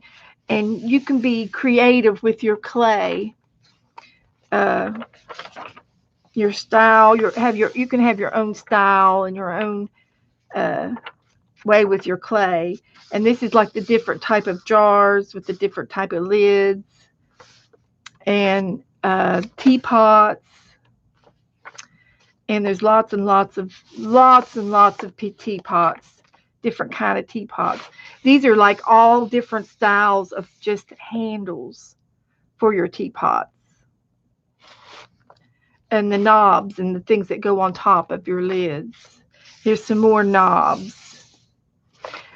you can be creative with your clay. Uh, your style, you can have your own style and your own uh, way with your clay. And this is like the different type of jars with the different type of lids and teapots. And there's lots and lots of teapots, different kind of teapots. These are like all different styles of just handles for your teapots. And the knobs and the things that go on top of your lids. Here's some more knobs.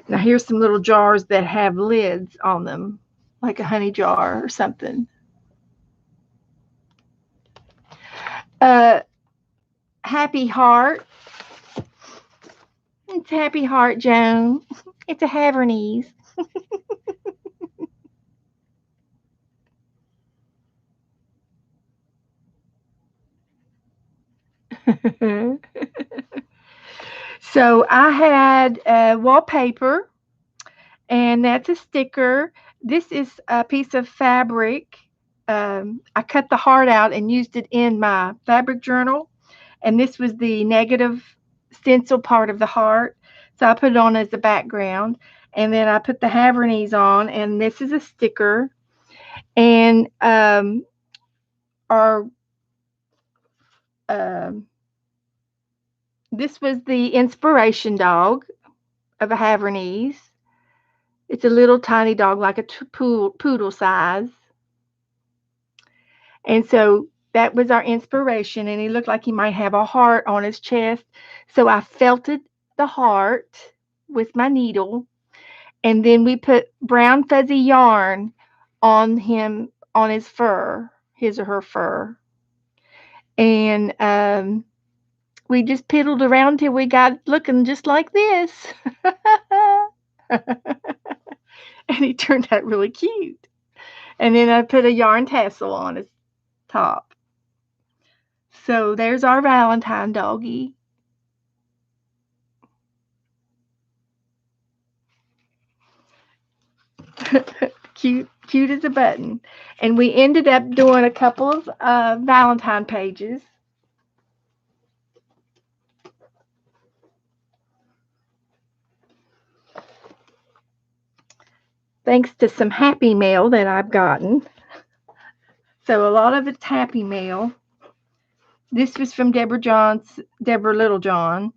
Now here's some little jars that have lids on them, like a honey jar or something. Uh, Happy Heart. It's Happy Heart, Joan. It's a Havernese. So I had wallpaper, and that's a sticker. This is a piece of fabric. I cut the heart out and used it in my fabric journal, and this was the negative stencil part of the heart. So I put it on as the background, and then I put the Havernese on, and this is a sticker. And our um, this was the inspiration dog of a Havernese. It's a little tiny dog, like a poodle size. And so that was our inspiration. And he looked like he might have a heart on his chest. So I felted the heart with my needle. And then we put brown fuzzy yarn on him, on his fur, his or her fur. And we just piddled around till we got looking just like this. And he turned out really cute. And then I put a yarn tassel on his top. So there's our Valentine doggie. Cute as a button. And we ended up doing a couple of Valentine pages. Thanks to some happy mail that I've gotten. So a lot of it's happy mail. This was from Deborah Littlejohn,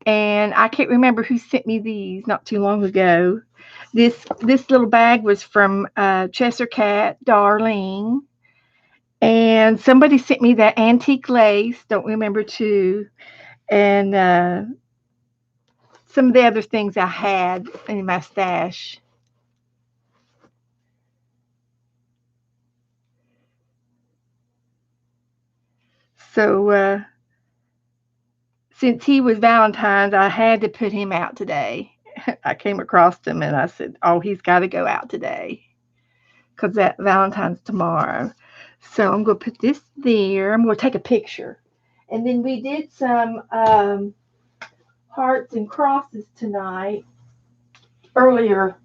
and I can't remember who sent me these not too long ago. This little bag was from Cheshire Cat Darling, and somebody sent me that antique lace. Don't remember too, and some of the other things I had in my stash. So since he was Valentine's, I had to put him out today. I came across him and I said, "Oh, he's got to go out today because that Valentine's tomorrow." So I'm going to put this there. I'm going to take a picture, And then we did some hearts and crosses tonight. Earlier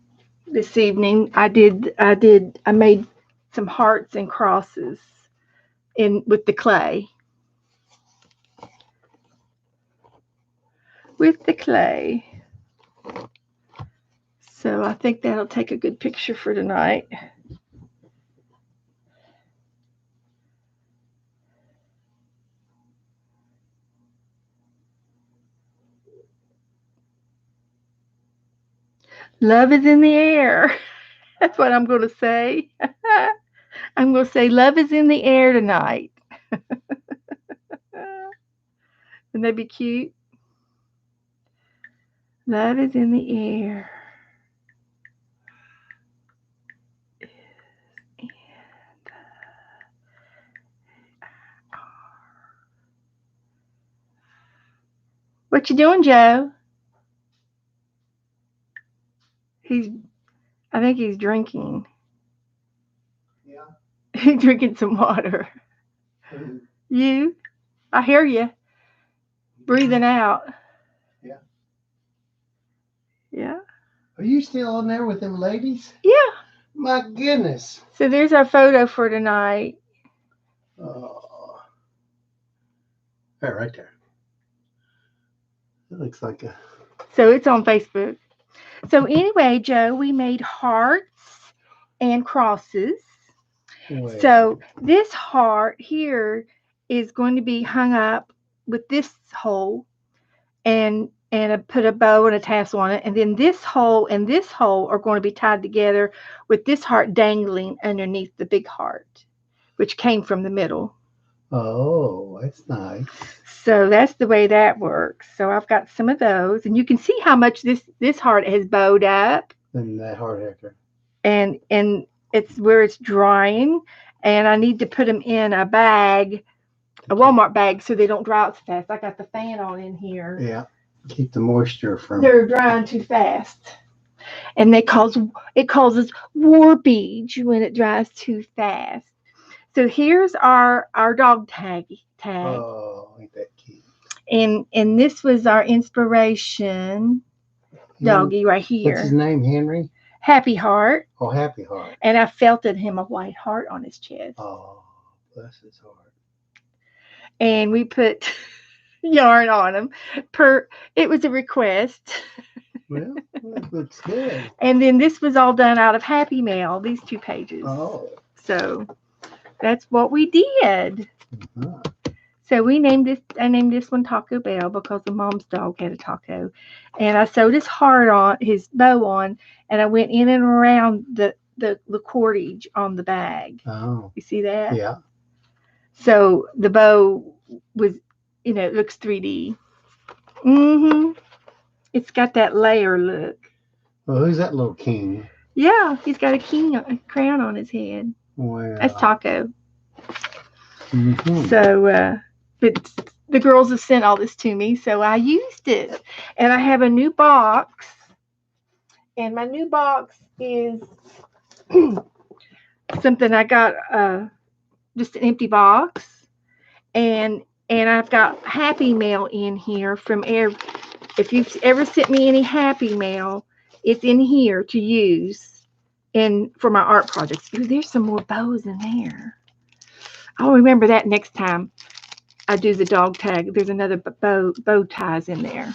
this evening, I made some hearts and crosses with the clay. So I think that'll take a good picture for tonight. Love is in the air. That's what I'm going to say. I'm going to say love is in the air tonight. Wouldn't that be cute? Love is in the air. What you doing, Joe? I think he's drinking. Yeah. He's drinking some water. You? I hear you. Breathing out. Yeah. Yeah. Are you still on there with them ladies? Yeah. My goodness. So there's our photo for tonight. Oh. Right there. It looks like a... So it's on Facebook. So anyway, Joe, we made hearts and crosses. Well. So this heart here is going to be hung up with this hole and I put a bow and a tassel on it. And then this hole and this hole are going to be tied together with this heart dangling underneath the big heart, which came from the middle. Oh, that's nice. So that's the way that works. So I've got some of those, and you can see how much this heart has bowed up. And that heart actor. And it's where it's drying, and I need to put them in a bag, a Walmart bag, so they don't dry out so fast. I got the fan on in here. Yeah, keep the moisture from. They're drying too fast, and it causes warpage when it dries too fast. So here's our dog tag. Oh, ain't that cute? And this was our inspiration doggie right here. What's his name? Henry? Happy Heart. Oh, Happy Heart. And I felted him a white heart on his chest. Oh, bless his heart. And we put yarn on him. It was a request. Well, that looks good. And then this was all done out of Happy Mail, these 2 pages. Oh. So that's what we did. Uh-huh. So I named this one Taco Bell because the mom's dog had a taco. And I sewed his bow on, and I went in and around the cordage on the bag. Oh. You see that? Yeah. So the bow was, it looks 3D. Mm-hmm. It's got that layer look. Well, who's that little king? Yeah, he's got a crown on his head. Well. That's Taco. Mm-hmm. So, but the girls have sent all this to me, so I used it. And I have a new box. And my new box is something I got, just an empty box. And I've got Happy Mail in here from if you've ever sent me any Happy Mail, it's in here to use for my art projects. Ooh, there's some more bows in there. I'll remember that next time I do the dog tag. There's another bow ties in there.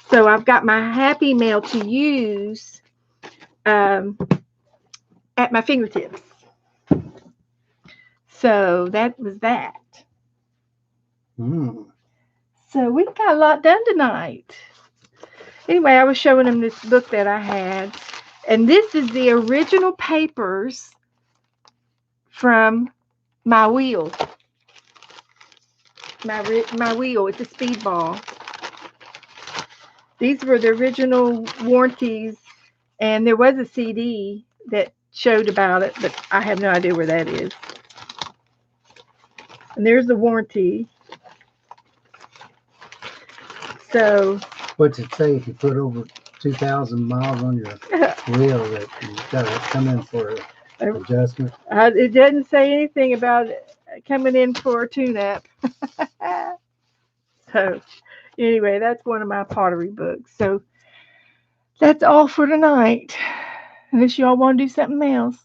So I've got my Happy Mail to use at my fingertips. So that was that. Mm. So we got a lot done tonight. Anyway, I was showing them this book that I had. And this is the original papers from my wheel. My wheel. It's a speedball. These were the original warranties. And there was a CD that showed about it, but I have no idea where that is. And there's the warranty. So, what's it say if you put over 2,000 miles on your wheel that you got to come in for an adjustment? It doesn't say anything about coming in for a tune-up. So anyway, that's one of my pottery books. So that's all for tonight. Unless y'all want to do something else.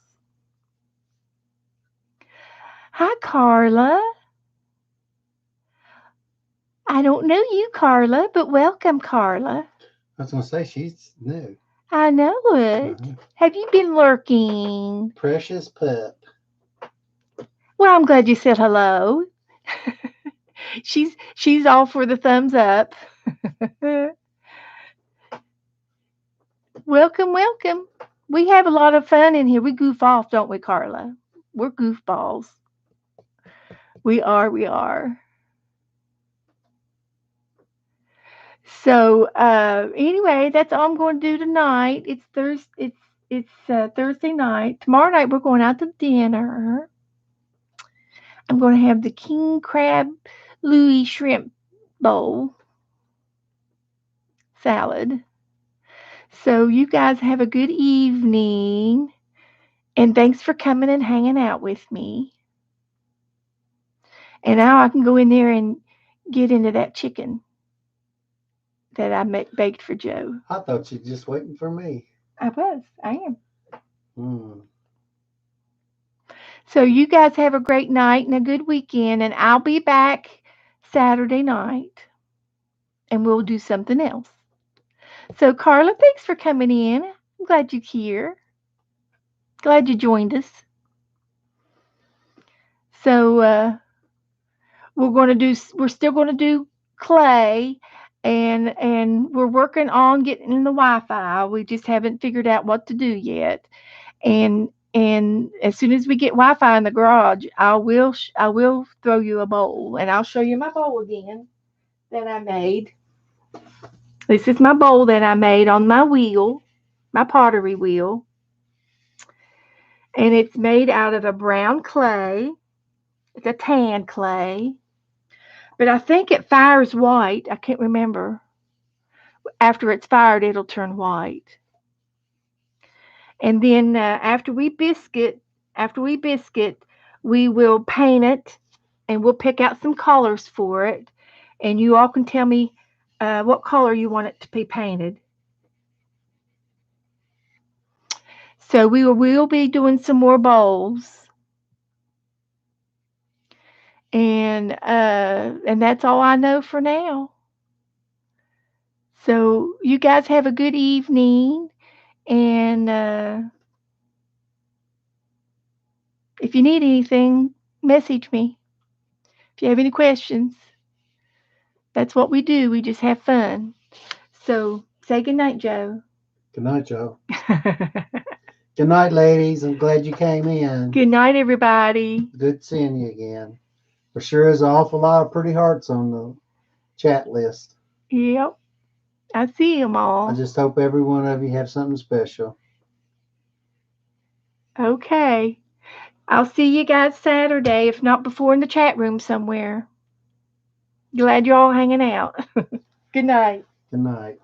Hi, Carla. I don't know you, Carla, but welcome, Carla. I was gonna say she's new. I know it. Uh-huh. Have you been lurking? Precious pup. Well, I'm glad you said hello. She's all for the thumbs up. Welcome, welcome. We have a lot of fun in here. We goof off, don't we, Carla? We're goofballs. We are, we are. So anyway, that's all I'm going to do tonight. It's Thursday night. Tomorrow night we're going out to dinner. I'm going to have the king crab Louis shrimp bowl salad. So you guys have a good evening, and thanks for coming and hanging out with me. And now I can go in there and get into that chicken that I baked for Joe. I thought you were just waiting for me. I am. Hmm. So you guys have a great night and a good weekend, and I'll be back Saturday night, and we'll do something else. So Carla, thanks for coming in. I'm glad you're here. Glad you joined us. So we're still gonna do clay, and we're working on getting the Wi-Fi. We just haven't figured out what to do yet. And as soon as we get Wi-Fi in the garage, I will throw you a bowl, and I'll show you my bowl again that I made. This is my bowl that I made on my wheel, my pottery wheel, and it's made out of a brown clay. It's a tan clay, but I think it fires white. I can't remember. After it's fired, it'll turn white. And then after we biscuit, we will paint it, and we'll pick out some colors for it. And you all can tell me what color you want it to be painted. So we'll be doing some more bowls, and that's all I know for now. So you guys have a good evening, and if you need anything, message me. If you have any questions, that's what we do. We just have fun. So say good night, Joe. Good night, Joe. Good night, ladies. I'm glad you came in. Good night, everybody. Good seeing you again. For sure is an awful lot of pretty hearts on the chat list. Yep, I see them all. I just hope every one of you have something special. Okay. I'll see you guys Saturday, if not before in the chat room somewhere. Glad you're all hanging out. Good night. Good night.